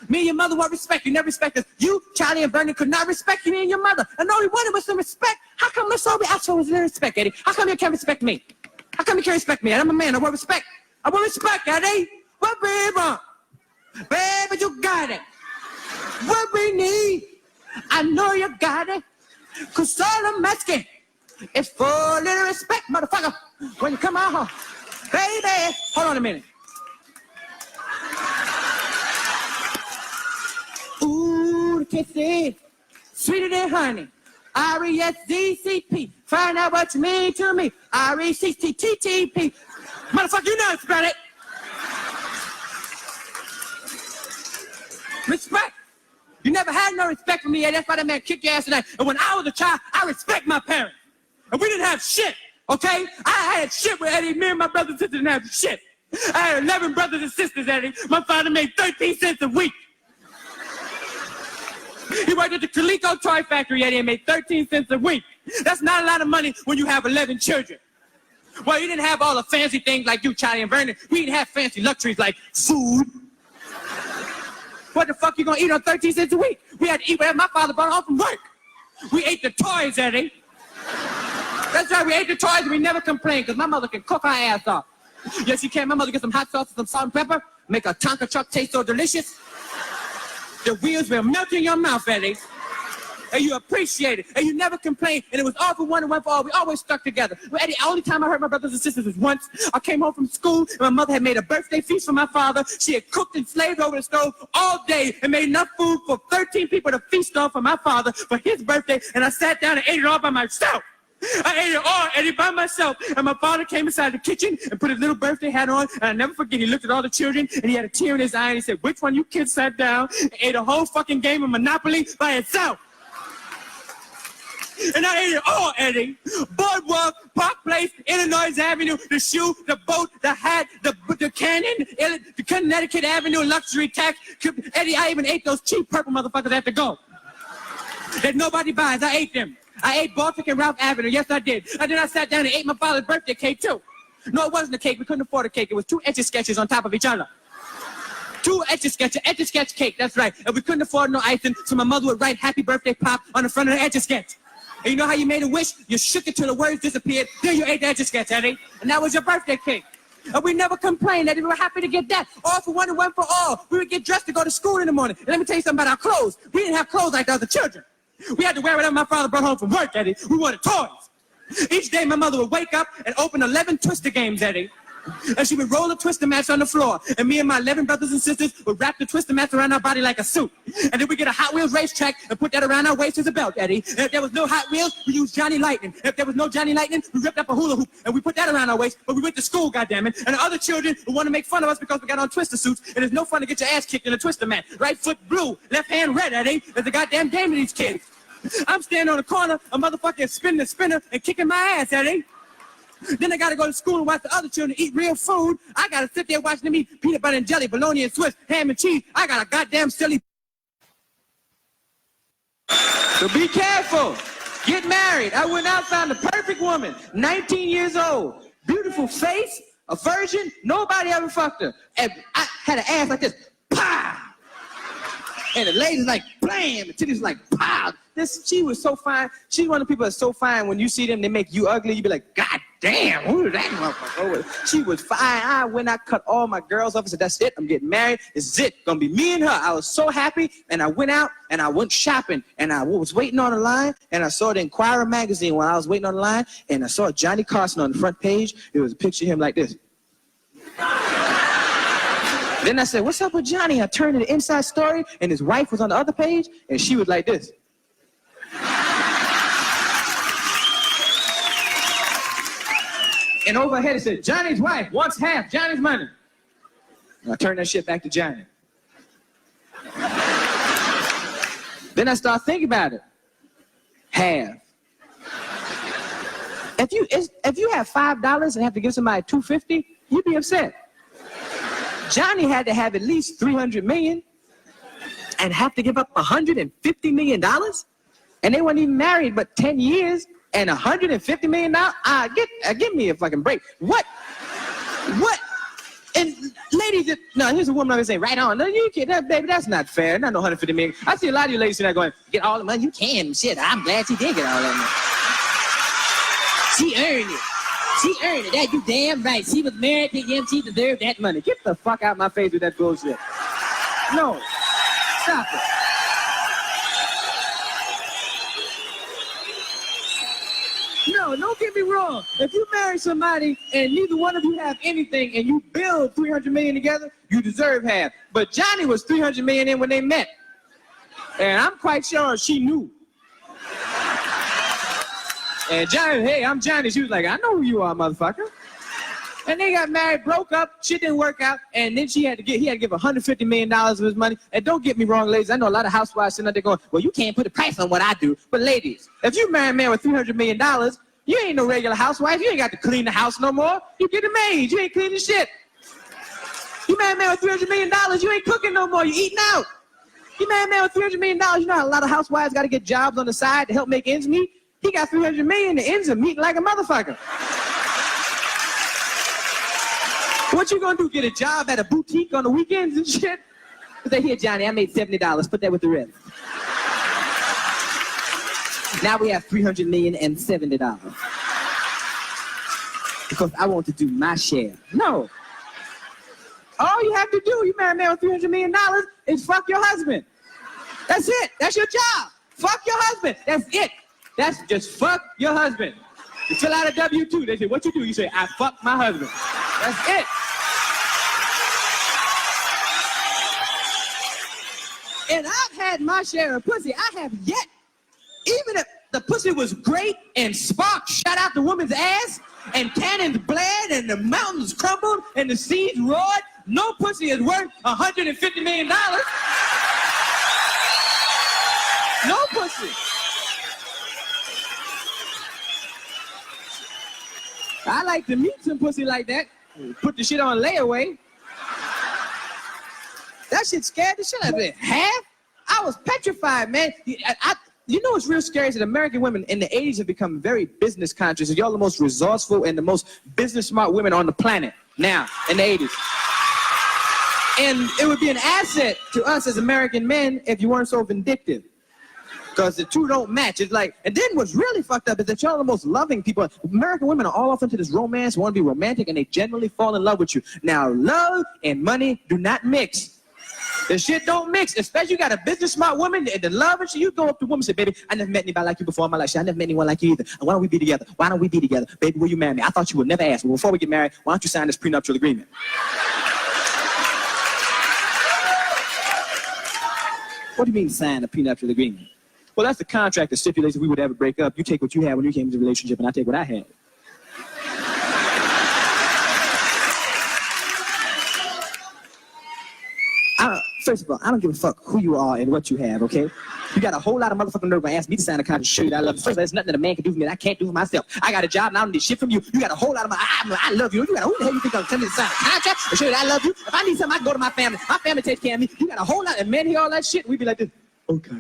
Me and your mother won't respect you. Never respect us. You, Charlie, and Vernon could not respect me and your mother. And all we wanted was some respect. How come Miss Obi asked for respect, Eddie? How come you can't respect me? How come you can't respect me? I'm a man. I want respect. I want respect, Eddie. What we want? Baby, you got it. What we need, I know you got it. Cause all I'm asking is for a little respect, motherfucker. When you come out home, baby. Hold on a minute. Ooh, the kisses, sweeter than honey. R-E-S-D-C-P. Find out what you mean to me. R-E-C-T-T-T-P. Motherfucker, you know about it. Respect. You never had no respect for me, and that's why that man kicked your ass tonight. And when I was a child, I respect my parents. And we didn't have shit, okay? I had shit with Eddie. Me and my brothers and sisters didn't have shit. I had 11 brothers and sisters, Eddie. My father made 13 cents a week. He worked at the Coleco Toy Factory, Eddie, and made 13 cents a week. That's not a lot of money when you have 11 children. Well, he didn't have all the fancy things like you, Charlie and Vernon. We didn't have fancy luxuries like food. What the fuck you gonna eat on 13 cents a week? We had to eat whatever my father brought home from work. We ate the toys, Eddie. That's right, we ate the toys and we never complained because my mother can cook her ass off. Yes, she can. My mother get some hot sauce and some salt and pepper, make a Tonka truck taste so delicious. The wheels will melt in your mouth, Eddie. And you appreciate it. And you never complain. And it was all for one and one for all. We always stuck together. But Eddie, the only time I heard my brothers and sisters was once. I came home from school and my mother had made a birthday feast for my father. She had cooked and slaved over the stove all day and made enough food for 13 people to feast on for my father for his birthday. And I sat down and ate it all by myself. I ate it all, Eddie, by myself. And my father came inside the kitchen and put his little birthday hat on. And I never forget, he looked at all the children and he had a tear in his eye and he said, which one of you kids sat down and ate a whole fucking game of Monopoly by itself? And I ate it all, Eddie. Boardwalk, Park Place, Illinois Avenue, the shoe, the boat, the hat, the cannon, the Connecticut Avenue luxury tax. Eddie, I even ate those cheap purple motherfuckers at the go. That nobody buys. I ate them. I ate Baltic and Ralph Avenue. Yes, I did. And then I sat down and ate my father's birthday cake, too. No, it wasn't a cake. We couldn't afford a cake. It was 2 Etch-a-Sketches on top of each other. 2 Etch-a-Sketch cake. That's right. And we couldn't afford no icing, so my mother would write Happy Birthday Pop on the front of the Etch-a-Sketch. And you know how you made a wish? You shook it till the words disappeared. Then you ate the Etch-a-Sketch, Eddie. And that was your birthday cake. And we never complained, Eddie. We were happy to get that. All for one and one for all. We would get dressed to go to school in the morning. And let me tell you something about our clothes. We didn't have clothes like the other children. We had to wear whatever my father brought home from work, Eddie. We wanted toys. Each day, my mother would wake up and open 11 Twister games, Eddie. And she would roll a Twister match on the floor. And me and my 11 brothers and sisters would wrap the Twister match around our body like a suit. And then we get a Hot Wheels racetrack and put that around our waist as a belt, Eddie. And if there was no Hot Wheels, we used Johnny Lightning. If there was no Johnny Lightning, we ripped up a hula hoop and we put that around our waist. But we went to school, goddammit. And the other children would want to make fun of us because we got on Twister suits. And it's no fun to get your ass kicked in a Twister match. Right foot blue, left hand red, Eddie. There's a goddamn game of these kids. I'm standing on the corner, a motherfucker is spinning the spinner and kicking my ass, Eddie. Then I gotta go to school and watch the other children eat real food. I gotta sit there watching them eat peanut butter and jelly, bologna and Swiss, ham and cheese. I got a goddamn silly. So be careful. Get married. I went out, found the perfect woman, 19 years old, beautiful face, a virgin. Nobody ever fucked her. And I had an ass like this, pow. And the ladies like, blam. The titties like, pow. She was so fine. She's one of the people that's so fine. When you see them, they make you ugly. You be like, God damn, who is that motherfucker? She was fine. I cut all my girls off and said, that's it. I'm getting married. This is it. Gonna be me and her. I was so happy. And I went out and I went shopping. And I was waiting on the line. And I saw the Inquirer magazine while I was waiting on the line. And I saw Johnny Carson on the front page. It was a picture of him like this. Then I said, what's up with Johnny? I turned to the inside story, and his wife was on the other page, and she was like this. And overhead it said, Johnny's wife wants half Johnny's money. And I turned that shit back to Johnny. Then I started thinking about it. Half. If you have $5 and have to give somebody $250, you'd be upset. Johnny had to have at least $300 million and have to give up $150 million, and they weren't even married but 10 years and $150 million. Give me a fucking break. What? And ladies, no, here's a woman I'm gonna say right on. No, you can't, baby, that's not fair. Not no $150 million. I see a lot of you ladies sitting there going, get all the money you can. Shit, I'm glad she did get all that money. She earned it. She earned it. That you damn right. She was married to him. She deserved that money. Get the fuck out my face with that bullshit. No. Stop it. No, don't get me wrong. If you marry somebody and neither one of you have anything and you build $300 million together, you deserve half. But Johnny was $300 million in when they met. And I'm quite sure she knew. And Johnny, hey, I'm Johnny. She was like, I know who you are, motherfucker. And they got married, broke up, shit didn't work out, and then he had to give $150 million of his money. And don't get me wrong, ladies, I know a lot of housewives sitting out there going, well, you can't put a price on what I do. But ladies, if you marry a man with $300 million, you ain't no regular housewife. You ain't got to clean the house no more. You get a maid. You ain't cleaning shit. You marry a man with $300 million, you ain't cooking no more. You eating out. You marry a man with $300 million, you know how a lot of housewives got to get jobs on the side to help make ends meet? He got $300 million, the ends are meeting like a motherfucker. What you gonna do, get a job at a boutique on the weekends and shit? Say, here, Johnny, I made $70, put that with the rest. Now we have $370. Because I want to do my share. No. All you have to do, you marry a man with $300 million, is fuck your husband. That's it. That's your job. Fuck your husband. That's it. That's just fuck your husband. You fill out a W-2. They say, what you do? You say, I fuck my husband. That's it. And I've had my share of pussy. I have yet. Even if the pussy was great and sparks shot out the woman's ass and cannons bled and the mountains crumbled and the seas roared, no pussy is worth $150 million. No pussy. I like to meet some pussy like that. Put the shit on layaway. That shit scared the shit out of me. Half? I was petrified, man. You know what's real scary is that American women in the 80s have become very business conscious. Y'all the most resourceful and the most business smart women on the planet now in the 80s. And it would be an asset to us as American men if you weren't so vindictive. Because the two don't match. It's like, and then what's really fucked up is that y'all are the most loving people. American women are all off into this romance, want to be romantic, and they generally fall in love with you. Now, love and money do not mix. The shit don't mix, especially you got a business smart woman, the love and shit, you go up to a woman and say, baby, I never met anybody like you before in my life. I never met anyone like you either. Why don't we be together? Why don't we be together? Baby, will you marry me? I thought you would never ask. Well, before we get married, why don't you sign this prenuptial agreement? What do you mean sign a prenuptial agreement? Well, that's the contract that stipulates if we would ever break up. You take what you had when you came into the relationship, and I take what I had. First of all, I don't give a fuck who you are and what you have, okay? You got a whole lot of motherfucking nerve to ask me to sign a contract to show you that I love you. First of all, there's nothing that a man can do for me that I can't do for myself. I got a job and I don't need shit from you. You got a whole lot of I love you. You got who the hell you think I'm telling me to sign a contract to show you that I love you? If I need something, I can go to my family. My family takes care of me. You got a whole lot of men hear all that shit. We be like this. Okay.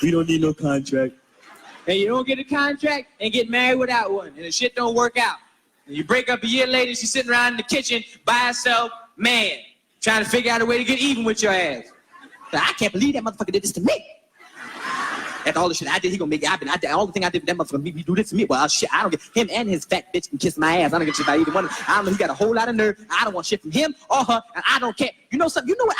We don't need no contract. And you don't get a contract and get married without one. And the shit don't work out. And you break up a year later, she's sitting around in the kitchen by herself, mad, trying to figure out a way to get even with your ass. I can't believe that motherfucker did this to me. After all the shit I did, he gonna make it. All the thing I did for that motherfucker, me do this to me. Well, shit, I don't get him and his fat bitch can kiss my ass. I don't get shit by either one of them. I don't know. He got a whole lot of nerve. I don't want shit from him or her, and I don't care. You know something? You know what?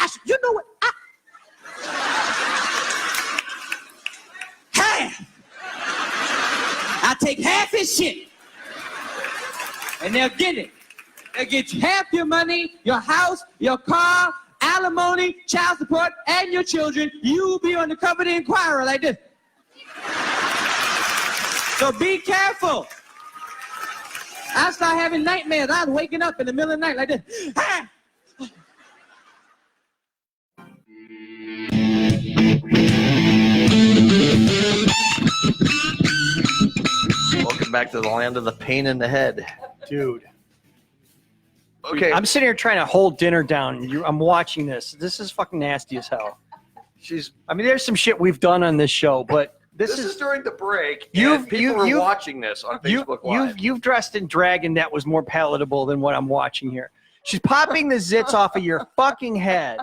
Half. I take half his shit. And they'll get it. They'll get half your money, your house, your car, alimony, child support, and your children. You'll be on the cover of the Inquirer like this. So be careful. I start having nightmares. I was waking up in the middle of the night like this. Ah! back to the land of the pain in the head. Dude. Okay. I'm sitting here trying to hold dinner down. I'm watching this. This is fucking nasty as hell. I mean, there's some shit we've done on this show, but this is during the break. People were watching this on Facebook Live. You've dressed in dragon that was more palatable than what I'm watching here. She's popping the zits off of your fucking head.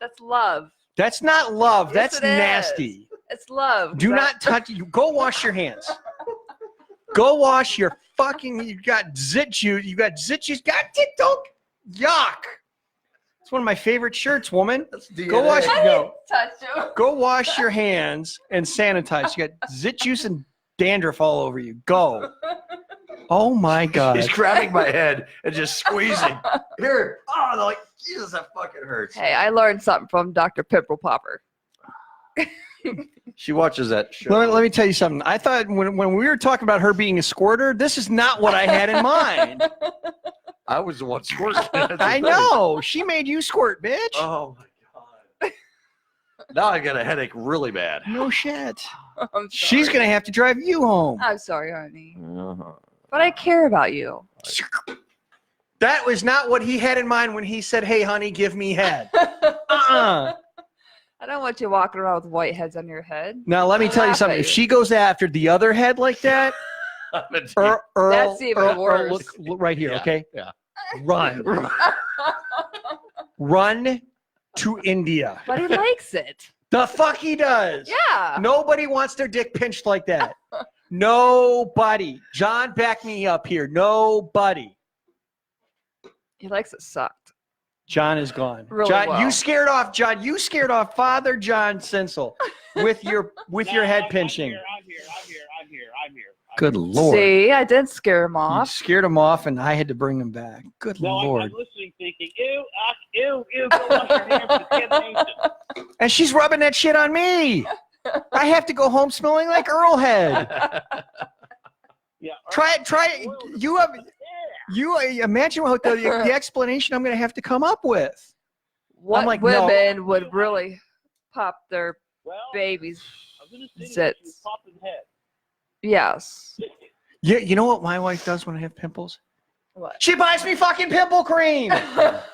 That's love. That's not love. Yes, That's it is. nasty. It's love. Do not touch you. Go wash your hands. Go wash your fucking. You got zit juice. You got zit juice. God, don't. Yuck. It's one of my favorite shirts, woman. Go wash. Touch you. Go wash your hands and sanitize. You got zit juice and dandruff all over you. Go. Oh my God. He's grabbing my head and just squeezing. Here. Oh, they're like, Jesus, that fucking hurts. Hey, I learned something from Dr. Pimple Popper. She watches that show. Let me tell you something. I thought when we were talking about her being a squirter, this is not what I had in mind. I was the one squirting. I know. She made you squirt, bitch. Oh my God. Now I got a headache really bad. No shit. I'm She's sorry. going to have to drive you home. I'm sorry, honey. Uh-huh. But I care about you. That was not what he had in mind when he said, hey, honey, give me head. I don't want you walking around with white heads on your head. Now, let me tell you something. If she goes after the other head like that, Earl, That's even worse. Look right here, Yeah, okay? yeah. Run. Run to India. But he likes it. The fuck he does. Yeah. Nobody wants their dick pinched like that. Nobody. John, back me up here. Nobody. He likes it sucked. John is gone. Really John, well. you scared off John. You scared off Father John Sinsel with your head pinching. I'm here. Good Lord. See, I did scare him You off. scared him off, and I had to bring him back. Good No, Lord. I'm listening, thinking, ew, go wash your hands for contamination. And she's rubbing that shit on me. I have to go home smelling like Earl head. Yeah. Try it. You imagine what the explanation I'm going to have to come up with. What I'm like, no. women would really pop their babies' zits? Yes. Yeah, you know what my wife does when I have pimples? What? She buys me fucking pimple cream. That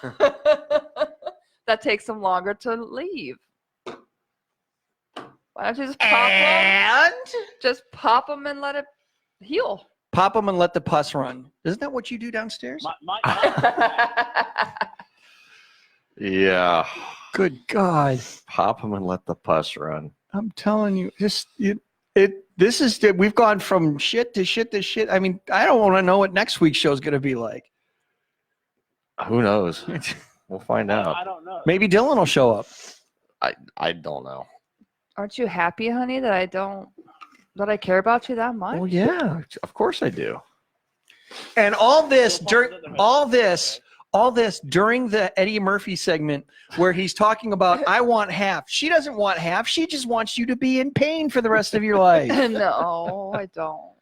takes them longer to leave. Why don't you just pop them? Just pop them and let it heal. Pop them and let the pus run. Isn't that what you do downstairs? Yeah. Good God. Pop them and let the pus run. I'm telling you, we've gone from shit to shit to shit. I mean, I don't want to know what next week's show is going to be like. Who knows? We'll find out. I don't know. Maybe Dylan will show up. I don't know. Aren't you happy, honey, that I care about you that much? Well, yeah, of course I do. And all this during the Eddie Murphy segment where he's talking about, I want half. She doesn't want half. She just wants you to be in pain for the rest of your life. No, I don't.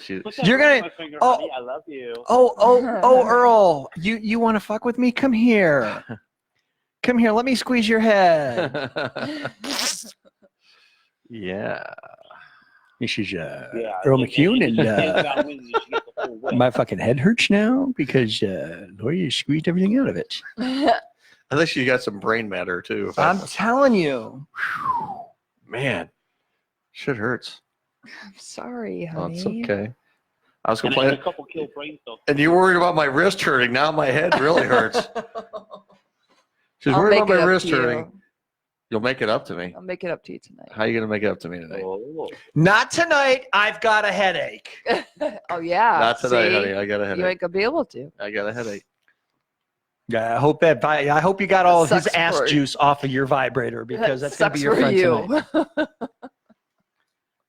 You're gonna. Honey, I love you. Oh, Earl, you want to fuck with me? Come here. Come here. Let me squeeze your head. Yeah. This is Earl McCune, and my fucking head hurts now because Lori squeezed everything out of it. I think she got some brain matter too. I'm telling you. Man, shit hurts. I'm sorry, Oh, honey. it's okay. I was And complaining. a couple killed brain cells. And you were worried about my wrist hurting. Now my head really hurts. She's I'll worried make about it my up wrist to you. hurting. You'll make it up to me. I'll make it up to you tonight. How are you going to make it up to me tonight? Not tonight. I've got a headache. Oh, yeah. Not tonight, See? honey. I got a You headache. ain't going to be able to. I got a headache. Yeah, I hope you got all of his Sucks ass for you. juice off of your vibrator because that's going to Sucks be your for friend you. tonight.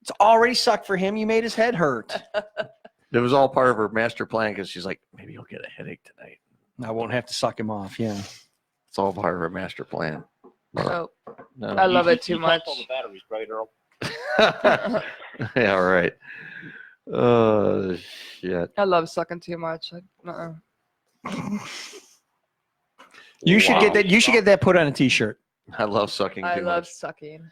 It's already sucked for him. You made his head hurt. It was all part of her master plan because she's like, maybe you'll get a headache tonight. I won't have to suck him off. Yeah. It's all part of her master plan. Oh, No. I love it too much. All the batteries, right, Earl? Yeah, right. Oh, shit. I love sucking too much. You should get that. You should get that put on a T-shirt. I love sucking I too love much. sucking.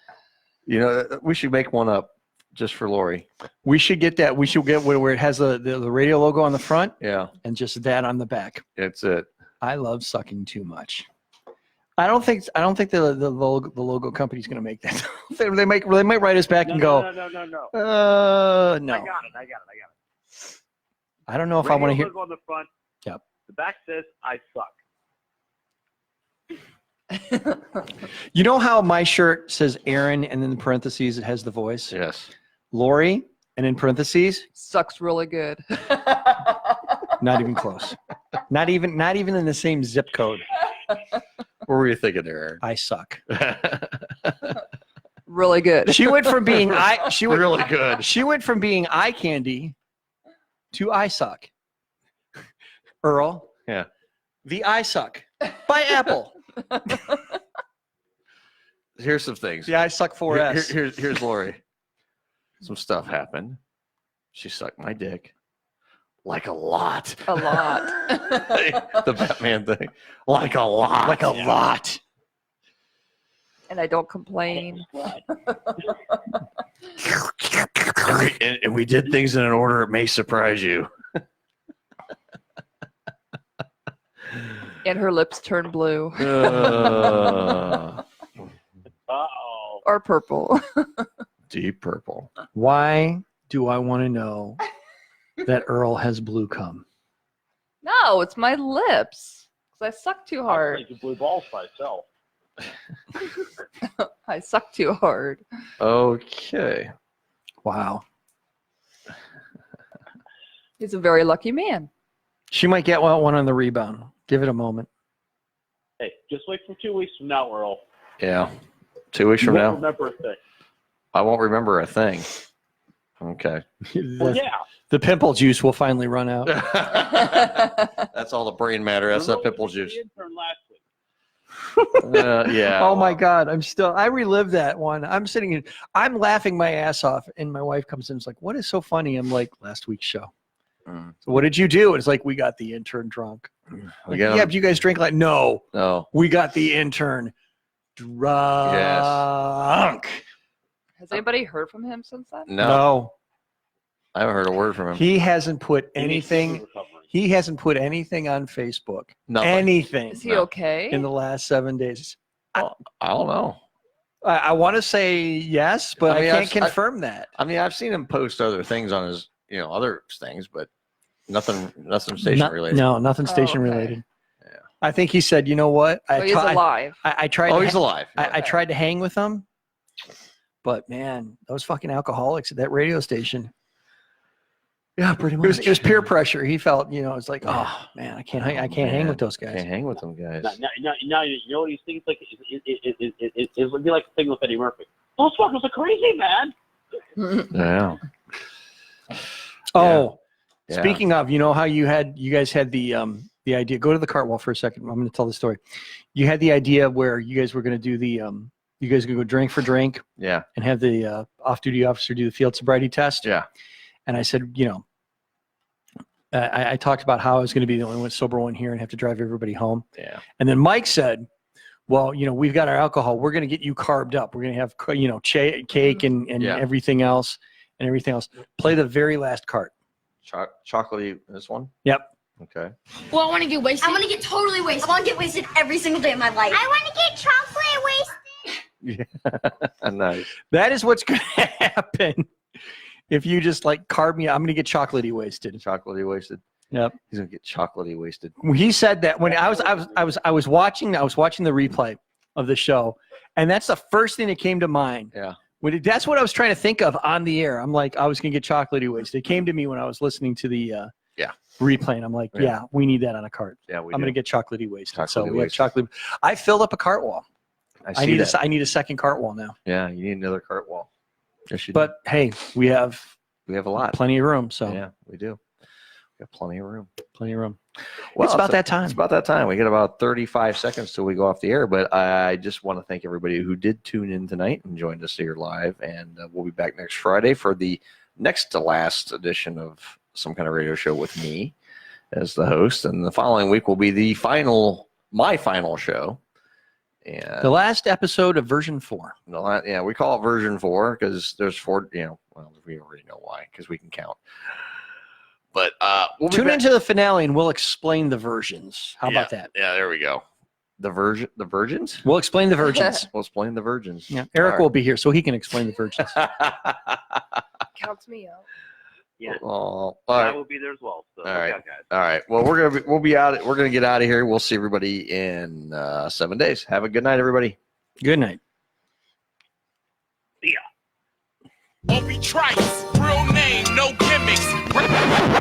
You know, we should make one up just for Lori. We should get that. We should get where it has the radio logo on the front. Yeah. And just that on the back. That's it. I love sucking too much. I don't think the logo company's going to make that. they might write us back and go. No. No. I got it. I don't know if I want to hear. Logo on the front. Yep. The back says I suck. You know how my shirt says Aaron and then in parentheses it has the voice? Yes. Lori and in parentheses sucks really good. Not even close. Not even in the same zip code. What were you thinking there, Aaron? I suck. Really good. She went from being really good. She went from being eye candy to I suck. Earl. Yeah. The I suck by Apple. Here's some things. The I suck 4S. Here's Lori. Some stuff happened. She sucked my dick. Like a lot. A lot. The Batman thing. Like a lot. Like a lot. And I don't complain. and we did things in an order it may surprise you. And her lips turn blue. Or purple. Deep purple. Why do I want to know that Earl has blue cum? No, it's my lips. Because I suck too hard. I blue balls by itself. I suck too hard. Okay. Wow. He's a very lucky man. She might get one on the rebound. Give it a moment. Hey, just wait for 2 weeks from now, Earl. Yeah. 2 weeks from You now. won't remember a thing. I won't remember a thing. Okay. Well, yeah. The pimple juice will finally run out. That's all the brain matter. That's that pimple juice. The intern last week. Yeah. Oh my God. I relive that one. I'm laughing my ass off. And my wife comes in and is like, what is so funny? I'm like, last week's show. So what did you do? And it's like, we got the intern drunk. Like, yeah, but you guys drink like, no. We got the intern drunk. Yes. Has anybody heard from him since then? No. I haven't heard a word from him. He hasn't put anything. He hasn't put anything on Facebook. Nothing. Anything. Is he okay? In the last 7 days. I don't know. I want to say yes, but I can't confirm that. I mean, I've seen him post other things on his, other things, but nothing station related. No, nothing station related. Yeah. I think he said, you know what? So he's alive. I tried. Oh, he's alive. I tried to hang with him, but man, those fucking alcoholics at that radio station. Yeah, pretty much. It was peer pressure. He felt, it's like, oh man, I can't hang with those guys. Can't hang with them guys. Now, you know what he thinks like? It would be like the thing with Eddie Murphy. Those fuckers are crazy, man. Yeah. Oh, yeah. Speaking of, you know how you guys had the idea. Go to the Cartwell for a second. I'm going to tell the story. You had the idea where you guys were going to do the you guys going to go drink for drink. Yeah. And have the off-duty officer do the field sobriety test. Yeah. And I said, I talked about how I was going to be the only one sober one here and have to drive everybody home. Yeah. And then Mike said, well, we've got our alcohol. We're going to get you carved up. We're going to have, cake and everything else and everything else. Play the very last cart. Chocolatey, this one? Yep. Okay. Well, I want to get wasted. I want to get totally wasted. I want to get wasted every single day of my life. I want to get chocolate wasted. Yeah. Nice. That is what's going to happen. If you just carb me, I'm going to get chocolatey wasted. Chocolatey wasted. Yep. He's going to get chocolatey wasted. He said that when I was watching the replay of the show, and that's the first thing that came to mind. Yeah. That's what I was trying to think of on the air. I'm like, I was going to get chocolatey wasted. It came to me when I was listening to the replay, and I'm like, yeah, we need that on a cart. Yeah, I'm going to get chocolatey wasted. Chocolatey so we have wasted. chocolate. I filled up a cart wall. I need a second cart wall now. Yeah, you need another cart wall. Yes, you do. But hey, we have a lot, plenty of room. So yeah, we do. We have plenty of room. Plenty of room. Well, it's about that time. It's about that time. We get about 35 seconds till we go off the air. But I just want to thank everybody who did tune in tonight and joined us here live. And we'll be back next Friday for the next to last edition of Some Kind of Radio Show with me as the host. And the following week will be my final show. And The last episode of version 4. yeah, we call it version 4 because there's 4. Well, we already know why because we can count. But we'll Tune into the finale and we'll explain the versions. How about that? Yeah, there we go. The virgins? We'll explain the virgins. We'll explain the virgins. Yeah, Eric will be here so he can explain the virgins. Counts me out. Yeah. Oh, all I right. will be there as well. So All right. look out, guys. All right. Well, we'll be out. We're gonna get out of here. We'll see everybody in 7 days. Have a good night, everybody. Good night. Won't be trice, real name, no gimmicks.